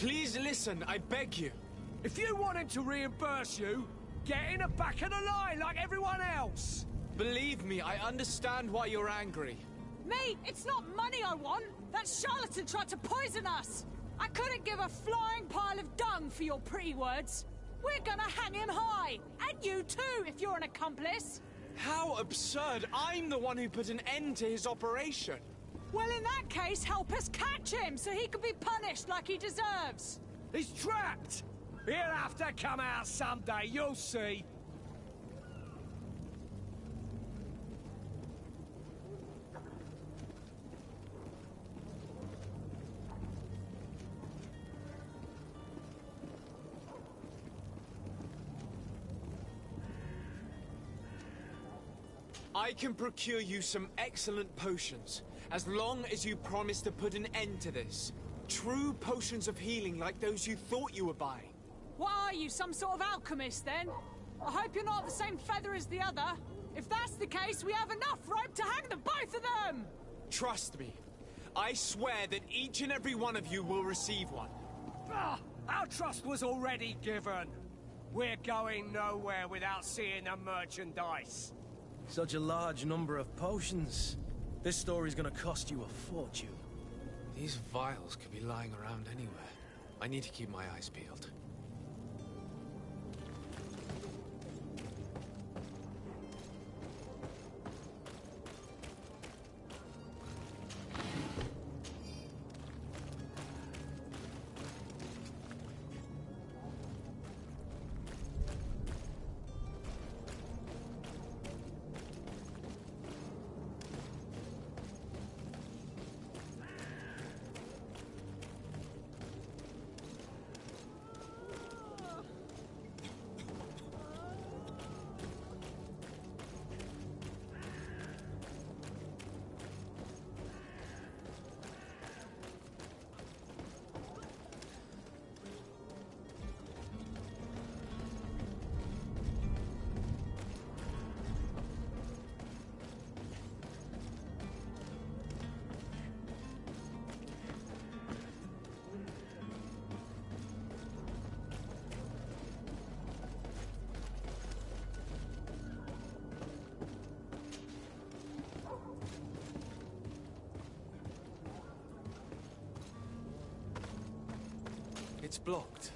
Please listen, I beg you. If you want him to reimburse you, get in the back of the line like everyone else. Believe me, I understand why you're angry. Me? It's not money I want. That charlatan tried to poison us. I couldn't give a flying pile of dung for your pretty words. We're gonna hang him high. And you too, if you're an accomplice. How absurd! I'm the one who put an end to his operation. Well, in that case, help us catch him so he can be punished like he deserves. He's trapped. He'll have to come out someday, you'll see. I can procure you some excellent potions, as long as you promise to put an end to this. True potions of healing like those you thought you were buying. What are you, some sort of alchemist then? I hope you're not the same feather as the other. If that's the case, we have enough rope to hang the both of them! Trust me. I swear that each and every one of you will receive one. Our trust was already given. We're going nowhere without seeing the merchandise. Such a large number of potions. This story's gonna cost you a fortune. These vials could be lying around anywhere. I need to keep my eyes peeled. It's blocked.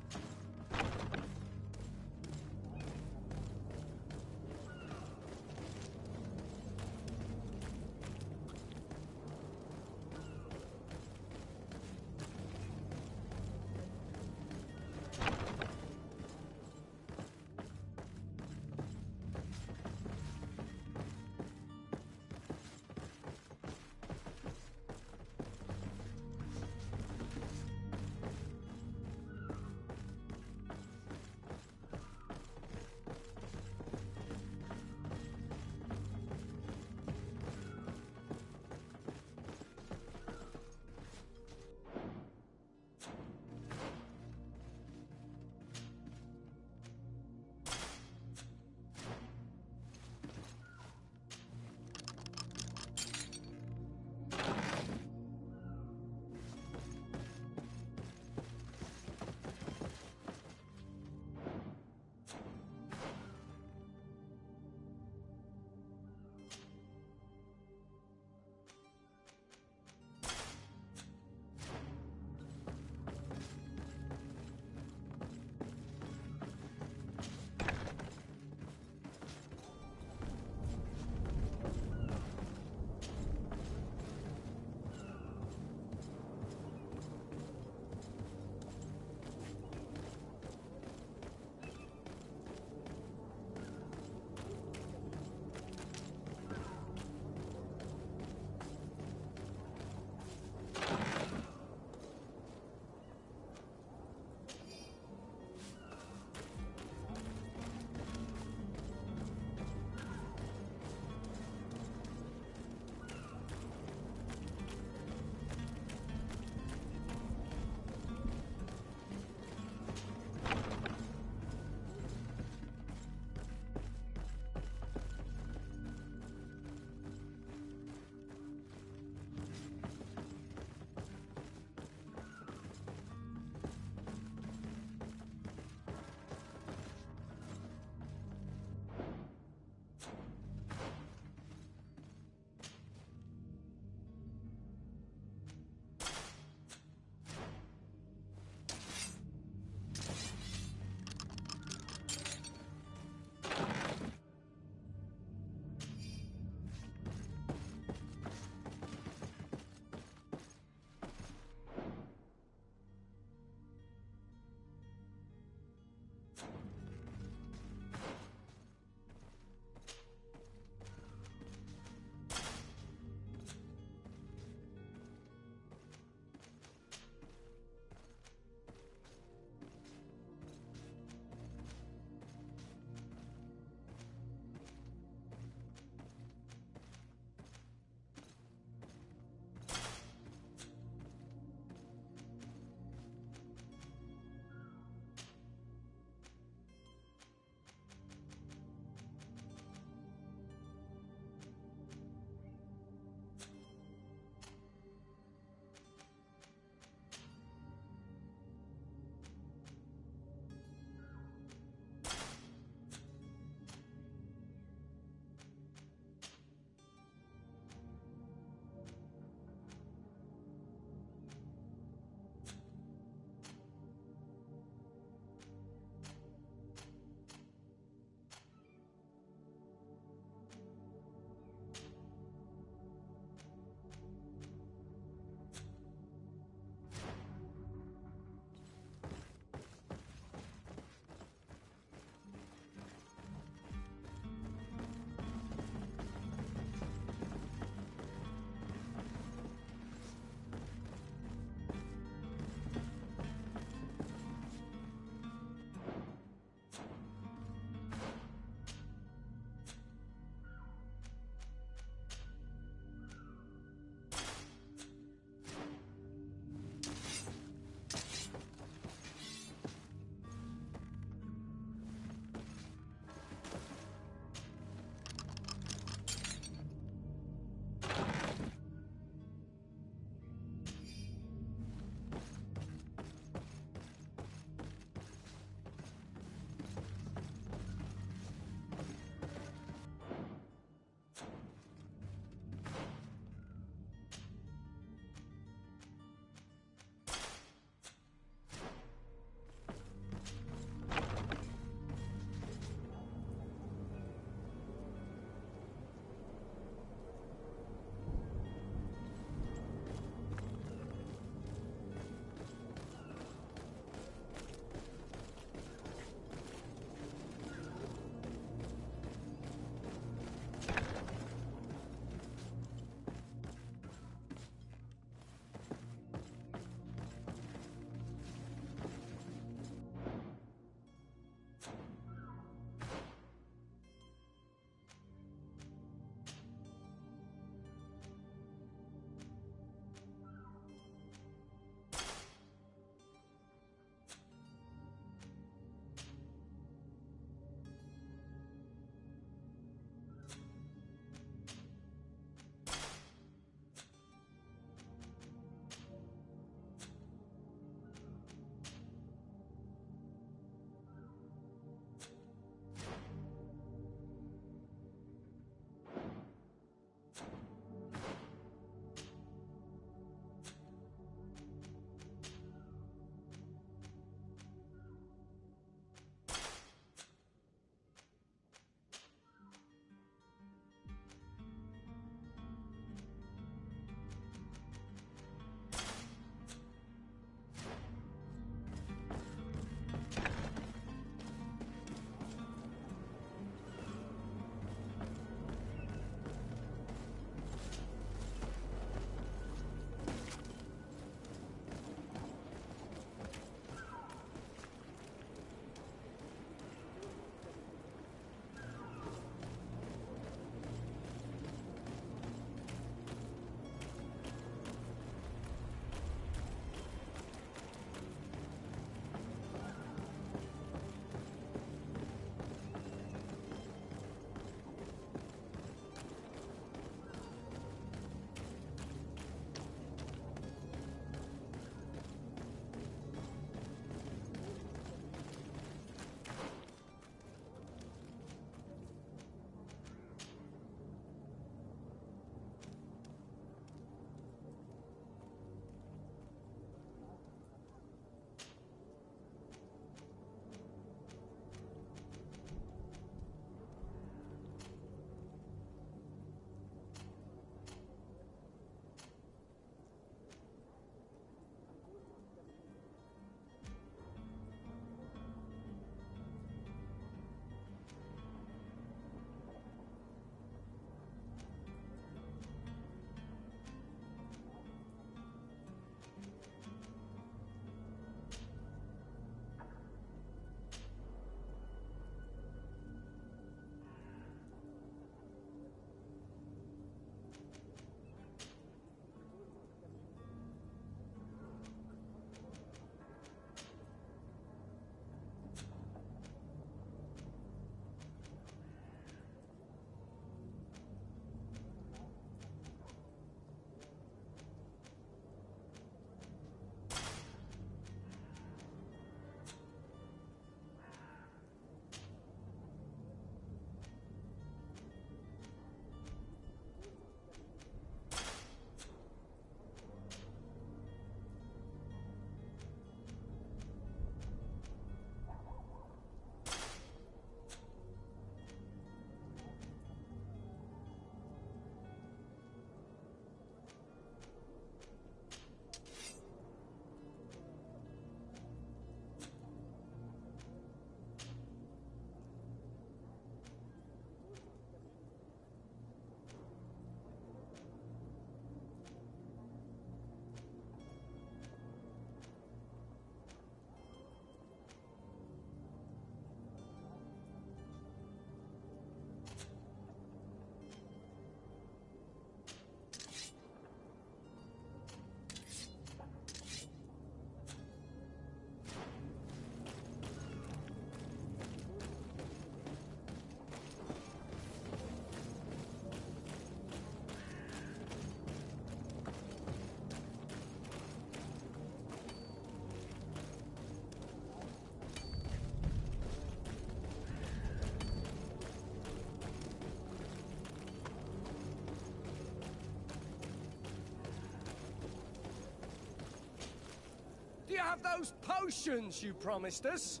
have those potions you promised us?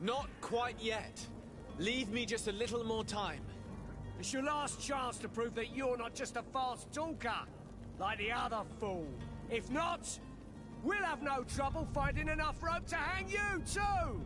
Not quite yet. Leave me just a little more time. It's your last chance to prove that you're not just a fast talker, like the other fool. If not, we'll have no trouble finding enough rope to hang you too!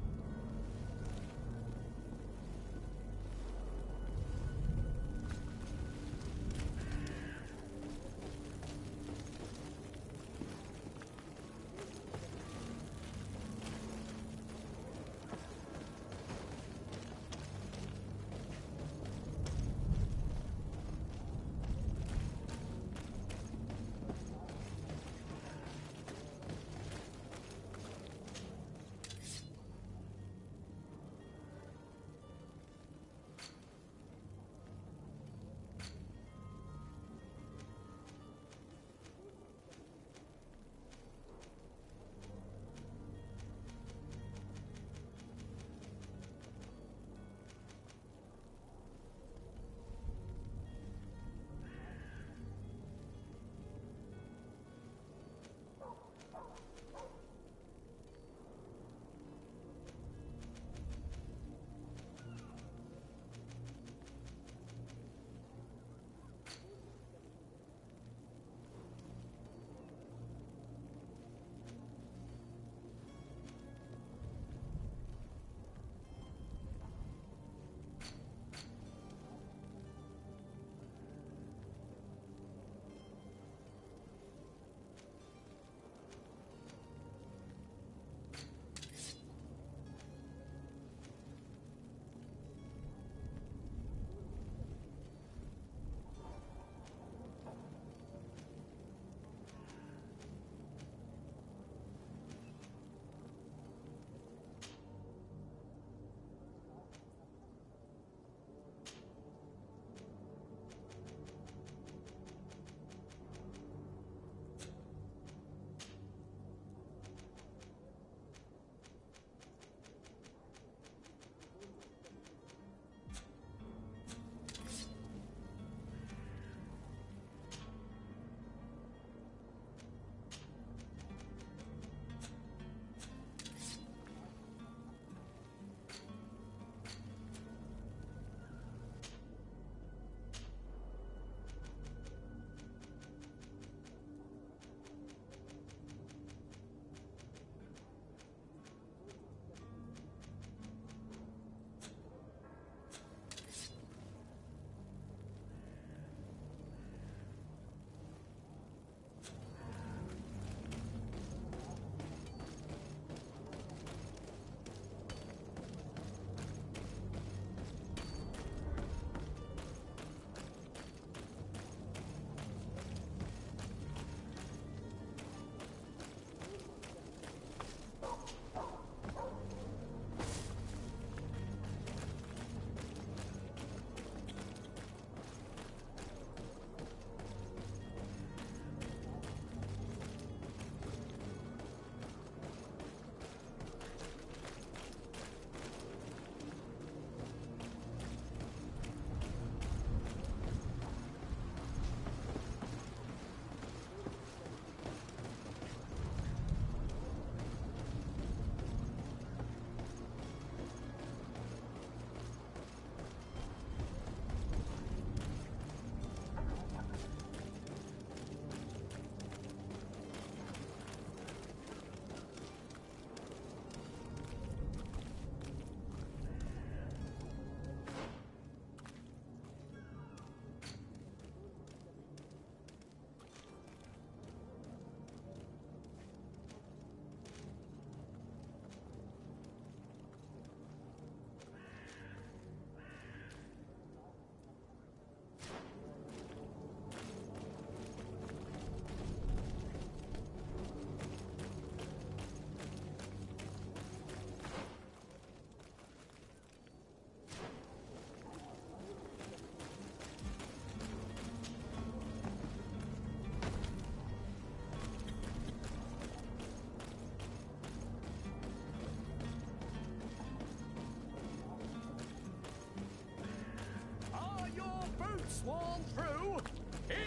Sworn through?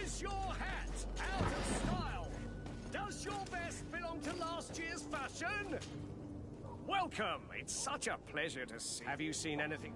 Is your hat out of style? Does your vest belong to last year's fashion? Welcome. It's such a pleasure to see. Have you seen anything?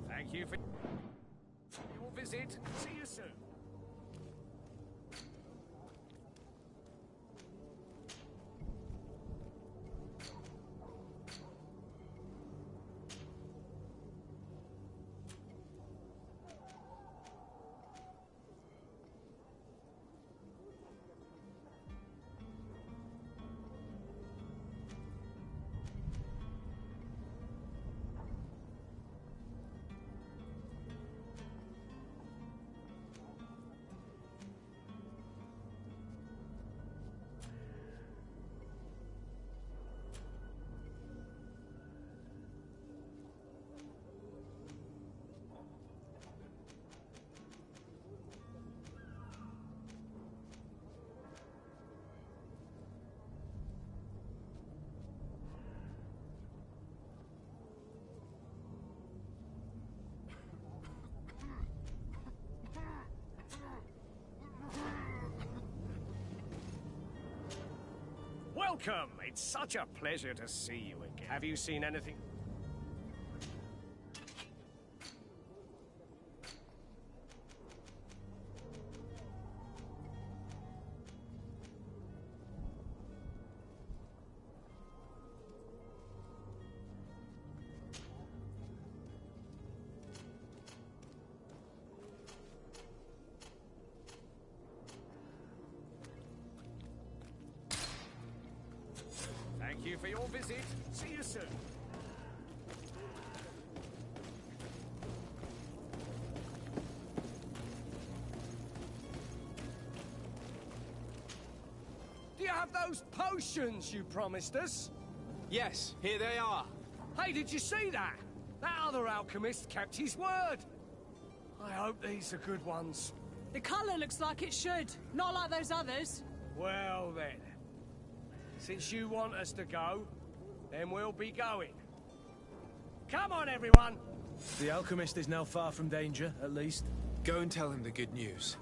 Thank you for your visit. See you soon. Welcome. It's such a pleasure to see you again. Have you seen anything? Thank you for your visit. See you soon. Do you have those potions you promised us? Yes, here they are. Hey, did you see that? That other alchemist kept his word. I hope these are good ones. The colour looks like it should, not like those others. Well then, since you want us to go, then we'll be going. Come on, everyone! The alchemist is now far from danger, at least. Go and tell him the good news.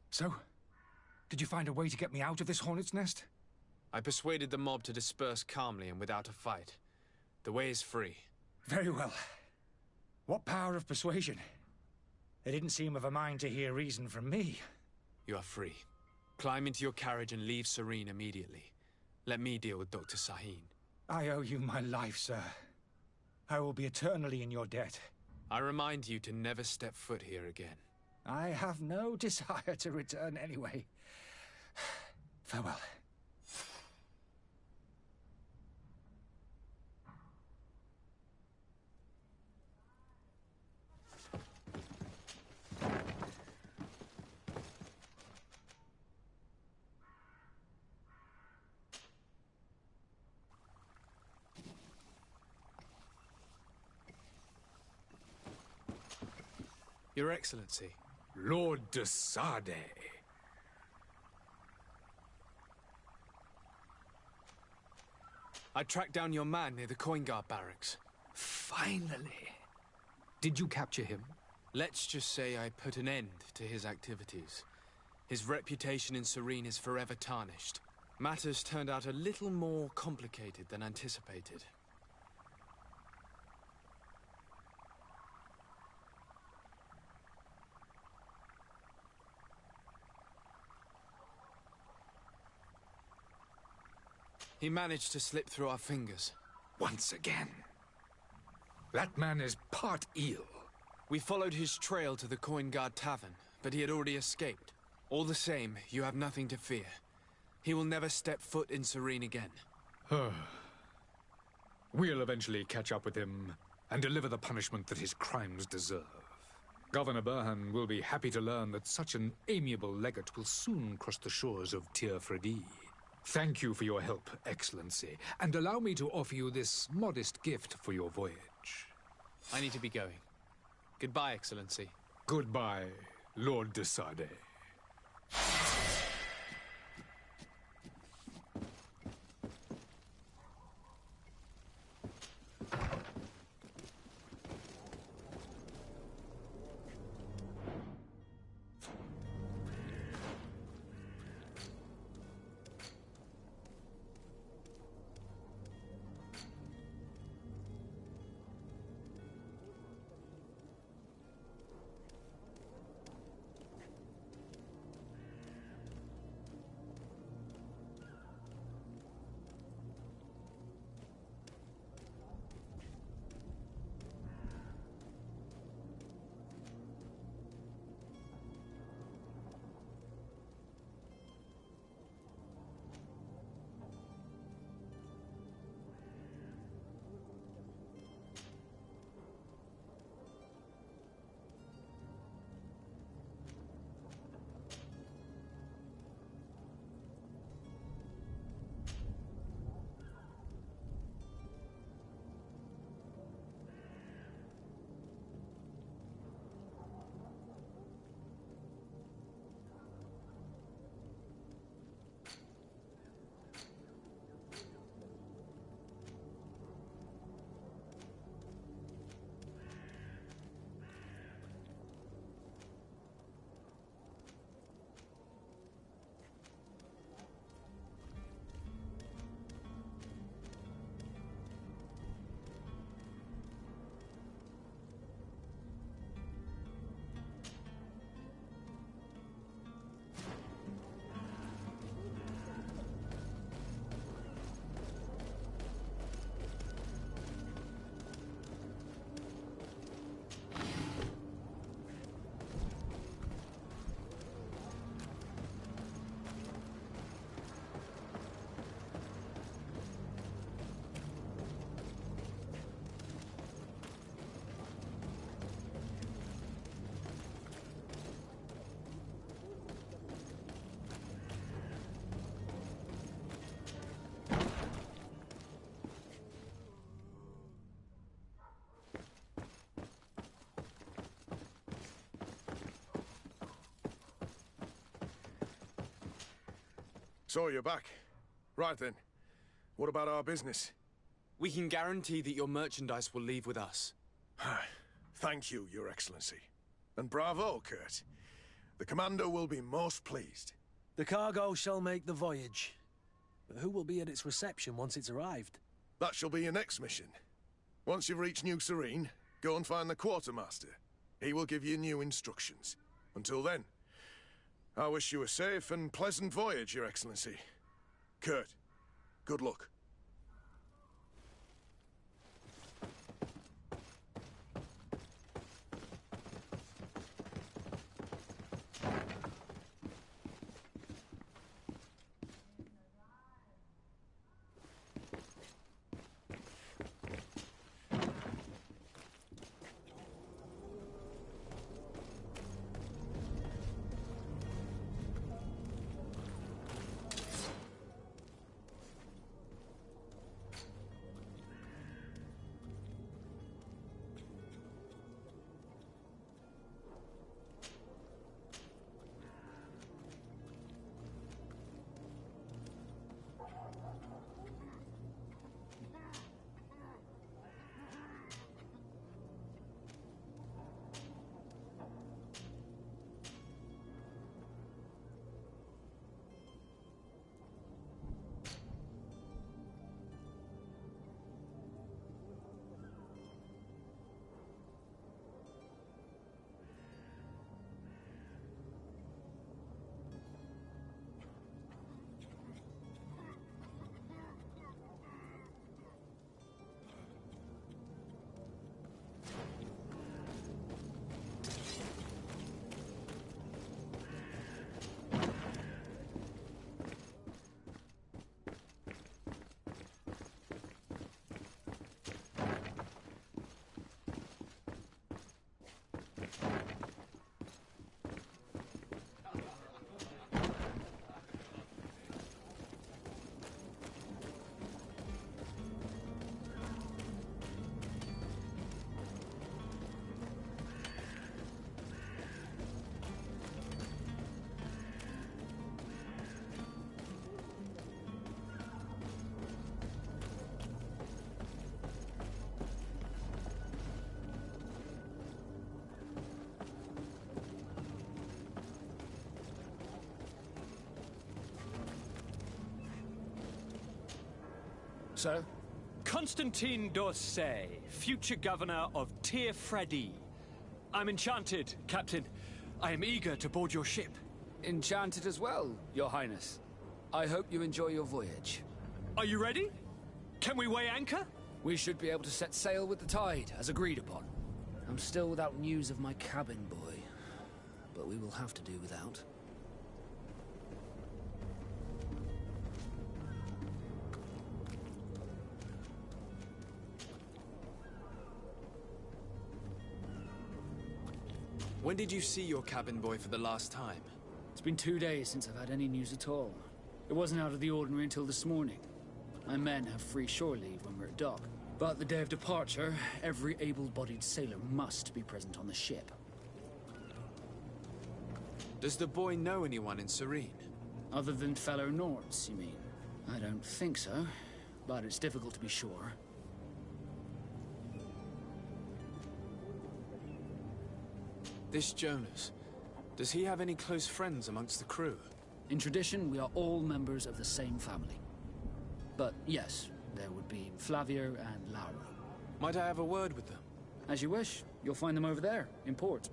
So, did you find a way to get me out of this hornet's nest? I persuaded the mob to disperse calmly and without a fight. The way is free. Very well. What power of persuasion? They didn't seem of a mind to hear reason from me. You are free. Climb into your carriage and leave Serene immediately. Let me deal with Dr. Sahin. I owe you my life, sir. I will be eternally in your debt. I remind you to never step foot here again. I have no desire to return anyway. Farewell. Your Excellency. Lord de Sade. I tracked down your man near the Coin Guard barracks. Finally. Did you capture him? Let's just say I put an end to his activities. His reputation in Serene is forever tarnished. Matters turned out a little more complicated than anticipated. He managed to slip through our fingers. Once again. That man is part eel. We followed his trail to the Coin Guard Tavern, but he had already escaped. All the same, you have nothing to fear. He will never step foot in Serene again. We'll eventually catch up with him and deliver the punishment that his crimes deserve. Governor Burhan will be happy to learn that such an amiable legate will soon cross the shores of Tir Fredi. Thank you for your help, Excellency, and allow me to offer you this modest gift for your voyage. I need to be going. Goodbye, Excellency. Goodbye, Lord de Sade. So you're back. Right then. What about our business? We can guarantee that your merchandise will leave with us. Thank you, Your Excellency. And bravo, Kurt. The Commander will be most pleased. The cargo shall make the voyage. But who will be at its reception once it's arrived? That shall be your next mission. Once you've reached New Serene, go and find the Quartermaster. He will give you new instructions. Until then, I wish you a safe and pleasant voyage, Your Excellency. Kurt, good luck. Sir? Constantine d'Orsay, future governor of Tir Freddy. I'm enchanted, Captain. I am eager to board your ship. Enchanted as well, Your Highness. I hope you enjoy your voyage. Are you ready? Can we weigh anchor? We should be able to set sail with the tide, as agreed upon. I'm still without news of my cabin boy, but we will have to do without. When did you see your cabin boy for the last time? It's been 2 days since I've had any news at all. It wasn't out of the ordinary until this morning. My men have free shore leave when we're at dock. But the day of departure, every able-bodied sailor must be present on the ship. Does the boy know anyone in Serene? Other than fellow Nords, you mean? I don't think so, but it's difficult to be sure. This Jonas, does he have any close friends amongst the crew? In tradition, we are all members of the same family. But yes, there would be Flavio and Laura. Might I have a word with them? As you wish. You'll find them over there, in port.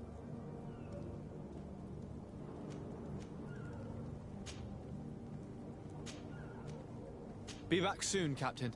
Be back soon, Captain.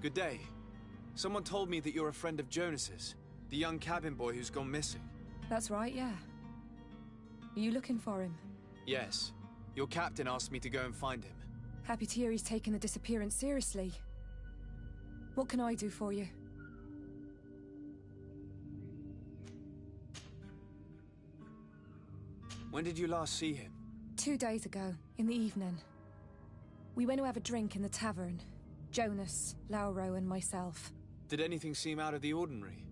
Good day. Someone told me that you're a friend of Jonas's, the young cabin boy who's gone missing. That's right, yeah. Are you looking for him? Yes. Your captain asked me to go and find him. Happy to hear he's taken the disappearance seriously. What can I do for you? When did you last see him? 2 days ago, in the evening. We went to have a drink in the tavern. Jonas, Lauro, and myself. Did anything seem out of the ordinary?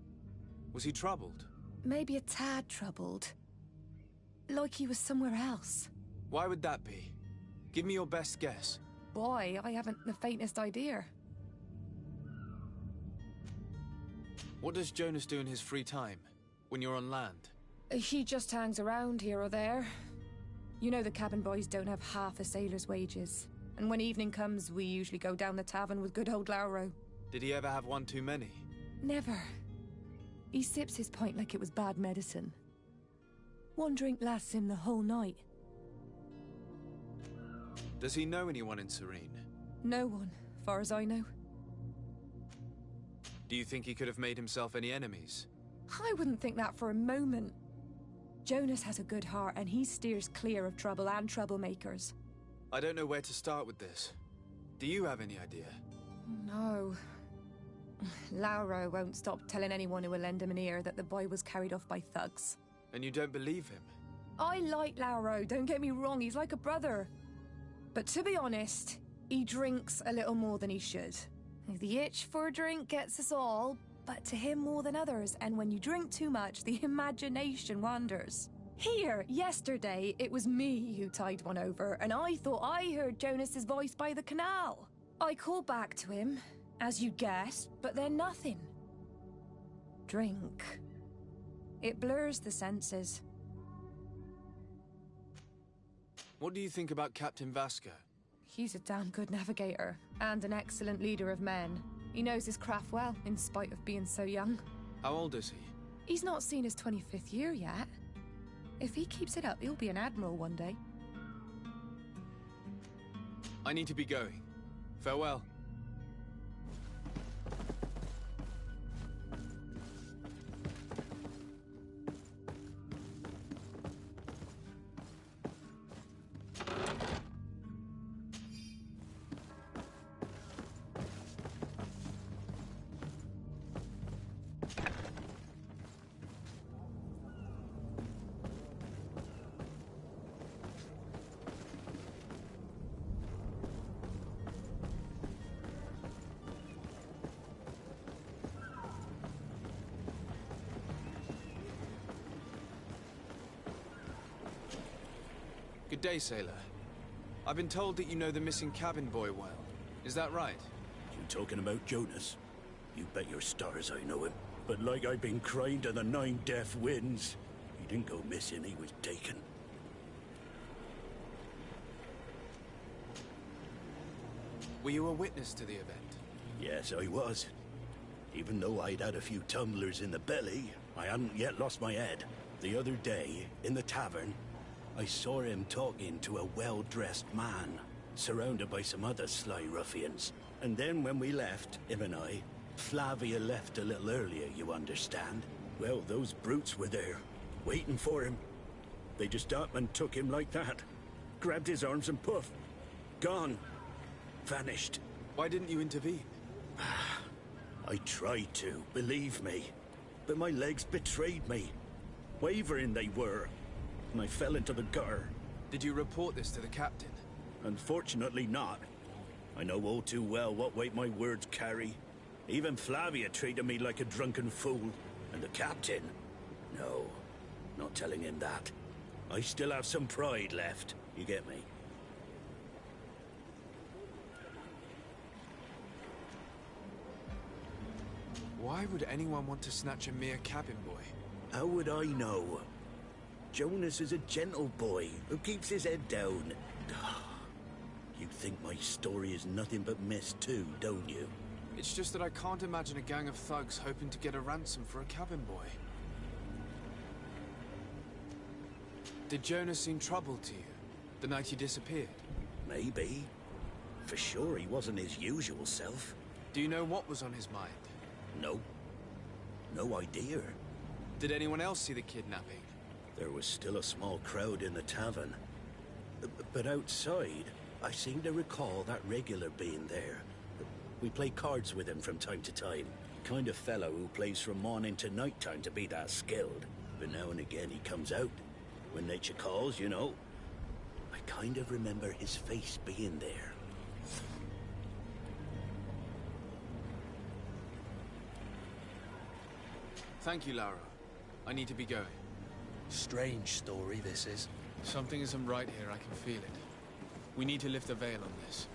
Was he troubled? Maybe a tad troubled. Like he was somewhere else. Why would that be? Give me your best guess. Boy, I haven't the faintest idea. What does Jonas do in his free time, when you're on land? He just hangs around here or there. You know the cabin boys don't have half a sailor's wages. And when evening comes, we usually go down the tavern with good old Lauro. Did he ever have one too many? Never. He sips his pint like it was bad medicine. One drink lasts him the whole night. Does he know anyone in Serene? No one, far as I know. Do you think he could have made himself any enemies? I wouldn't think that for a moment. Jonas has a good heart and he steers clear of trouble and troublemakers. I don't know where to start with this. Do you have any idea? No. Lauro won't stop telling anyone who will lend him an ear that the boy was carried off by thugs. And you don't believe him? I like Lauro, don't get me wrong, he's like a brother. But to be honest, he drinks a little more than he should. The itch for a drink gets us all, but to him more than others, and when you drink too much, the imagination wanders. Here, yesterday, it was me who tied one over, and I thought I heard Jonas's voice by the canal. I called back to him, as you guessed, but then nothing. Drink. It blurs the senses. What do you think about Captain Vasco? He's a damn good navigator, and an excellent leader of men. He knows his craft well, in spite of being so young. How old is he? He's not seen his 25th year yet. If he keeps it up, he'll be an admiral one day. I need to be going. Farewell. Good day, sailor. I've been told that you know the missing cabin boy well. Is that right? You talking about Jonas? You bet your stars I know him. But like I've been crying to the 9 deaf winds, he didn't go missing, he was taken. Were you a witness to the event? Yes, I was. Even though I'd had a few tumblers in the belly, I hadn't yet lost my head. The other day, in the tavern, I saw him talking to a well-dressed man, surrounded by some other sly ruffians. And then when we left, him and I, Flavia left a little earlier, you understand? Well, those brutes were there, waiting for him. They just up and took him like that. Grabbed his arms and poof. Gone. Vanished. Why didn't you intervene? I tried to, believe me. But my legs betrayed me. Wavering they were. And I fell into the gutter. Did you report this to the captain? Unfortunately not. I know all too well what weight my words carry. Even Flavia treated me like a drunken fool. And the captain? No, not telling him that. I still have some pride left, you get me? Why would anyone want to snatch a mere cabin boy? How would I know? Jonas is a gentle boy who keeps his head down. You think my story is nothing but mist too, don't you? It's just that I can't imagine a gang of thugs hoping to get a ransom for a cabin boy. Did Jonas seem troubled to you, the night he disappeared? Maybe. For sure he wasn't his usual self. Do you know what was on his mind? No. No idea. Did anyone else see the kidnapping? There was still a small crowd in the tavern. But outside, I seem to recall that regular being there. We play cards with him from time to time. Kind of fellow who plays from morning to night time to be that skilled. But now and again he comes out. When nature calls, you know. I kind of remember his face being there. Thank you, Lauro. I need to be going. Strange story, this is. Something isn't right here, I can feel it. We need to lift the veil on this.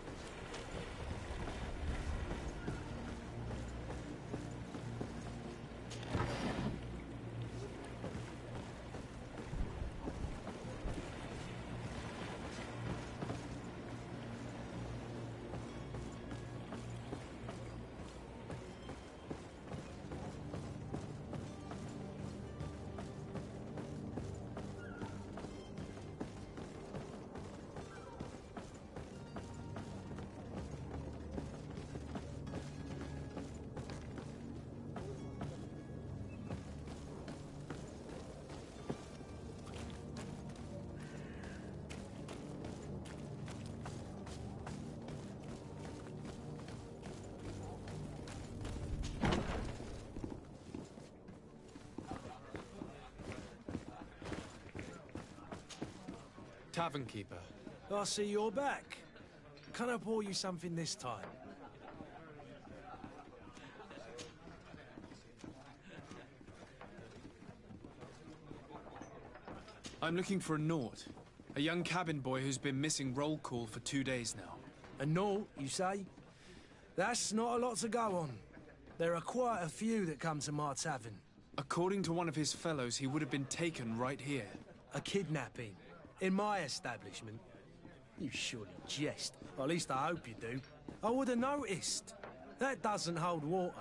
Tavern keeper. I see you're back. Can I pour you something this time? I'm looking for a Nort. A young cabin boy who's been missing roll call for 2 days now. A Nort, you say? That's not a lot to go on. There are quite a few that come to my tavern. According to one of his fellows, he would have been taken right here. A kidnapping? In my establishment? You surely jest. Or at least I hope you do. I would have noticed. That doesn't hold water.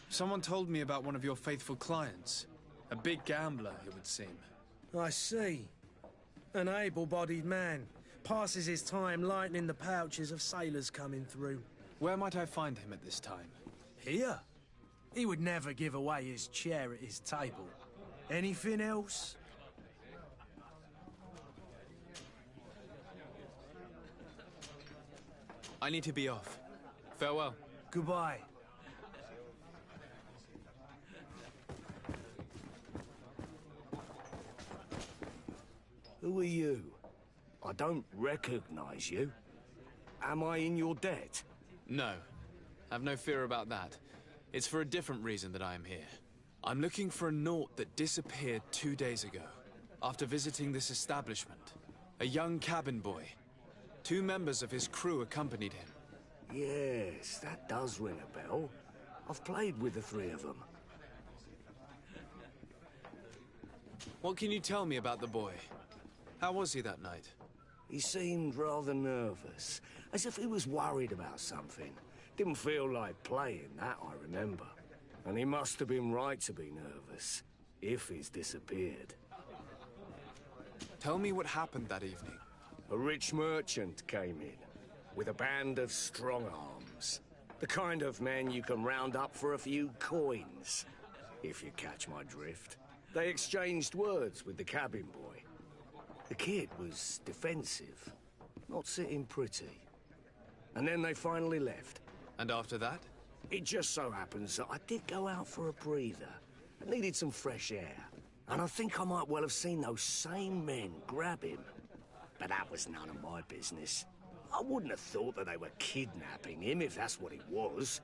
Someone told me about one of your faithful clients. A big gambler, it would seem. I see. An able-bodied man. Passes his time lightening the pouches of sailors coming through. Where might I find him at this time? Here? He would never give away his chair at his table. Anything else? I need to be off. Farewell. Goodbye. Who are you? I don't recognize you. Am I in your debt? No. Have no fear about that. It's for a different reason that I am here. I'm looking for a Nort that disappeared 2 days ago, after visiting this establishment. A young cabin boy. 2 members of his crew accompanied him. Yes, that does ring a bell. I've played with the 3 of them. What can you tell me about the boy? How was he that night? He seemed rather nervous, as if he was worried about something. Didn't feel like playing, that I remember. And he must have been right to be nervous, if he's disappeared. Tell me what happened that evening. A rich merchant came in, with a band of strong arms. The kind of men you can round up for a few coins, if you catch my drift. They exchanged words with the cabin boy. The kid was defensive, not sitting pretty. And then they finally left. And after that? It just so happens that I did go out for a breather. I needed some fresh air. And I think I might well have seen those same men grab him. But that was none of my business. I wouldn't have thought that they were kidnapping him, if that's what it was.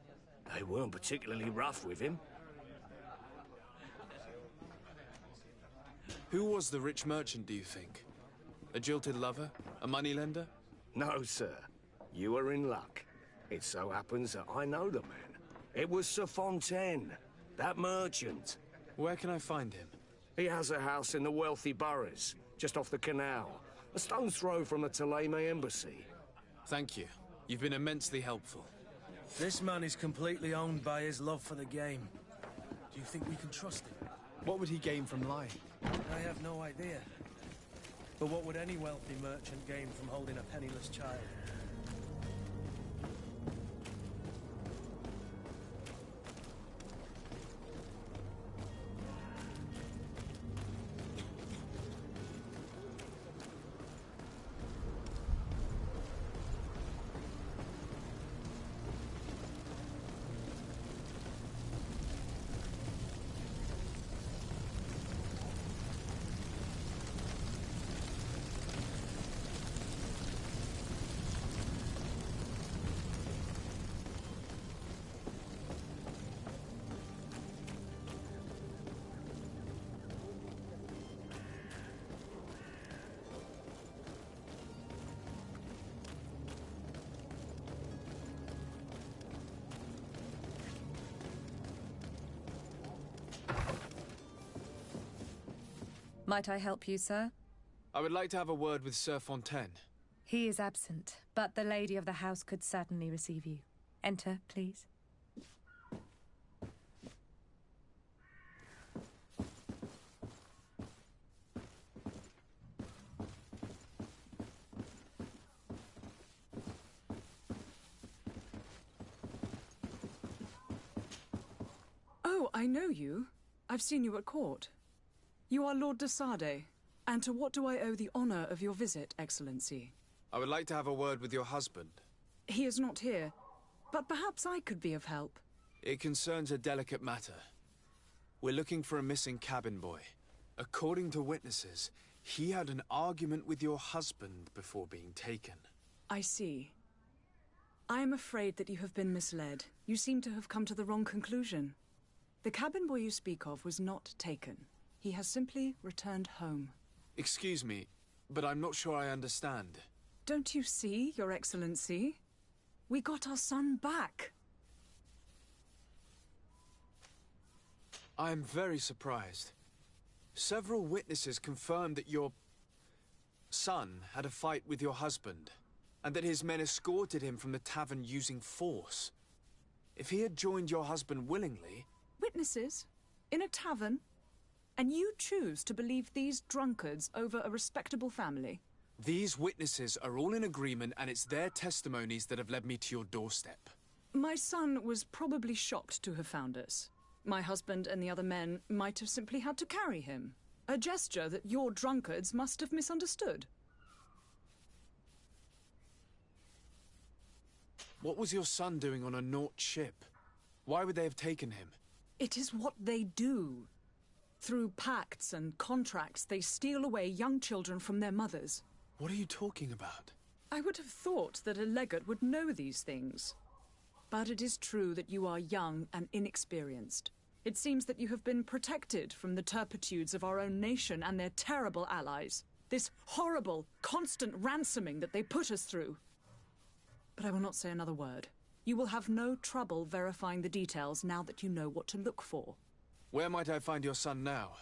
They weren't particularly rough with him. Who was the rich merchant, do you think? A jilted lover? A moneylender? No, sir. You are in luck. It so happens that I know the man. It was Sir Fontaine, that merchant. Where can I find him? He has a house in the wealthy boroughs, just off the canal. A stone's throw from the Theleme embassy. Thank you. You've been immensely helpful. This man is completely owned by his love for the game. Do you think we can trust him? What would he gain from lying? I have no idea. But what would any wealthy merchant gain from holding a penniless child? Might I help you, sir? I would like to have a word with Sir Fontaine. He is absent, but the lady of the house could certainly receive you. Enter, please. Oh, I know you. I've seen you at court. You are Lord de Sade. And to what do I owe the honor of your visit, Excellency? I would like to have a word with your husband. He is not here, but perhaps I could be of help. It concerns a delicate matter. We're looking for a missing cabin boy. According to witnesses, he had an argument with your husband before being taken. I see. I am afraid that you have been misled. You seem to have come to the wrong conclusion. The cabin boy you speak of was not taken. He has simply returned home. Excuse me, but I'm not sure I understand. Don't you see, Your Excellency? We got our son back. I am very surprised. Several witnesses confirmed that your son had a fight with your husband, and that his men escorted him from the tavern using force. If he had joined your husband willingly... Witnesses? In a tavern? And you choose to believe these drunkards over a respectable family? These witnesses are all in agreement, and it's their testimonies that have led me to your doorstep. My son was probably shocked to have found us. My husband and the other men might have simply had to carry him. A gesture that your drunkards must have misunderstood. What was your son doing on a Naut ship? Why would they have taken him? It is what they do. Through pacts and contracts, they steal away young children from their mothers. What are you talking about? I would have thought that a legate would know these things. But it is true that you are young and inexperienced. It seems that you have been protected from the turpitudes of our own nation and their terrible allies. This horrible, constant ransoming that they put us through. But I will not say another word. You will have no trouble verifying the details now that you know what to look for. Where might I find your son now?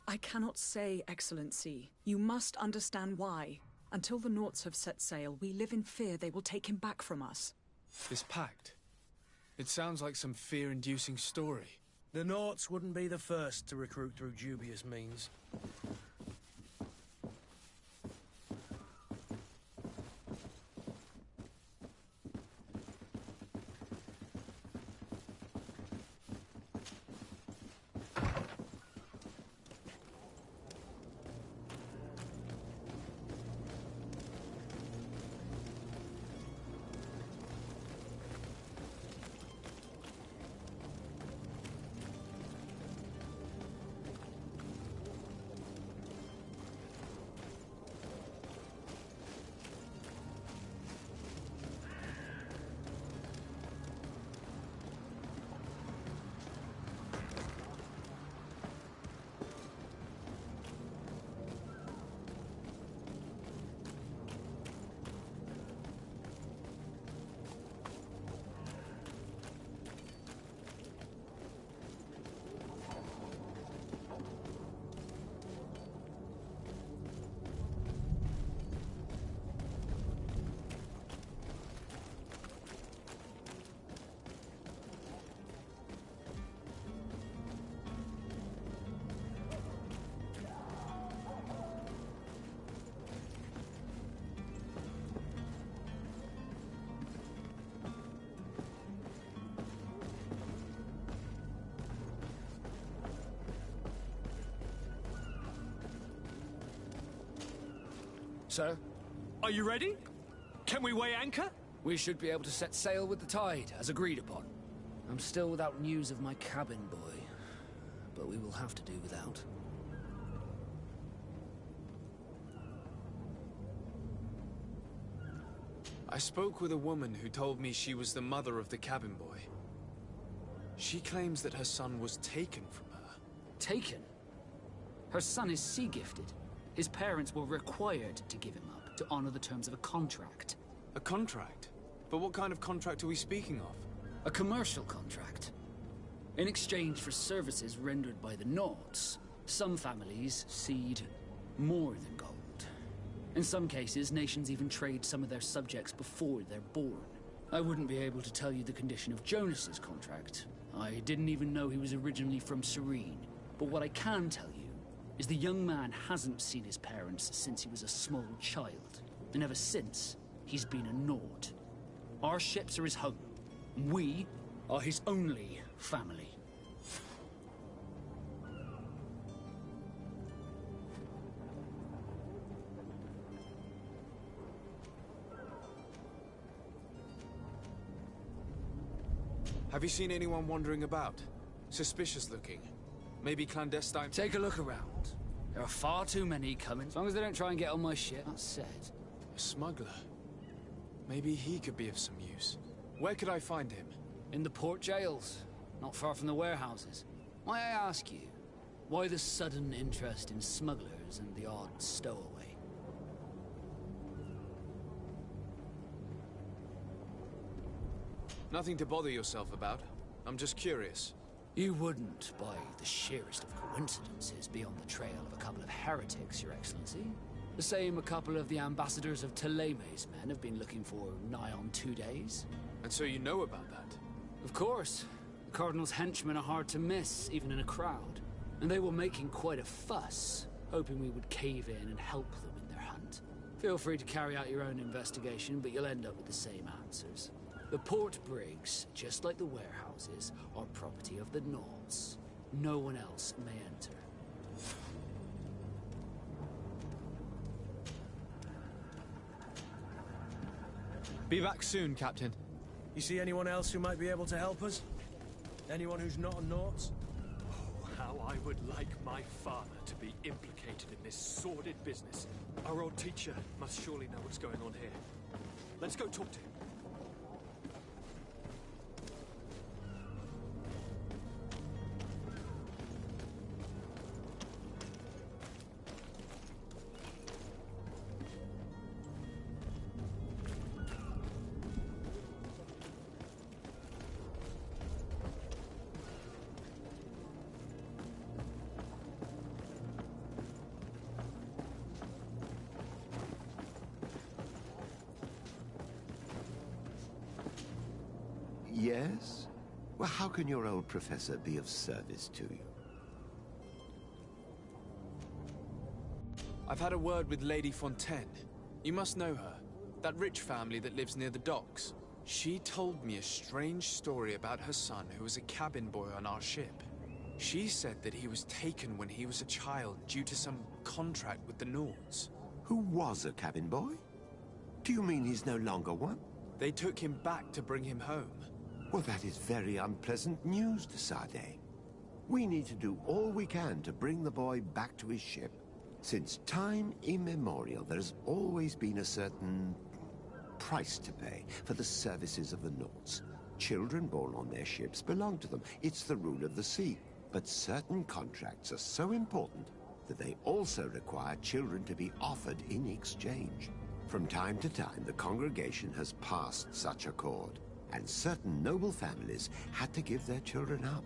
I cannot say, Excellency. You must understand why. Until the Nauts have set sail, we live in fear they will take him back from us. This pact? It sounds like some fear-inducing story. The Nauts wouldn't be the first to recruit through dubious means. Sir? Are you ready? Can we weigh anchor? We should be able to set sail with the tide, as agreed upon. I'm still without news of my cabin boy, but we will have to do without. I spoke with a woman who told me she was the mother of the cabin boy. She claims that her son was taken from her. Taken? Her son is sea-gifted. His parents were required to give him up to honor the terms of a contract. A contract? But what kind of contract are we speaking of? A commercial contract. In exchange for services rendered by the Nauts, some families cede More than gold. In some cases, nations even trade some of their subjects before they're born. I wouldn't be able to tell you the condition of Jonas's contract. I didn't even know he was originally from Serene. But what I can tell you is the young man hasn't seen his parents since he was a small child. And ever since, he's been a Nord. Our ships are his home. We are his only family. Have you seen anyone wandering about? Suspicious looking. Maybe clandestine? Take a look around. There are far too many coming. As long as they don't try and get on my ship, that's said. A smuggler. Maybe he could be of some use. Where could I find him? In the port jails, not far from the warehouses. May I ask you, why the sudden interest in smugglers and the odd stowaway? Nothing to bother yourself about. I'm just curious. You wouldn't, by the sheerest of coincidences, be on the trail of a couple of heretics, Your Excellency. The same a couple of the ambassadors of Teleme's men have been looking for nigh on 2 days. And so you know about that? Of course. The Cardinal's henchmen are hard to miss, even in a crowd. And they were making quite a fuss, hoping we would cave in and help them in their hunt. Feel free to carry out your own investigation, but you'll end up with the same answers. The port brigs, just like the warehouses, are property of the Nords. No one else may enter. Be back soon, Captain. You see anyone else who might be able to help us? Anyone who's not a Nords? Oh, how I would like my father to be implicated in this sordid business. Our old teacher must surely know what's going on here. Let's go talk to him. Yes? Well, how can your old professor be of service to you? I've had a word with Lady Fontaine. You must know her. That rich family that lives near the docks. She told me a strange story about her son who was a cabin boy on our ship. She said that he was taken when he was a child due to some contract with the Nords. Who was a cabin boy? Do you mean he's no longer one? They took him back to bring him home. Well, that is very unpleasant news, de Sade. We need to do all we can to bring the boy back to his ship. Since time immemorial, there has always been a certain price to pay for the services of the Nords. Children born on their ships belong to them. It's the rule of the sea. But certain contracts are so important that they also require children to be offered in exchange. From time to time, the congregation has passed such accord, and certain noble families had to give their children up.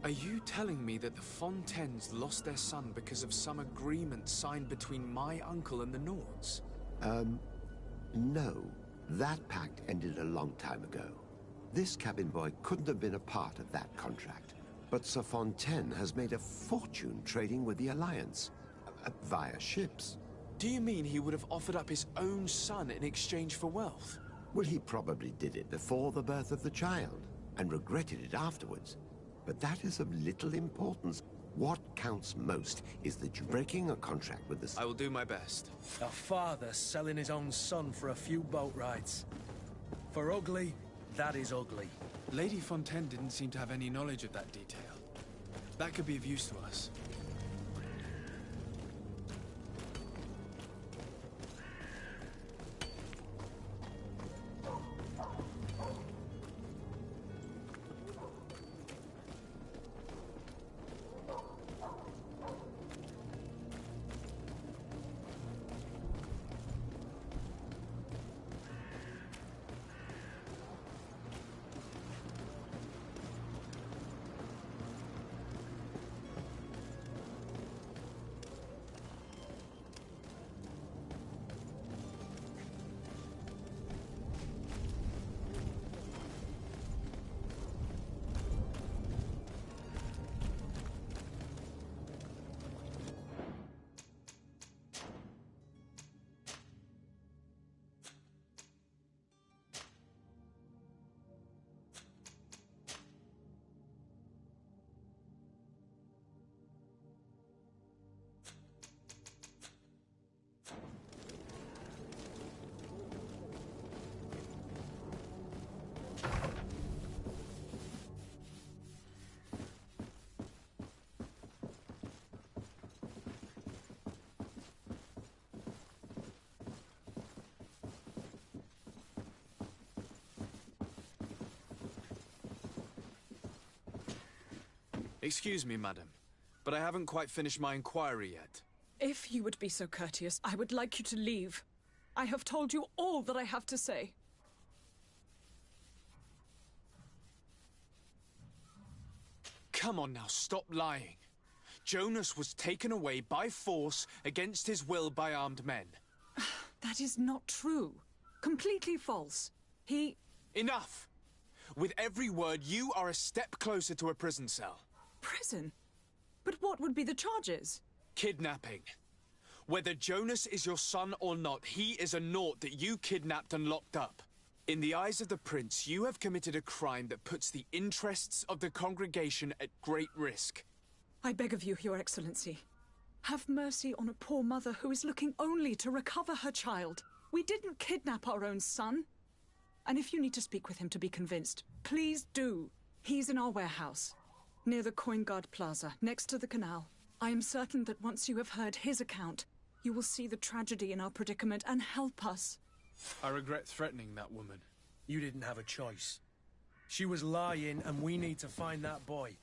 Are you telling me that the Fontaines lost their son because of some agreement signed between my uncle and the Nords? No. That pact ended a long time ago. This cabin boy couldn't have been a part of that contract. But Sir Fontaine has made a fortune trading with the Alliance, via ships. Do you mean he would have offered up his own son in exchange for wealth? Well, he probably did it before the birth of the child, and regretted it afterwards. But that is of little importance. What counts most is that you're breaking a contract with the... I will do my best. A father selling his own son for a few boat rides. For ugly, that is ugly. Lady Fontaine didn't seem to have any knowledge of that detail. That could be of use to us. Excuse me, madam, but I haven't quite finished my inquiry yet. If you would be so courteous, I would like you to leave. I have told you all that I have to say. Come on now, stop lying. Jonas was taken away by force against his will by armed men. That is not true. Completely false. He... Enough! With every word, you are a step closer to a prison cell. Prison? But what would be the charges? Kidnapping. Whether Jonas is your son or not, he is a naught that you kidnapped and locked up. In the eyes of the prince, you have committed a crime that puts the interests of the congregation at great risk. I beg of you, Your Excellency. Have mercy on a poor mother who is looking only to recover her child. We didn't kidnap our own son. And if you need to speak with him to be convinced, please do. He's in our warehouse, near the Coin Guard Plaza, next to the canal. I am certain that once you have heard his account, you will see the tragedy in our predicament and help us. I regret threatening that woman. You didn't have a choice. She was lying, and we need to find that boy.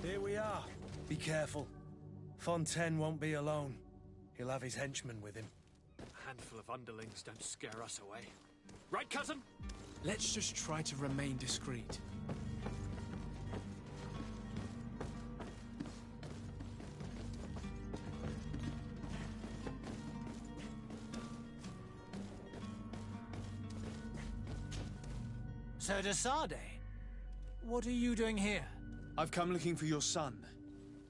Here we are. Be careful. Fontaine won't be alone. He'll have his henchmen with him. A handful of underlings don't scare us away. Right, cousin? Let's just try to remain discreet. Sir de Sade, what are you doing here? I've come looking for your son.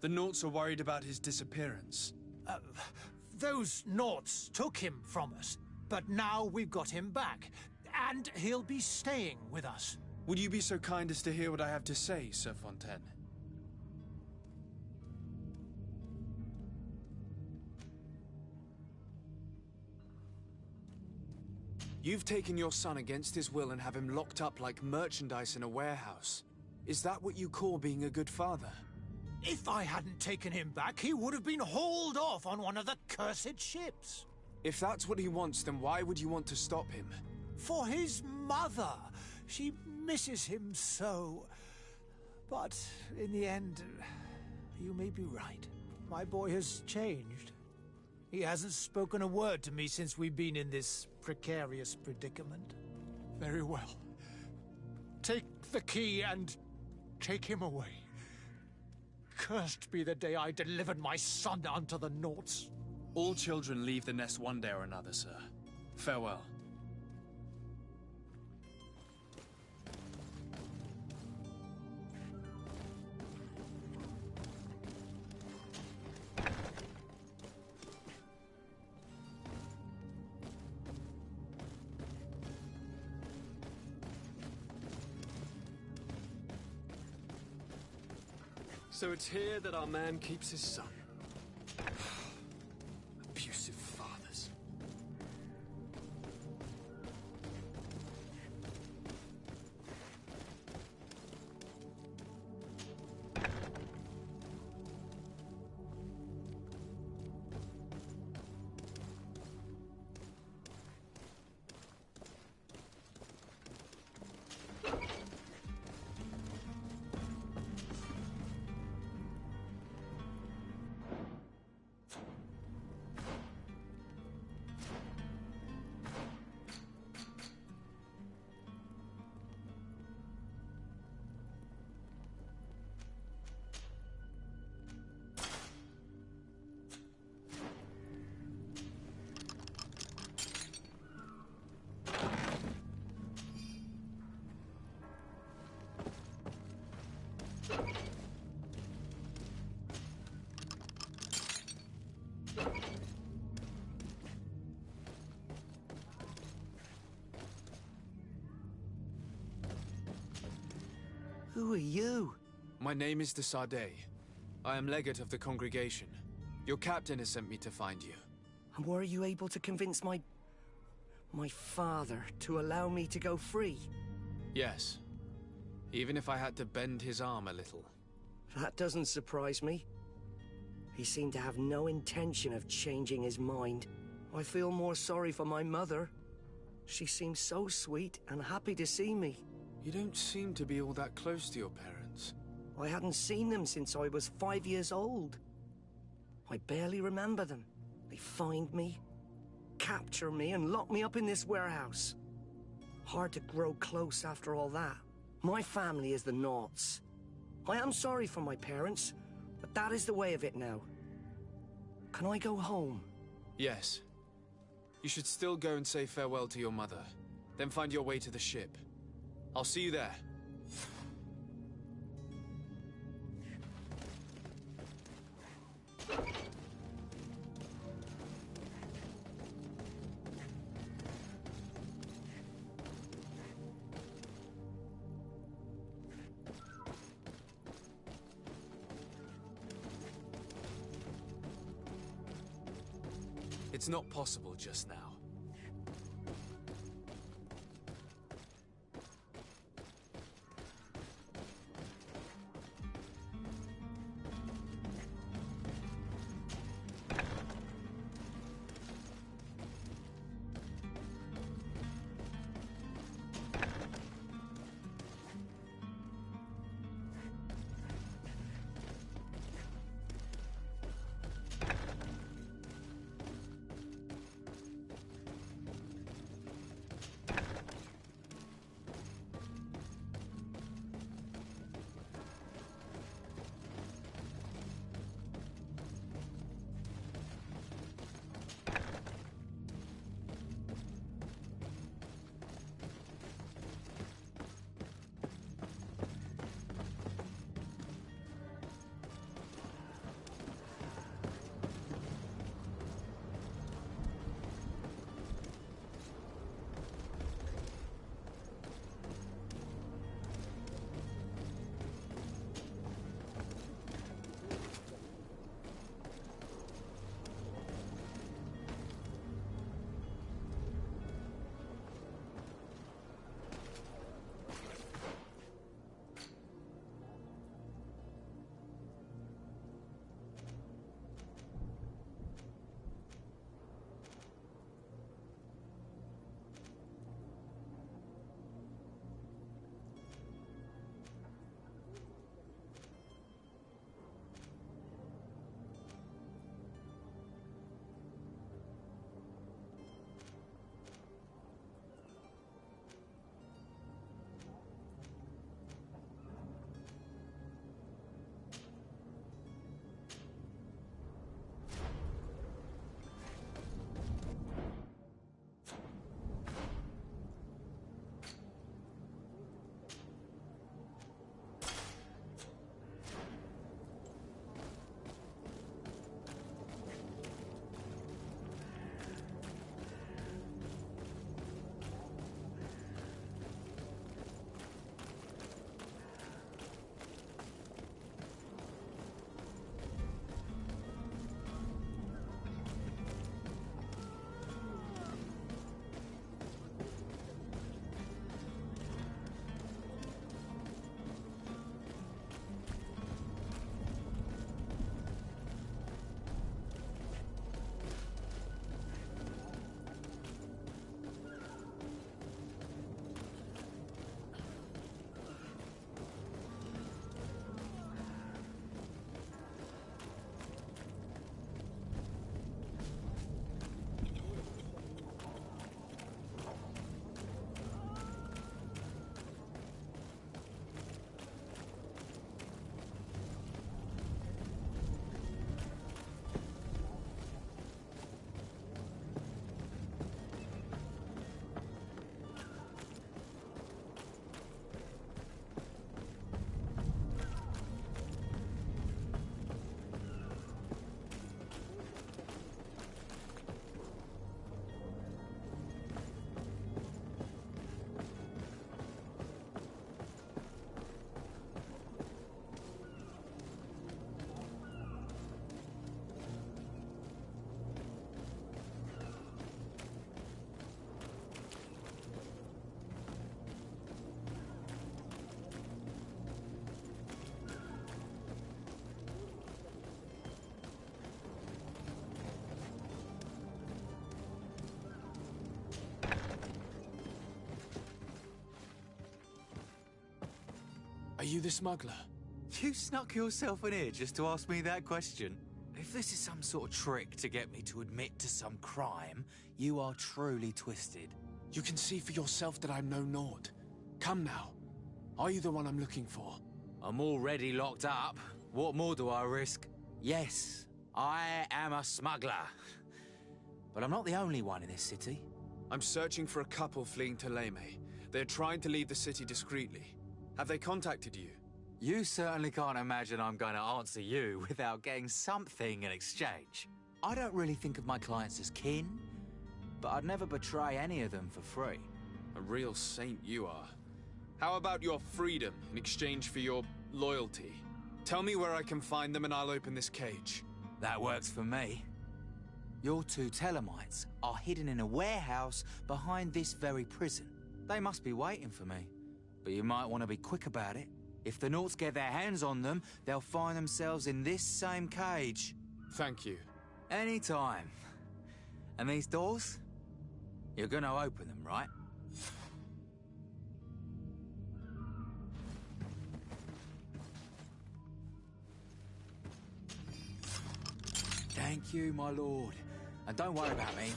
The Naughts are worried about his disappearance. Those Naughts took him from us, but now we've got him back, and he'll be staying with us. Would you be so kind as to hear what I have to say, Sir Fontaine? You've taken your son against his will and have him locked up like merchandise in a warehouse. Is that what you call being a good father? If I hadn't taken him back, he would have been hauled off on one of the cursed ships. If that's what he wants, then why would you want to stop him? For his mother. She misses him so. But in the end, you may be right. My boy has changed. He hasn't spoken a word to me since we've been in this precarious predicament. Very well. Take the key and take him away. Cursed be the day I delivered my son unto the Naughts. All children leave the nest one day or another, sir. Farewell. So it's here that our man keeps his son. Abusive fathers. Who are you? My name is de Sardet. I am legate of the congregation. Your captain has sent me to find you. And were you able to convince my father to allow me to go free? Yes. Even if I had to bend his arm a little. That doesn't surprise me. He seemed to have no intention of changing his mind. I feel more sorry for my mother. She seemed so sweet and happy to see me. You don't seem to be all that close to your parents. I hadn't seen them since I was 5 years old. I barely remember them. They find me, capture me, and lock me up in this warehouse. Hard to grow close after all that. My family is the Naughts. I am sorry for my parents, but that is the way of it now. Can I go home? Yes. You should still go and say farewell to your mother. Then find your way to the ship. I'll see you there. It's not possible just now. you the smuggler? You snuck yourself in here just to ask me that question? If this is some sort of trick to get me to admit to some crime, you are truly twisted. You can see for yourself that I'm no naught. Come now. Are you the one I'm looking for? I'm already locked up. What more do I risk? Yes, I am a smuggler. But I'm not the only one in this city. I'm searching for a couple fleeing to Leme. They're trying to leave the city discreetly. Have they contacted you? You certainly can't imagine I'm going to answer you without getting something in exchange. I don't really think of my clients as kin, but I'd never betray any of them for free. A real saint you are. How about your freedom in exchange for your loyalty? Tell me where I can find them and I'll open this cage. That works for me. Your two Telemites are hidden in a warehouse behind this very prison. They must be waiting for me, but you might want to be quick about it. If the Nauts get their hands on them, they'll find themselves in this same cage. Thank you. Anytime. And these doors? You're gonna open them, right? Thank you, my lord. And don't worry about me.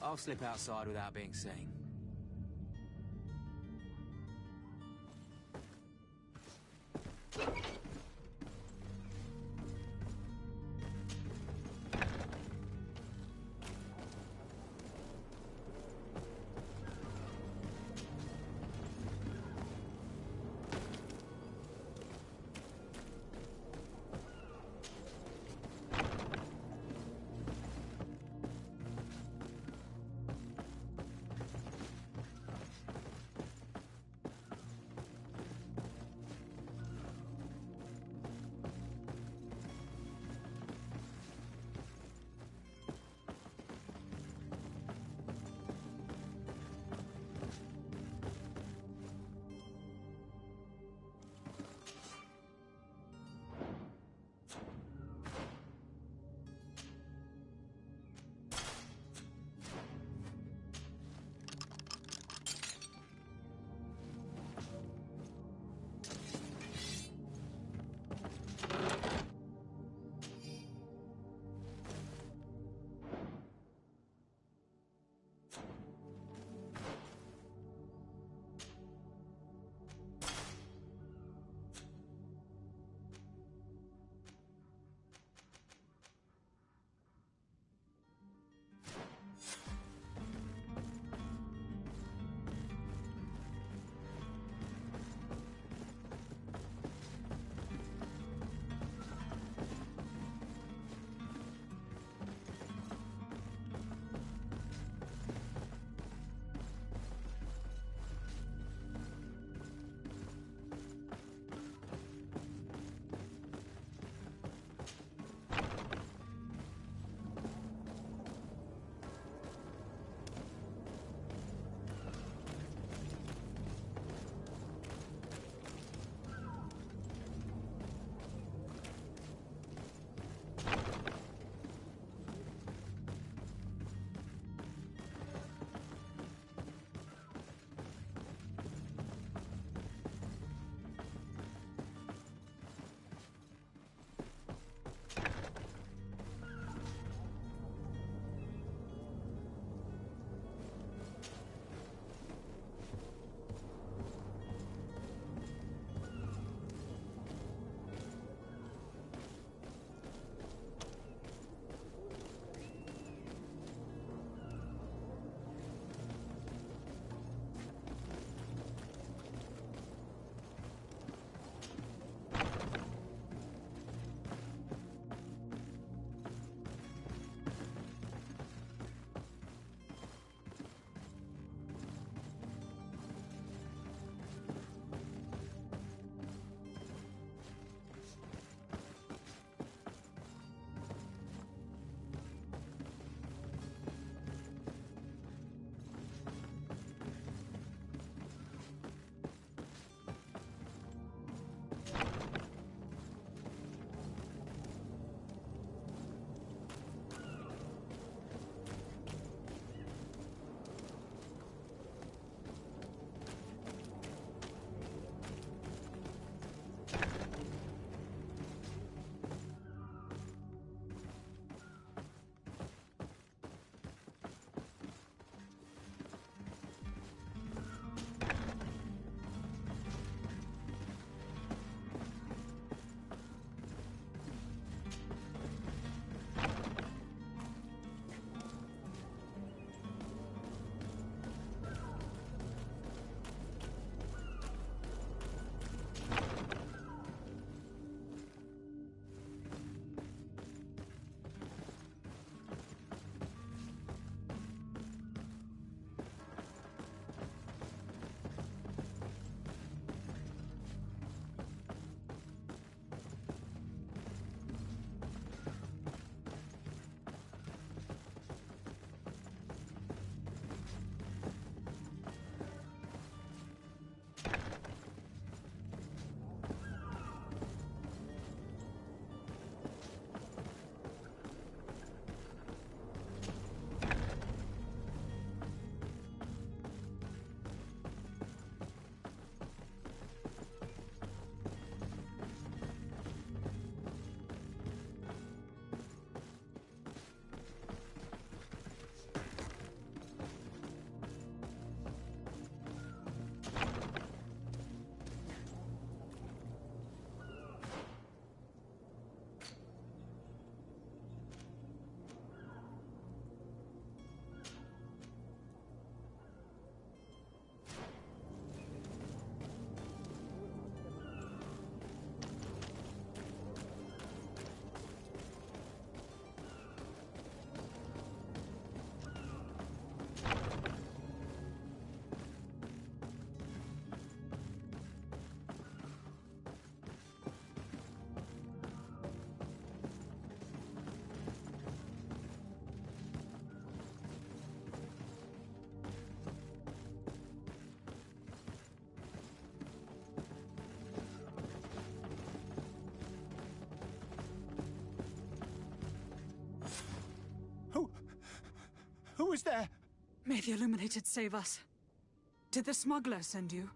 I'll slip outside without being seen. Who is there? May the Illuminated save us. Did the smuggler send you?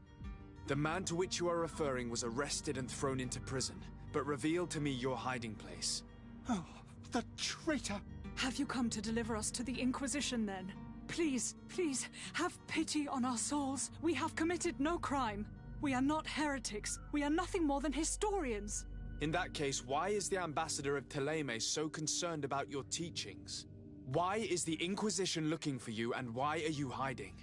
The man to which you are referring was arrested and thrown into prison, but revealed to me your hiding place. Oh, the traitor! Have you come to deliver us to the Inquisition, then? Please, please, have pity on our souls. We have committed no crime. We are not heretics. We are nothing more than historians. In that case, why is the ambassador of Thélème so concerned about your teachings? Why is the Inquisition looking for you, and why are you hiding?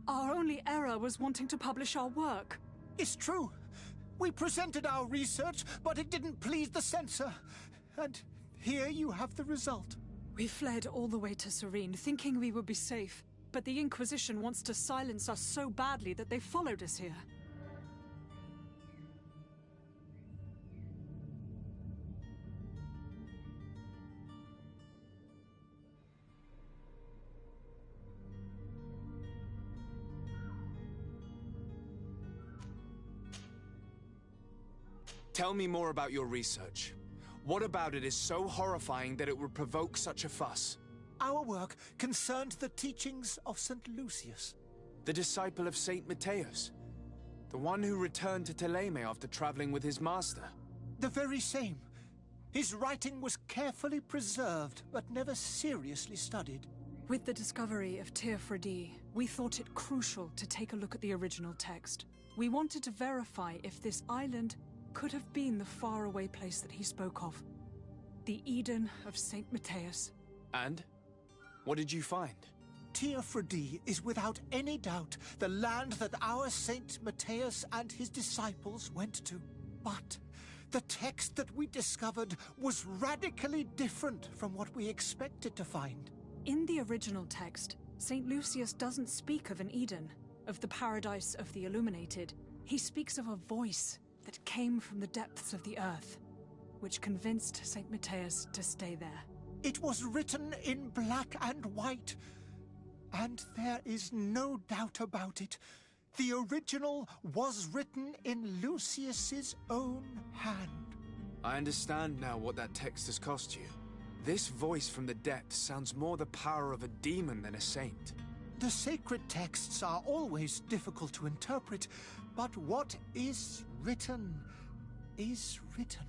Our only error was wanting to publish our work. It's true. We presented our research, but it didn't please the censor. And here you have the result. We fled all the way to Serene, thinking we would be safe. But the Inquisition wants to silence us so badly that they followed us here. Tell me more about your research. What about it is so horrifying that it would provoke such a fuss? Our work concerned the teachings of St. Lucius. The disciple of Saint Matthias? The one who returned to Thélème after traveling with his master? The very same. His writing was carefully preserved, but never seriously studied. With the discovery of Teofredi, we thought it crucial to take a look at the original text. We wanted to verify if this island could have been the faraway place that he spoke of. The Eden of Saint Matthias. And? What did you find? Teofredi is without any doubt the land that our Saint Matthias and his disciples went to. But the text that we discovered was radically different from what we expected to find. In the original text, Saint Lucius doesn't speak of an Eden, of the paradise of the Illuminated. He speaks of a voice that came from the depths of the earth, which convinced Saint Matthias to stay there. It was written in black and white, and there is no doubt about it. The original was written in Lucius's own hand. I understand now what that text has cost you. This voice from the depths sounds more the power of a demon than a saint. The sacred texts are always difficult to interpret, but what is written is written.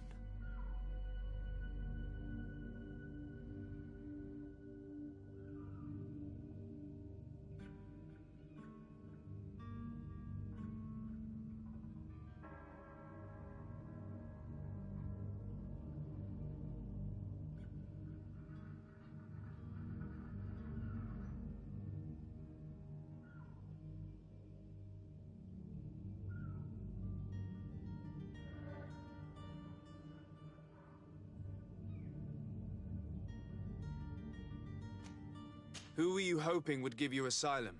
Who were you hoping would give you asylum?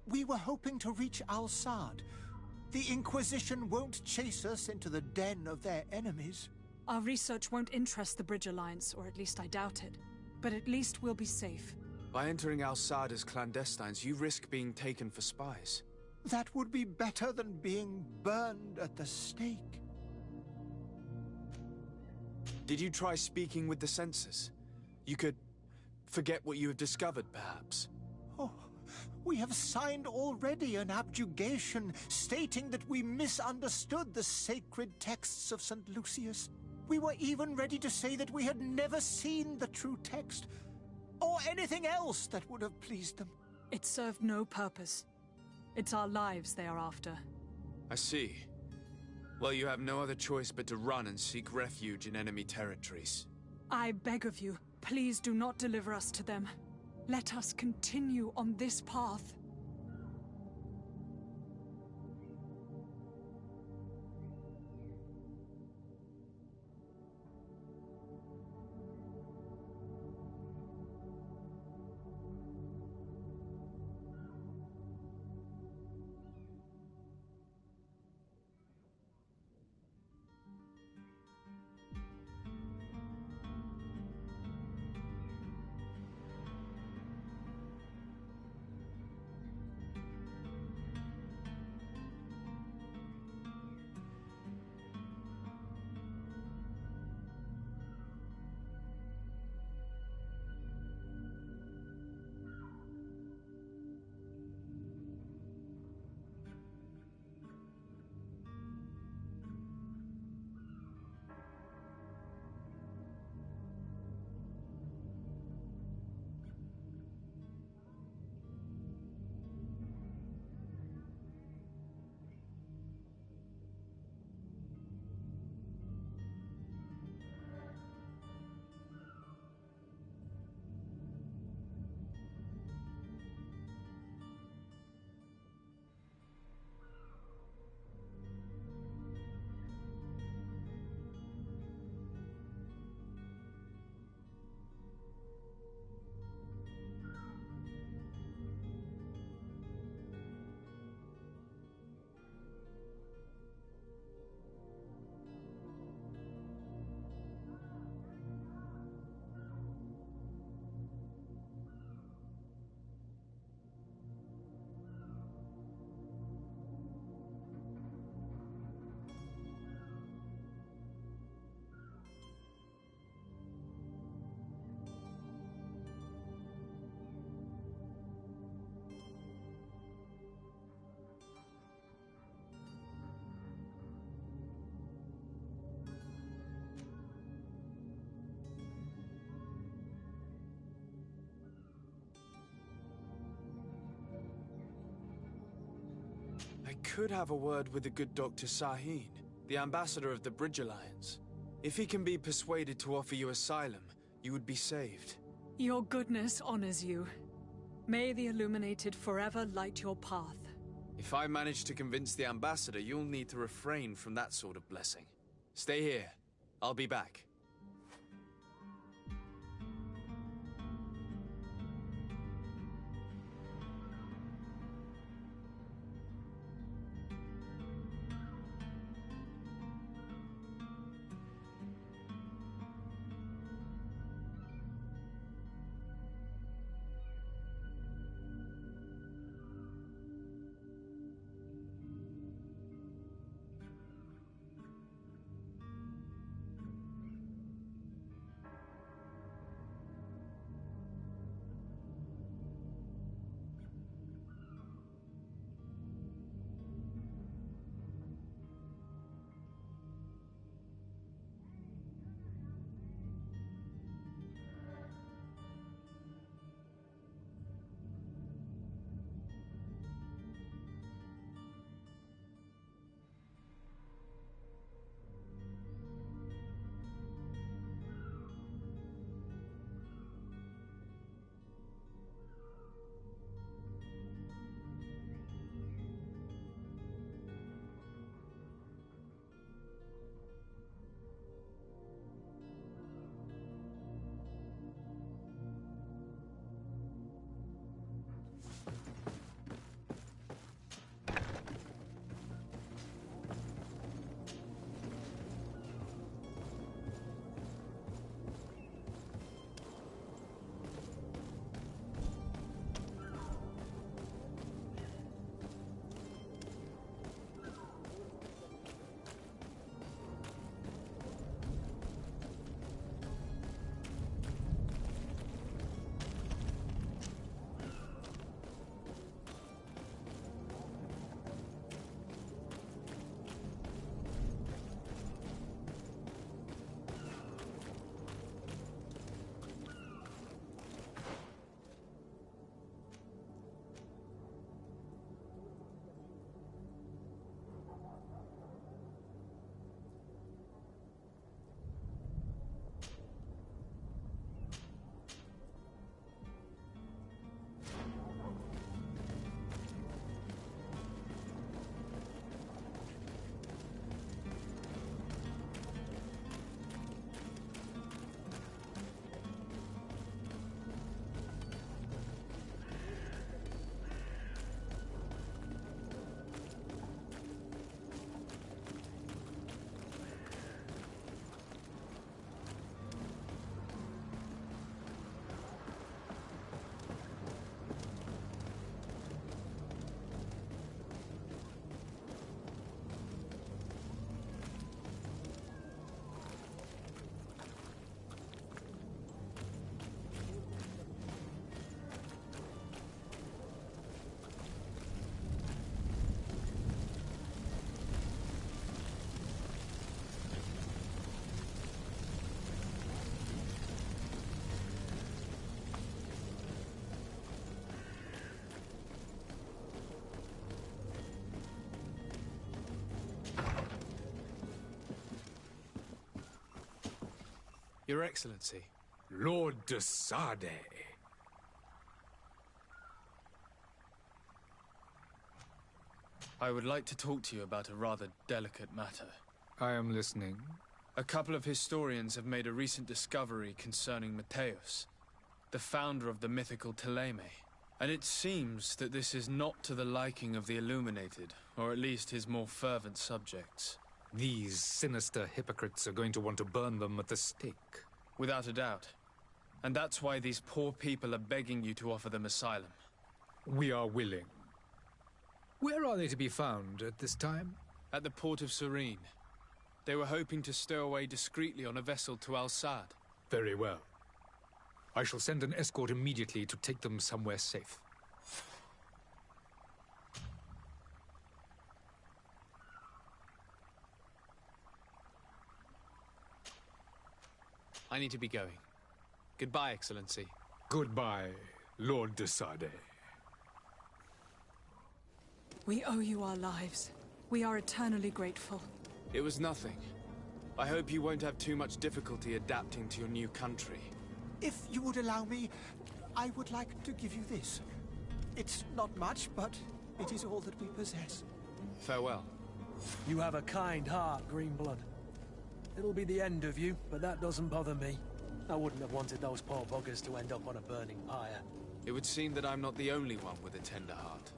We were hoping to reach Al-Sad. The Inquisition won't chase us into the den of their enemies. Our research won't interest the Bridge Alliance, or at least I doubt it. But at least we'll be safe. By entering Al-Sad as clandestines, you risk being taken for spies. That would be better than being burned at the stake. Did you try speaking with the censors? You could forget what you have discovered, perhaps. Oh, we have signed already an abjugation stating that we misunderstood the sacred texts of St. Lucius. We were even ready to say that we had never seen the true text, or anything else that would have pleased them. It served no purpose. It's our lives they are after. I see. Well, you have no other choice but to run and seek refuge in enemy territories. I beg of you, please do not deliver us to them. Let us continue on this path. could have a word with the good Dr. Sahin, the ambassador of the Bridge Alliance. If he can be persuaded to offer you asylum, you would be saved. Your goodness honors you. May the Illuminated forever light your path. If I manage to convince the ambassador, you'll need to refrain from that sort of blessing. Stay here. I'll be back. Your Excellency. Lord de Sade. I would like to talk to you about a rather delicate matter. I am listening. A couple of historians have made a recent discovery concerning Mateus, the founder of the mythical Teleme. And it seems that this is not to the liking of the Illuminated, or at least his more fervent subjects. These sinister hypocrites are going to want to burn them at the stake. Without a doubt. And that's why these poor people are begging you to offer them asylum. We are willing. Where are they to be found at this time? At the port of Serene. They were hoping to stow away discreetly on a vessel to Al-Sad. Very well. I shall send an escort immediately to take them somewhere safe. I need to be going. Goodbye, Excellency. Goodbye, Lord de Sade. We owe you our lives. We are eternally grateful. It was nothing. I hope you won't have too much difficulty adapting to your new country. If you would allow me, I would like to give you this. It's not much, but it is all that we possess. Farewell. You have a kind heart, Greenblood. It'll be the end of you, but that doesn't bother me. I wouldn't have wanted those poor buggers to end up on a burning pyre. It would seem that I'm not the only one with a tender heart.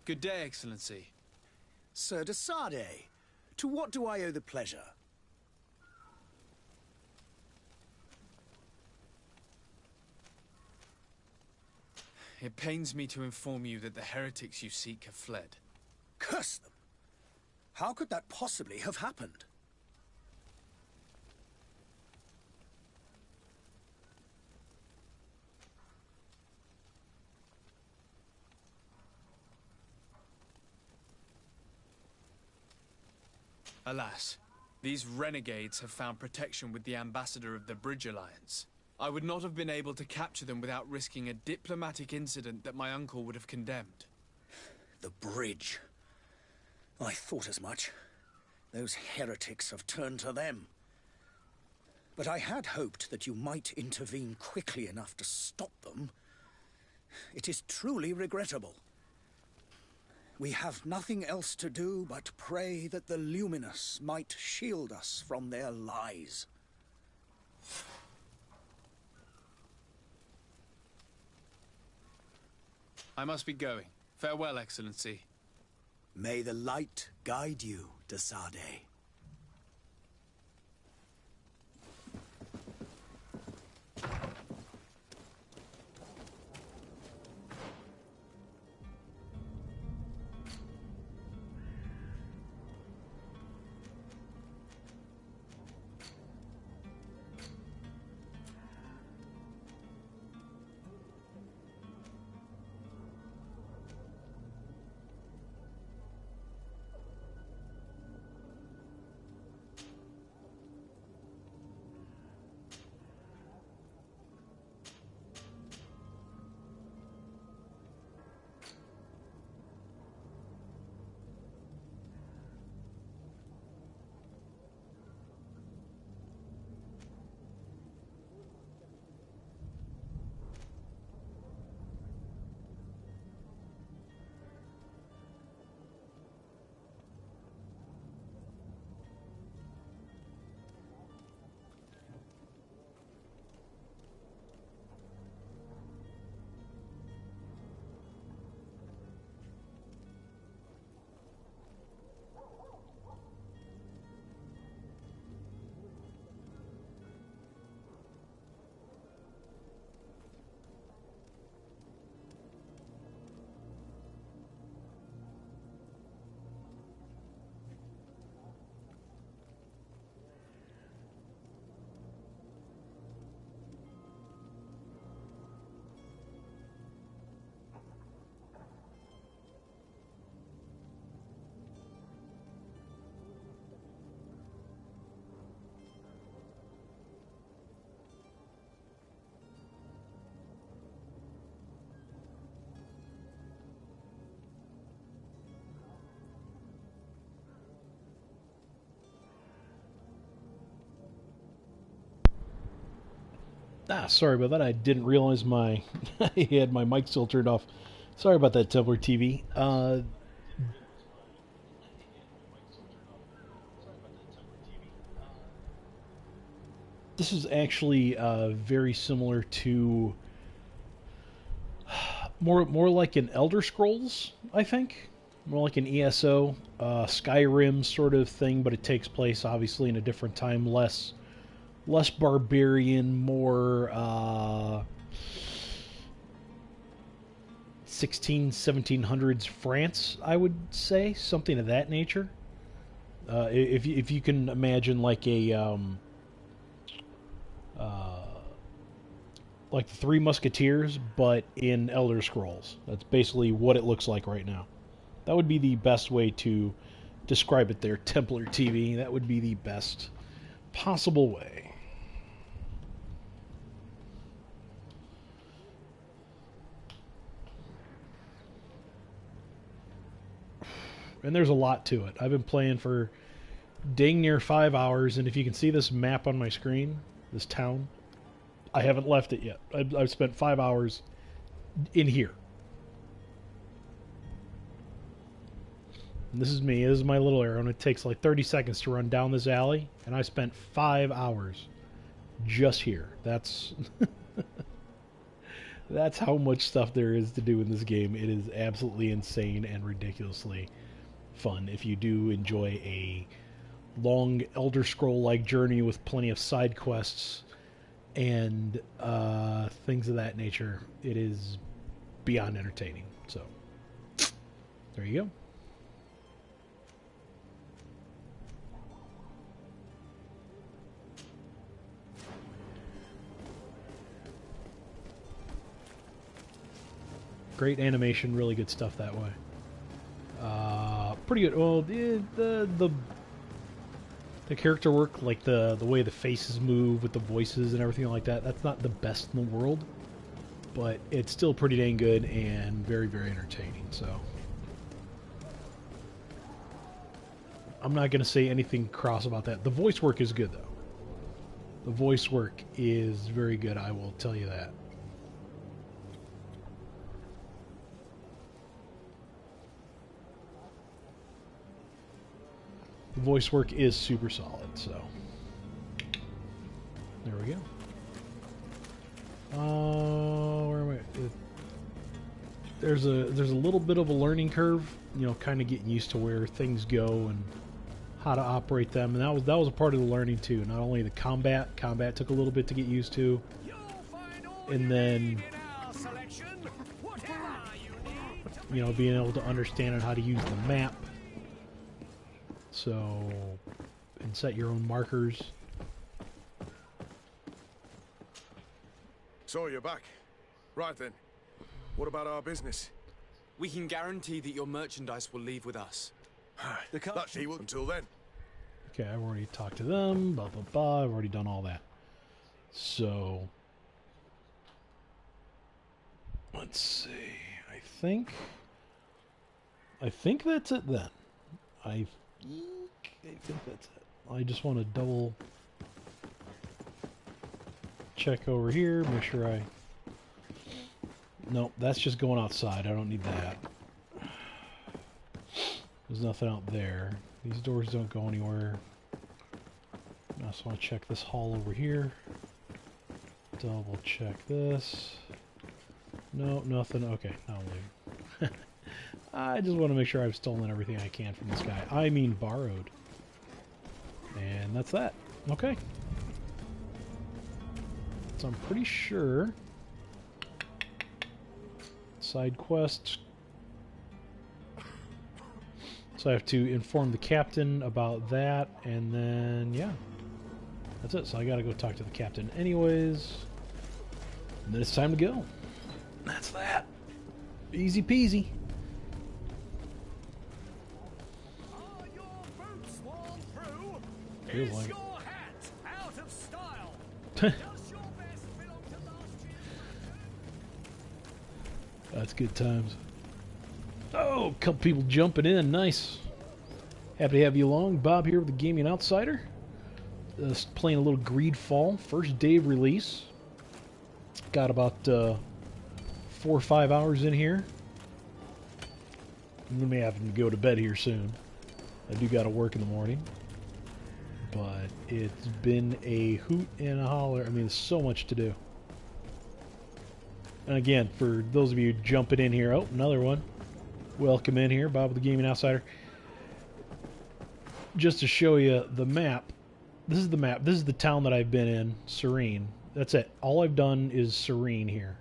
Good day, Excellency. Sir de Sardet, to what do I owe the pleasure? It pains me to inform you that the heretics you seek have fled. Curse them! How could that possibly have happened? Alas, these renegades have found protection with the ambassador of the Bridge Alliance. I would not have been able to capture them without risking a diplomatic incident that my uncle would have condemned. The bridge. I thought as much. Those heretics have turned to them. But I had hoped that you might intervene quickly enough to stop them. It is truly regrettable. We have nothing else to do but pray that the Luminous might shield us from their lies. I must be going. Farewell, Excellency. May the light guide you, de Sardet. Sorry about that. I didn't realize I had my mic still turned off. Sorry about that, Tumblr TV. This is actually very similar to more like an Elder Scrolls, I think. more like an ESO, Skyrim sort of thing, but it takes place obviously in a different time, less barbarian, more 1700s France, I would say, something of that nature. If you can imagine like a like the Three Musketeers, but in Elder Scrolls. That's basically what it looks like right now. That would be the best way to describe it there. Templar TV, that would be the best possible way. And there's a lot to it. I've been playing for dang near 5 hours, and if you can see this map on my screen, this town, I haven't left it yet. I've spent 5 hours in here. And this is me. This is my little arrow, and it takes like 30 seconds to run down this alley, and I spent 5 hours just here. That's that's how much stuff there is to do in this game. It is absolutely insane and ridiculously fun if you do enjoy a long Elder Scroll-like journey with plenty of side quests and things of that nature. It is beyond entertaining. So, there you go. Great animation, really good stuff that way. Pretty good. Well, the character work, like the way the faces move with the voices and everything like that, that's not the best in the world, but it's still pretty dang good and very, very entertaining. So I'm not going to say anything cross about that. The voice work is good, though. The voice work is very good, I will tell you that. The voice work is super solid, so there we go. Where am I? There's a little bit of a learning curve, you know, kind of getting used to where things go and how to operate them, and that was a part of the learning too. Not only the combat took a little bit to get used to, and then you know, being able to understand how to use the map. So, and set your own markers. So you're back. Right then. What about our business? We can guarantee that your merchandise will leave with us. That's equal until then. Okay, I've already talked to them, blah, blah, blah. I've already done all that. So, let's see. I think that's it then. I think that's it. I just want to double check over here, make sure I... Nope, that's just going outside. I don't need that. There's nothing out there. These doors don't go anywhere. I also want to check this hall over here. Double check this. No, nothing. Okay, now I'm leaving. I just want to make sure I've stolen everything I can from this guy. I mean borrowed. And that's that. Okay. So I'm pretty sure... Side quests. So I have to inform the captain about that, and then, yeah. That's it. So I gotta go talk to the captain anyways. And then it's time to go. That's that. Easy peasy. Feels like it. That's good times. Oh, a couple people jumping in. Nice. Happy to have you along. Bob here with the Gaming Outsider. Playing a little Greedfall. First day of release. Got about 4 or 5 hours in here. I'm going to be having to go to bed here soon. I do got to work in the morning. But it's been a hoot and a holler. I mean, there's so much to do. And again, for those of you jumping in here, oh, another one. Welcome in here, Bob the Gaming Outsider. Just to show you the map, this is the map. This is the town that I've been in, Serene. That's it. All I've done is Serene here.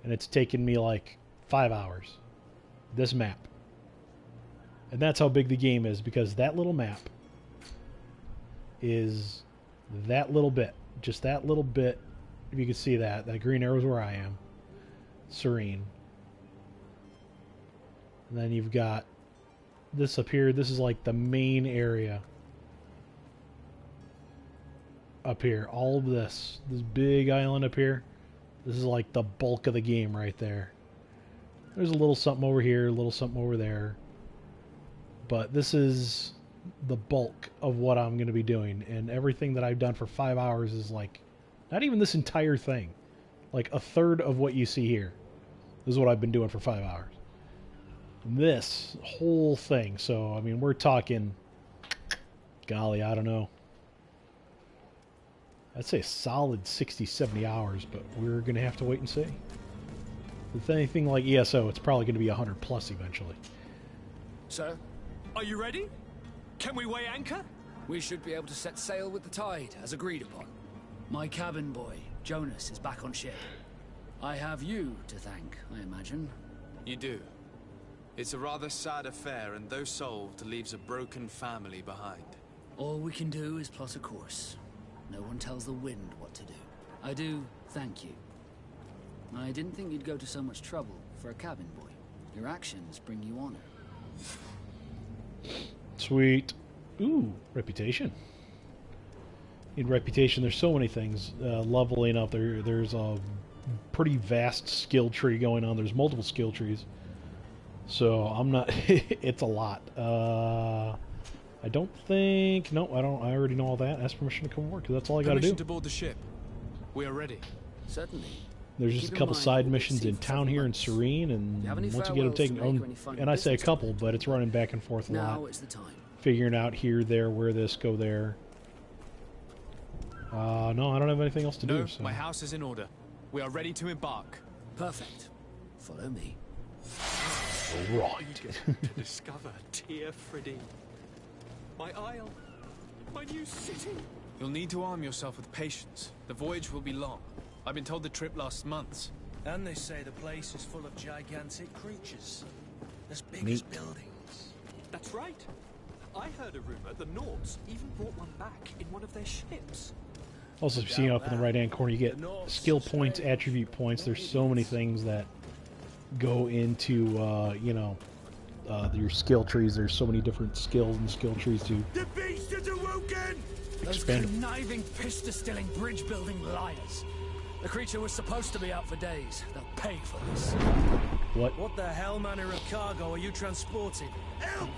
And it's taken me like 5 hours. This map. And that's how big the game is, because that little map is that little bit. Just that little bit. If you can see that. That green arrow is where I am. Serene. And then you've got this up here. This is like the main area. Up here. All of this. This big island up here. This is like the bulk of the game right there. There's a little something over here, a little something over there. But this is the bulk of what I'm going to be doing. And everything that I've done for 5 hours is like, not even this entire thing. Like a third of what you see here. This is what I've been doing for 5 hours. This whole thing. So, I mean, we're talking, golly, I don't know. I'd say a solid 60, 70 hours, but we're going to have to wait and see. With anything like ESO, it's probably going to be 100 plus eventually. Sir? Are you ready? Can we weigh anchor? We should be able to set sail with the tide, as agreed upon. My cabin boy, Jonas, is back on ship. I have you to thank, I imagine. You do. It's a rather sad affair, and though solved, leaves a broken family behind. All we can do is plot a course. No one tells the wind what to do. I do thank you. I didn't think you'd go to so much trouble for a cabin boy. Your actions bring you honor. Sweet. Ooh, reputation. In reputation, there's so many things. Leveling up, there's a pretty vast skill tree going on. There's multiple skill trees. So I'm not... it's a lot. I don't think... No, I don't. I already know all that. Ask permission to come over, because that's all I got to do. Permission to board the ship. We are ready. Certainly. There's just a couple side missions in town here in Serene, and once you get them taken... and I say a couple, but it's running back and forth a lot. Now is the time. Figuring out here, there, where this, go there. No, I don't have anything else to do. So. My house is in order. We are ready to embark. Perfect. Follow me. Right. To discover Tir Fridin. My isle. My new city. You'll need to arm yourself with patience. The voyage will be long. I've been told the trip lasts months. And they say the place is full of gigantic creatures. As big as buildings. That's right. I heard a rumor the Nords even brought one back in one of their ships. Also, if you see up in the right-hand corner, you get skill points, attribute points. There's so many things that go into, you know, your skill trees. There's so many different skills and skill trees to The beast is awoken! Those conniving, piss-distilling, bridge-building liars. The creature was supposed to be out for days. They'll pay for this. What? What the hell manner of cargo are you transporting? Help!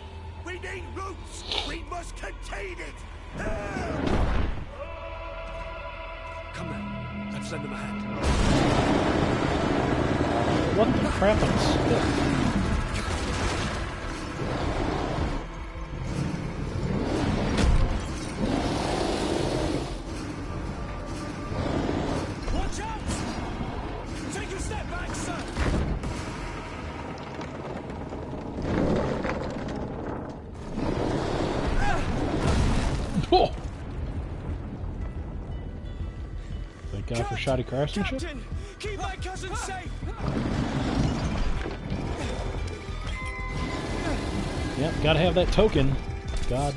We need roots! We must contain it! Help! Come now, let's lend them a hand. What the crap? I'm stuck. Watch out! Take a step back, sir! Oh! Thank God for shoddy craftsmanship. Captain, keep my cousin safe! Yep, gotta have that token. God.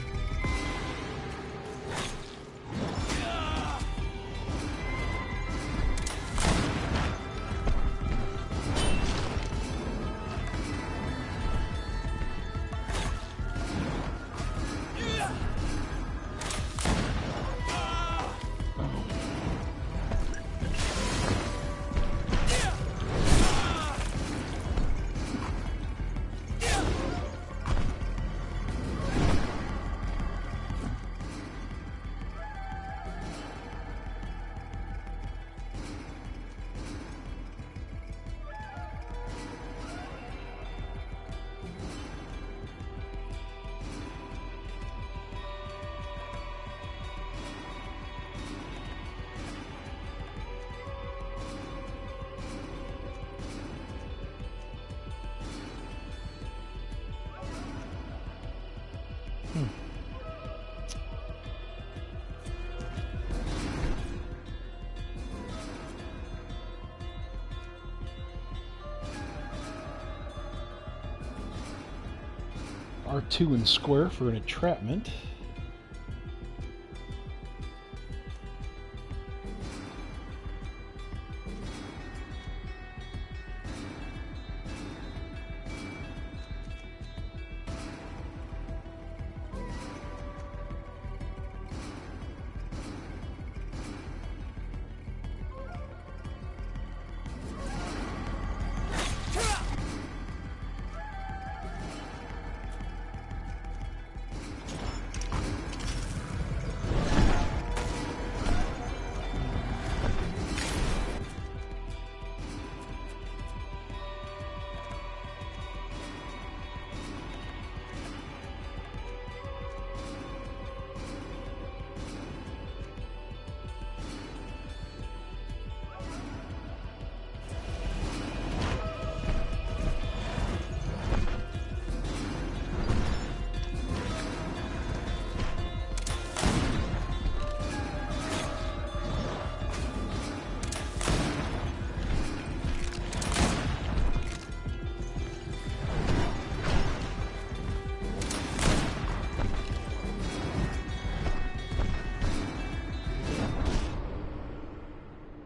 R2 and square for an entrapment.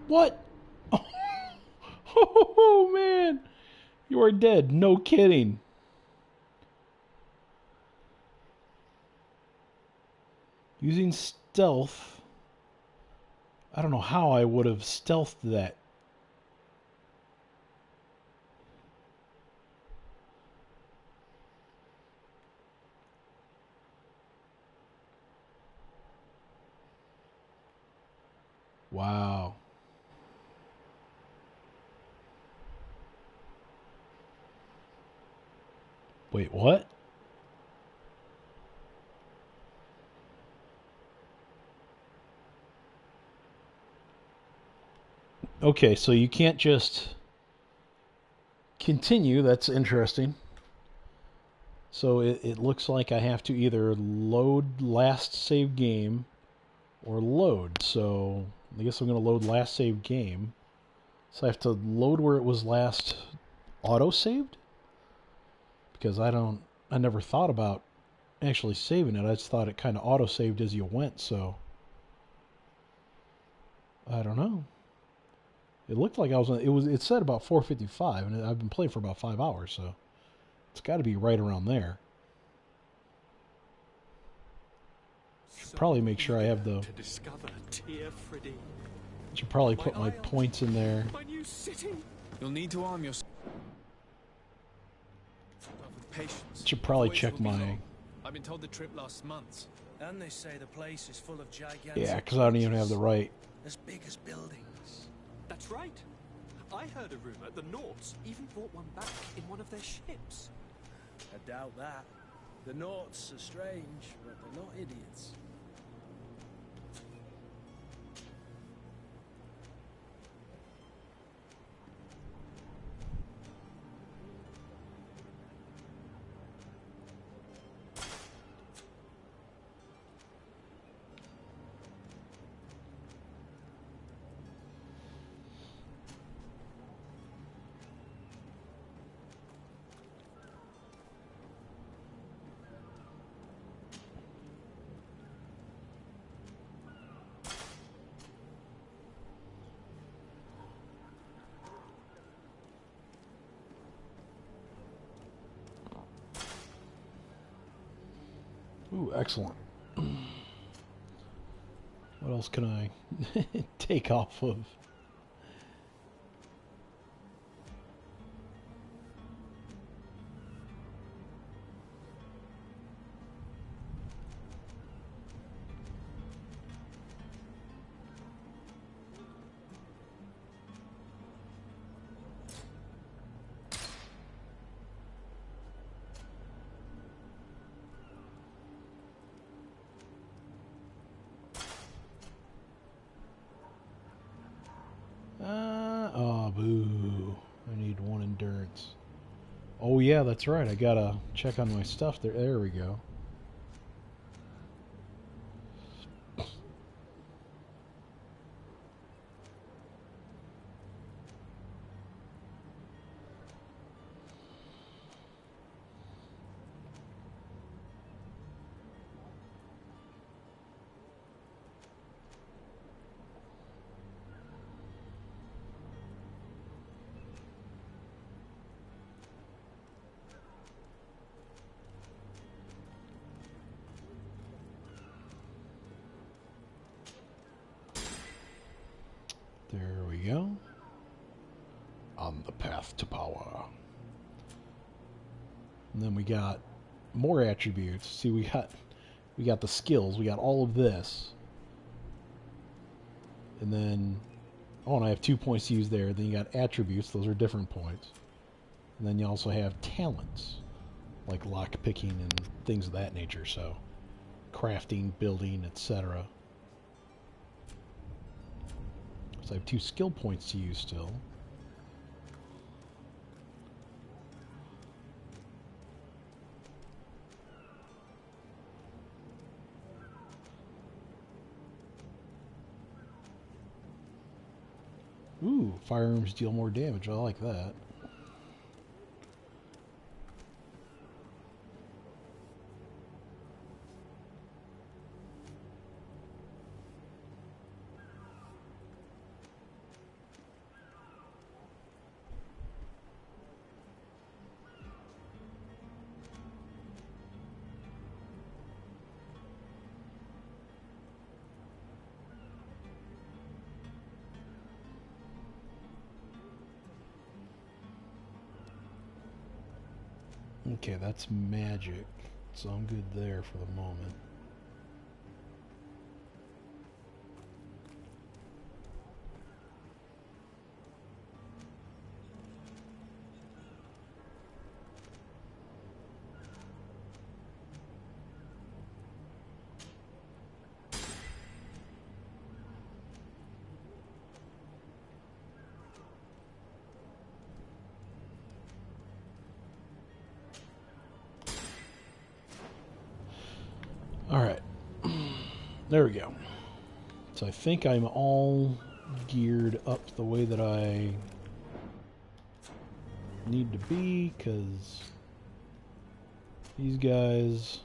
What? Oh, man. You are dead. No kidding. Using stealth. I don't know how I would have stealthed that. Wow. Wait, what? Okay, so you can't just continue. That's interesting. So it looks like I have to either load last save game or load. So I guess I'm going to load last save game. So I have to load where it was last auto-saved? Because I never thought about actually saving it. I just thought it kind of auto-saved as you went, so I don't know. It looked like I was it said about 4:55, and I've been playing for about 5 hours, so it's got to be right around there. Should probably make sure I have the should probably put my points in there. You'll need to arm yourself with patience. Should probably check my. I've been told the trip lasts months. And they say the place is full of gigantic. Yeah, because I don't even have the right. As big as buildings. That's right. I heard a rumor the Norts even brought one back in one of their ships. I doubt that. The Norts are strange, but they're not idiots. Ooh, excellent. What else can I take off of? Oh, boo. I need 1 endurance. Oh, yeah, that's right. I gotta check on my stuff there. There we go. There we go. On the path to power. And then we got more attributes. See, we got the skills. We got all of this. And then, oh, and I have 2 points to use there. Then you got attributes. Those are different points. And then you also have talents, like lock picking and things of that nature. So, crafting, building, etc. So I have 2 skill points to use still. Ooh, firearms deal more damage. I like that. Okay, that's magic, so I'm good there for the moment. Alright, there we go. So I think I'm all geared up the way that I need to be, because these guys...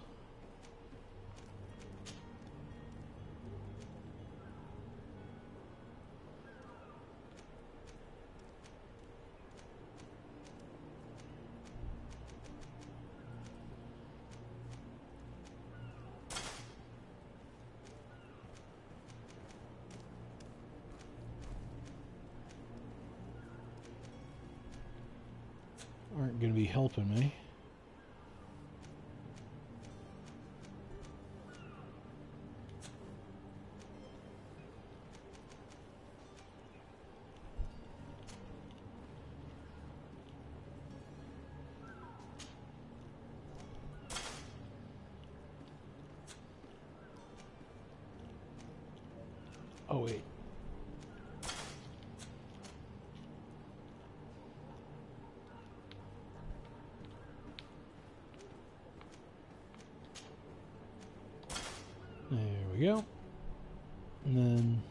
aren't going to be helping me. Oh, wait. There we go. And then...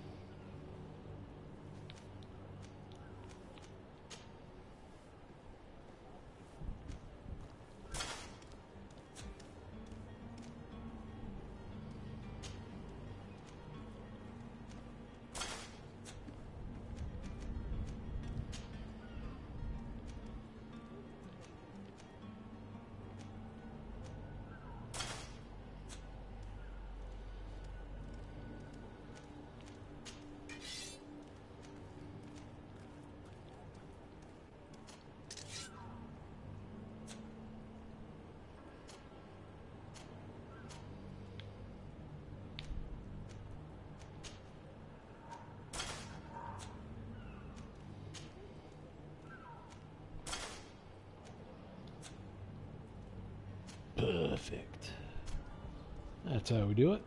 Perfect. That's how we do it.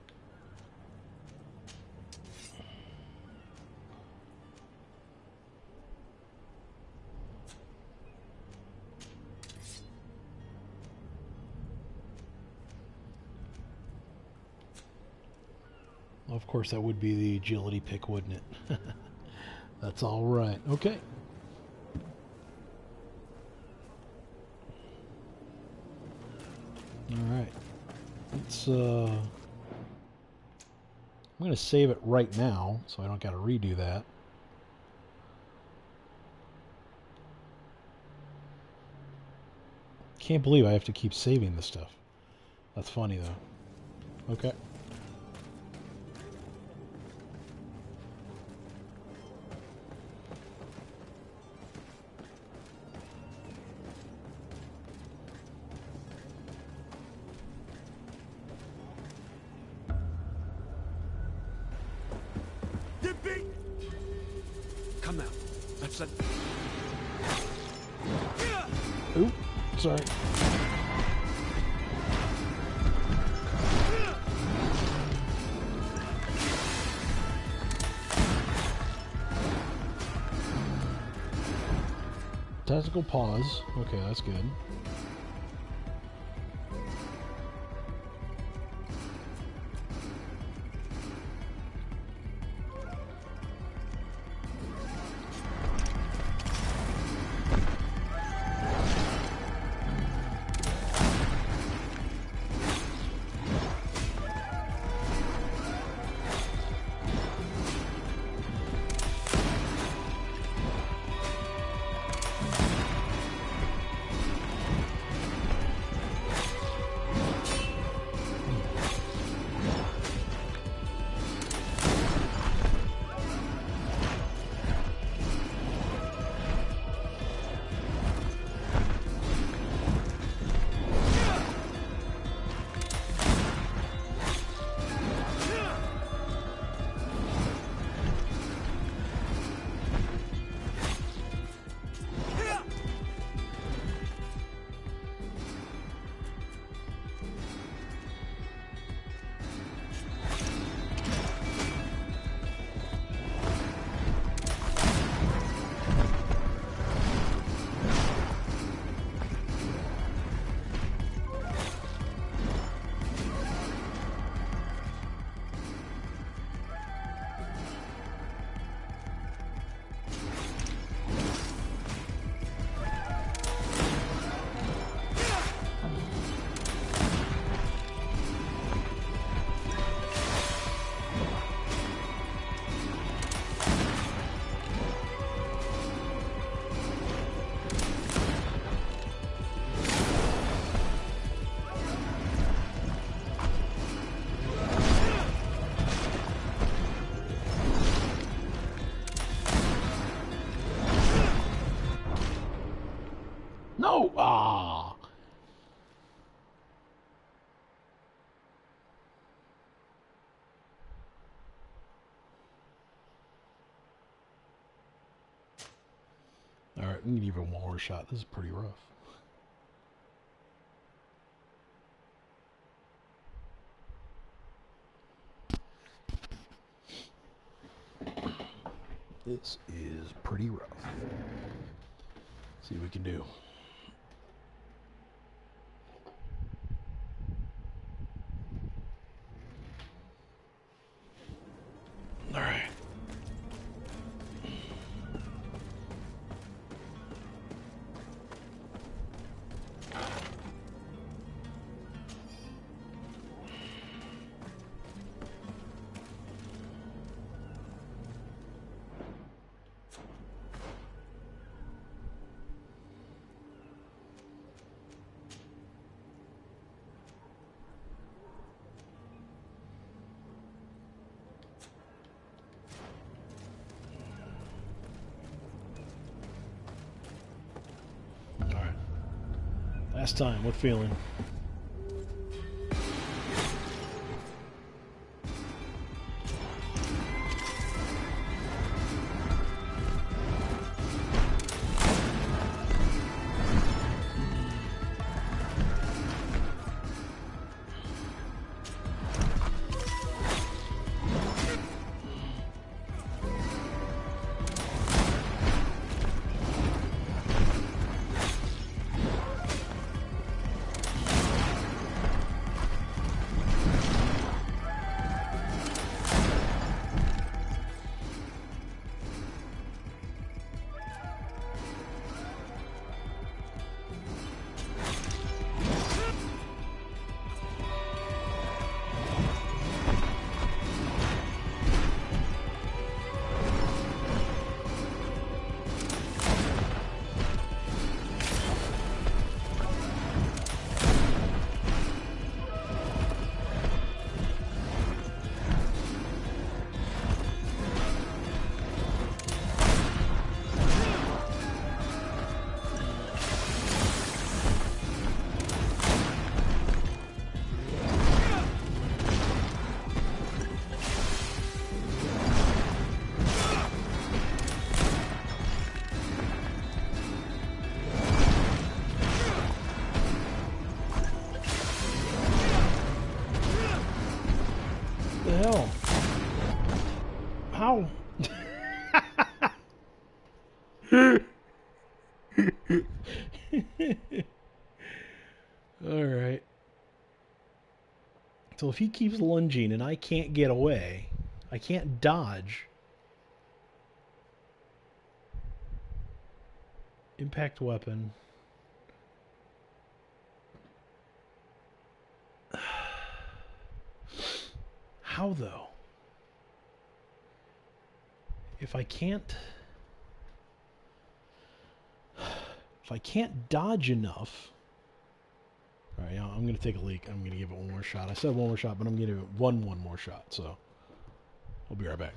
Of course, that would be the agility pick, wouldn't it? That's all right. Okay. Alright, let's, I'm going to save it right now, so I don't got to redo that. Can't believe I have to keep saving this stuff. That's funny, though. Okay. halfling. Oop, sorry. Tactical pause. Okay, that's good. No! Ah! Alright, we need even one more shot. This is pretty rough. This is pretty rough. See what we can do. All right. Last time, what feeling? hell? How? Alright. So if he keeps lunging and I can't get away, I can't dodge. Impact weapon. How though? If I can't dodge enough. Alright, I'm going to take a leak. I'm going to give it one more shot. I said one more shot, but I'm going to give it one more shot. So, I'll be right back.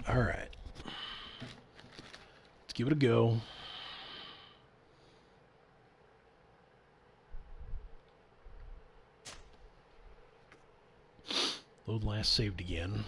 All right. Let's give it a go. Load last saved again.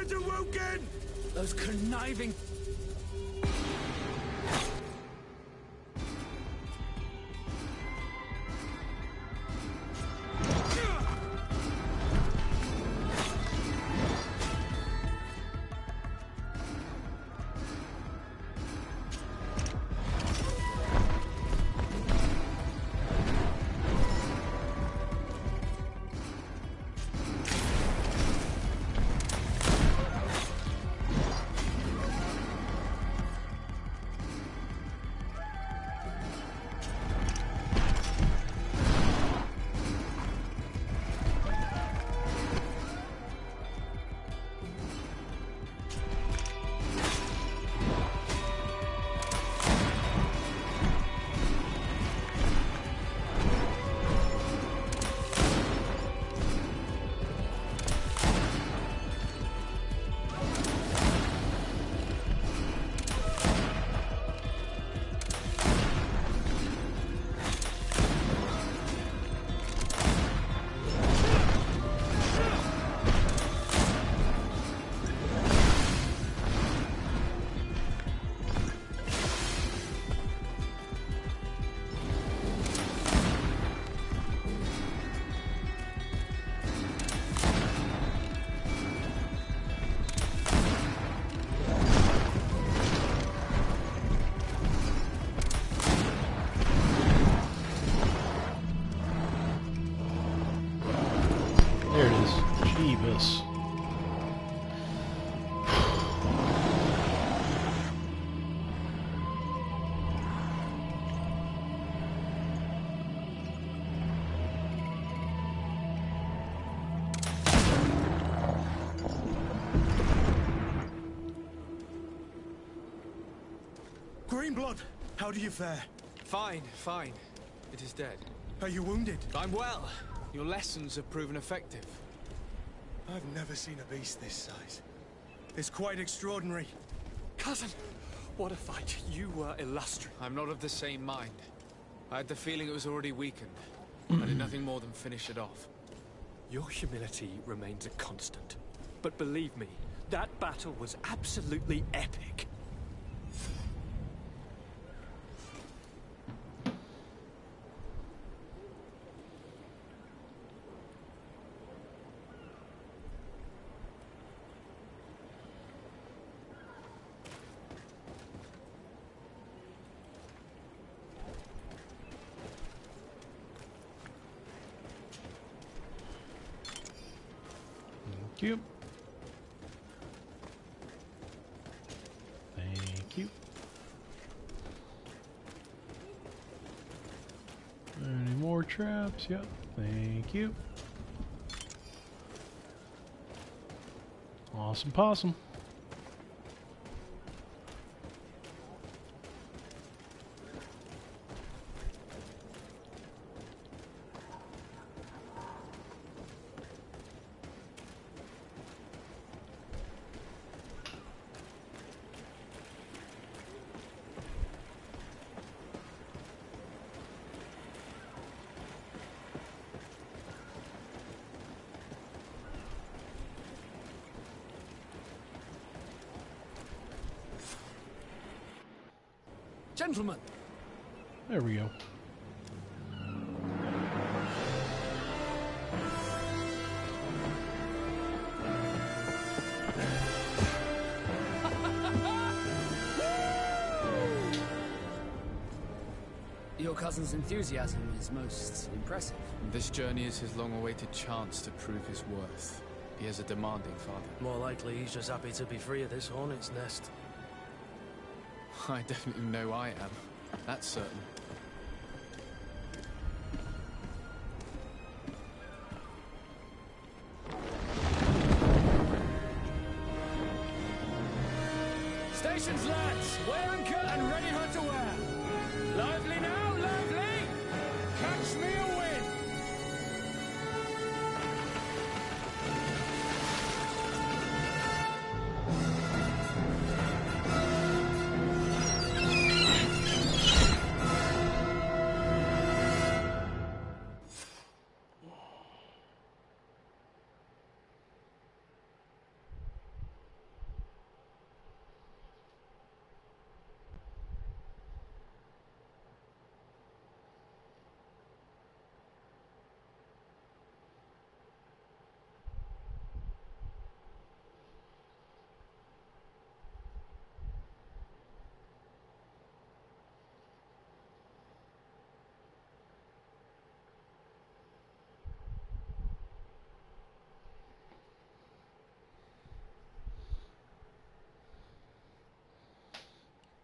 Get awoken! Those conniving... Jeebus. Greenblood, how do you fare? Fine, fine. It is dead. Are you wounded? I'm well. Your lessons have proven effective. I've never seen a beast this size. It's quite extraordinary. Cousin, what a fight. You were illustrious. I'm not of the same mind. I had the feeling it was already weakened. I did nothing more than finish it off. Your humility remains a constant. But believe me, that battle was absolutely epic. Thank you. Thank you. Any more traps? Yep. Thank you. Awesome possum. Gentlemen! There we go. Your cousin's enthusiasm is most impressive. This journey is his long-awaited chance to prove his worth. He has a demanding father. More likely he's just happy to be free of this hornet's nest. I definitely know I am. That's certain. Stations, lads! Weigh anchor and ready her to wear! Lively now, lively! Catch me a wind!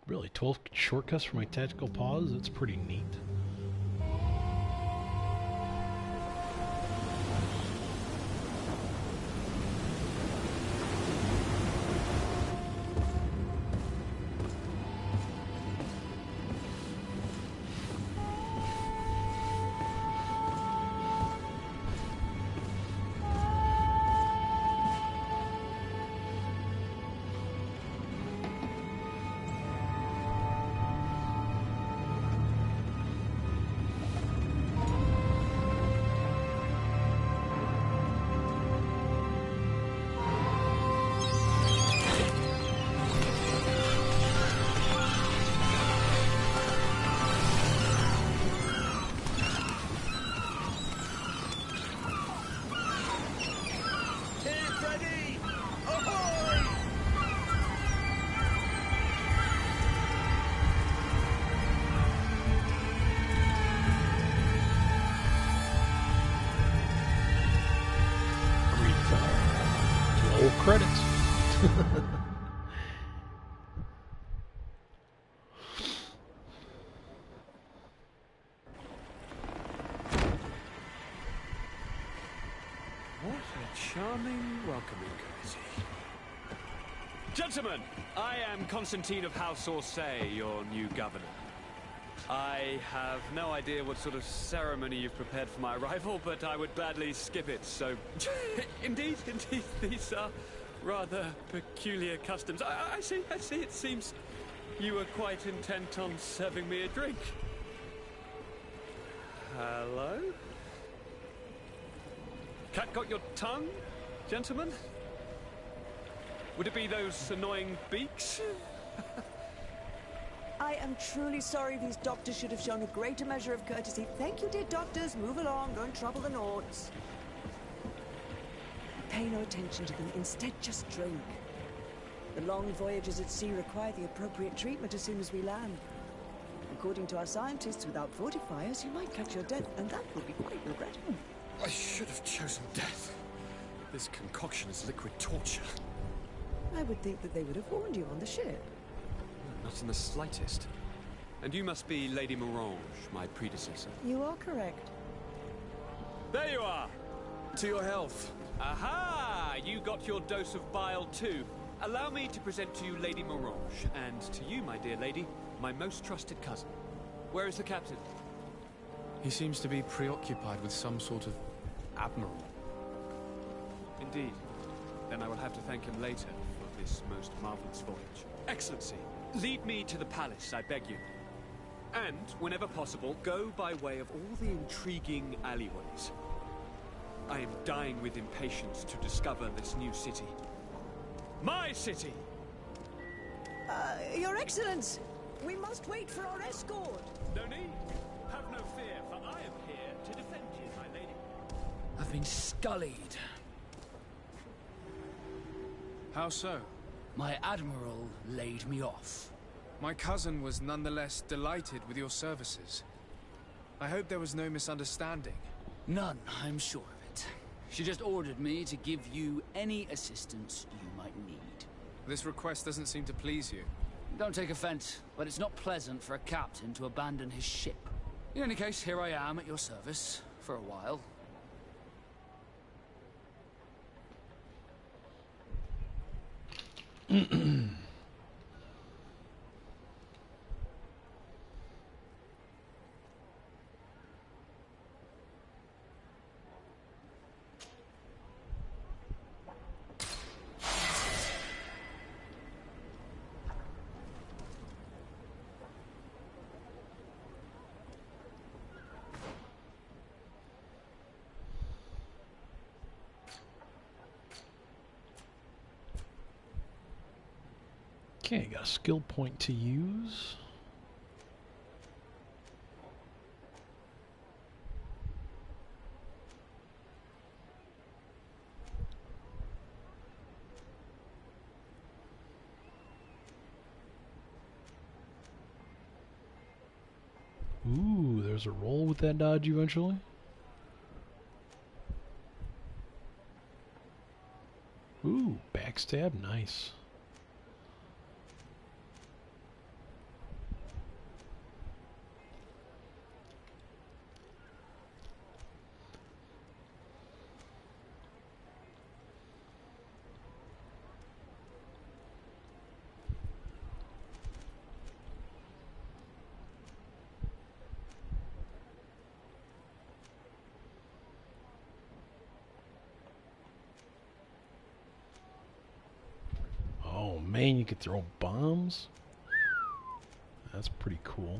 Really, 12 shortcuts for my tactical pause? That's pretty neat. Roll credits. What a charming welcoming courtesy. Gentlemen, I am Constantine of House Orsay, your new governor. I have no idea what sort of ceremony you've prepared for my arrival, but I would gladly skip it, so... indeed, these are rather peculiar customs. I see, it seems you were quite intent on serving me a drink. Hello? Cat got your tongue, gentlemen? Would it be those annoying beaks? I am truly sorry. These doctors should have shown a greater measure of courtesy. Thank you, dear doctors. Move along. Don't trouble the Nords. Pay no attention to them. Instead, just drink. The long voyages at sea require the appropriate treatment as soon as we land. According to our scientists, without fortifiers, you might catch your death, and that will be quite regrettable. I should have chosen death. This concoction is liquid torture. I would think that they would have warned you on the ship. Not in the slightest. And you must be Lady Morange, my predecessor. You are correct. There you are! To your health. Aha! You got your dose of bile too. Allow me to present to you Lady Morange, and to you, my dear lady, my most trusted cousin. Where is the captain? He seems to be preoccupied with some sort of admiral. Indeed. Then I will have to thank him later for this most marvelous voyage. Excellency, lead me to the palace, I beg you. And, whenever possible, go by way of all the intriguing alleyways. I am dying with impatience to discover this new city. My city! Your Excellence! We must wait for our escort! No need. Have no fear, for I am here to defend you, my lady. I've been scullied. How so? My admiral laid me off. My cousin was nonetheless delighted with your services. I hope there was no misunderstanding. None, I'm sure of it. She just ordered me to give you any assistance you might need. This request doesn't seem to please you. Don't take offense, but it's not pleasant for a captain to abandon his ship. In any case, here I am at your service, for a while. Okay, got a skill point to use. Ooh, there's a roll with that dodge eventually. Ooh, backstab, nice. man, you could throw bombs? That's pretty cool.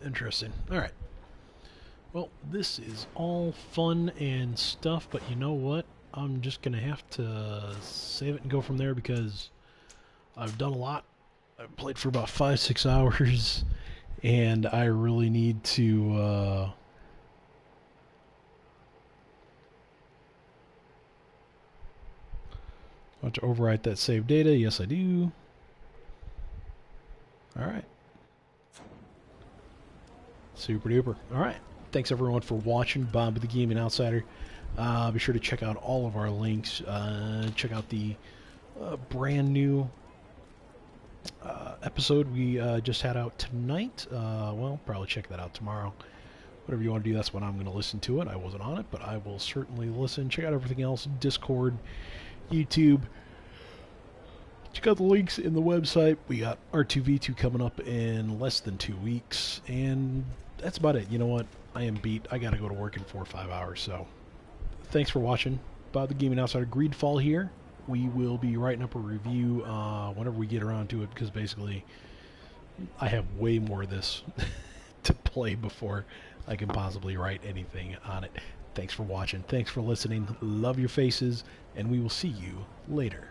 Interesting. Alright. Well, this is all fun and stuff, but you know what? I'm just going to have to save it and go from there because I've done a lot. I've played for about 5-6 hours, and I really need to... want to overwrite that save data. Yes, I do. Alright. Super duper. Alright. Thanks everyone for watching. Bob the Gaming Outsider. Be sure to check out all of our links. Check out the brand new episode we just had out tonight. Well, probably check that out tomorrow. Whatever you want to do, that's when I'm going to listen to it. I wasn't on it, but I will certainly listen. Check out everything else. Discord, YouTube. Check out the links in the website. We got R2V2 coming up in less than 2 weeks. And that's about it. You know what? I am beat. I got to go to work in 4 or 5 hours. So thanks for watching. Bob the Gaming Outsider, Greedfall here. We will be writing up a review whenever we get around to it, because basically I have way more of this to play before I can possibly write anything on it. Thanks for watching. Thanks for listening. Love your faces, and we will see you later.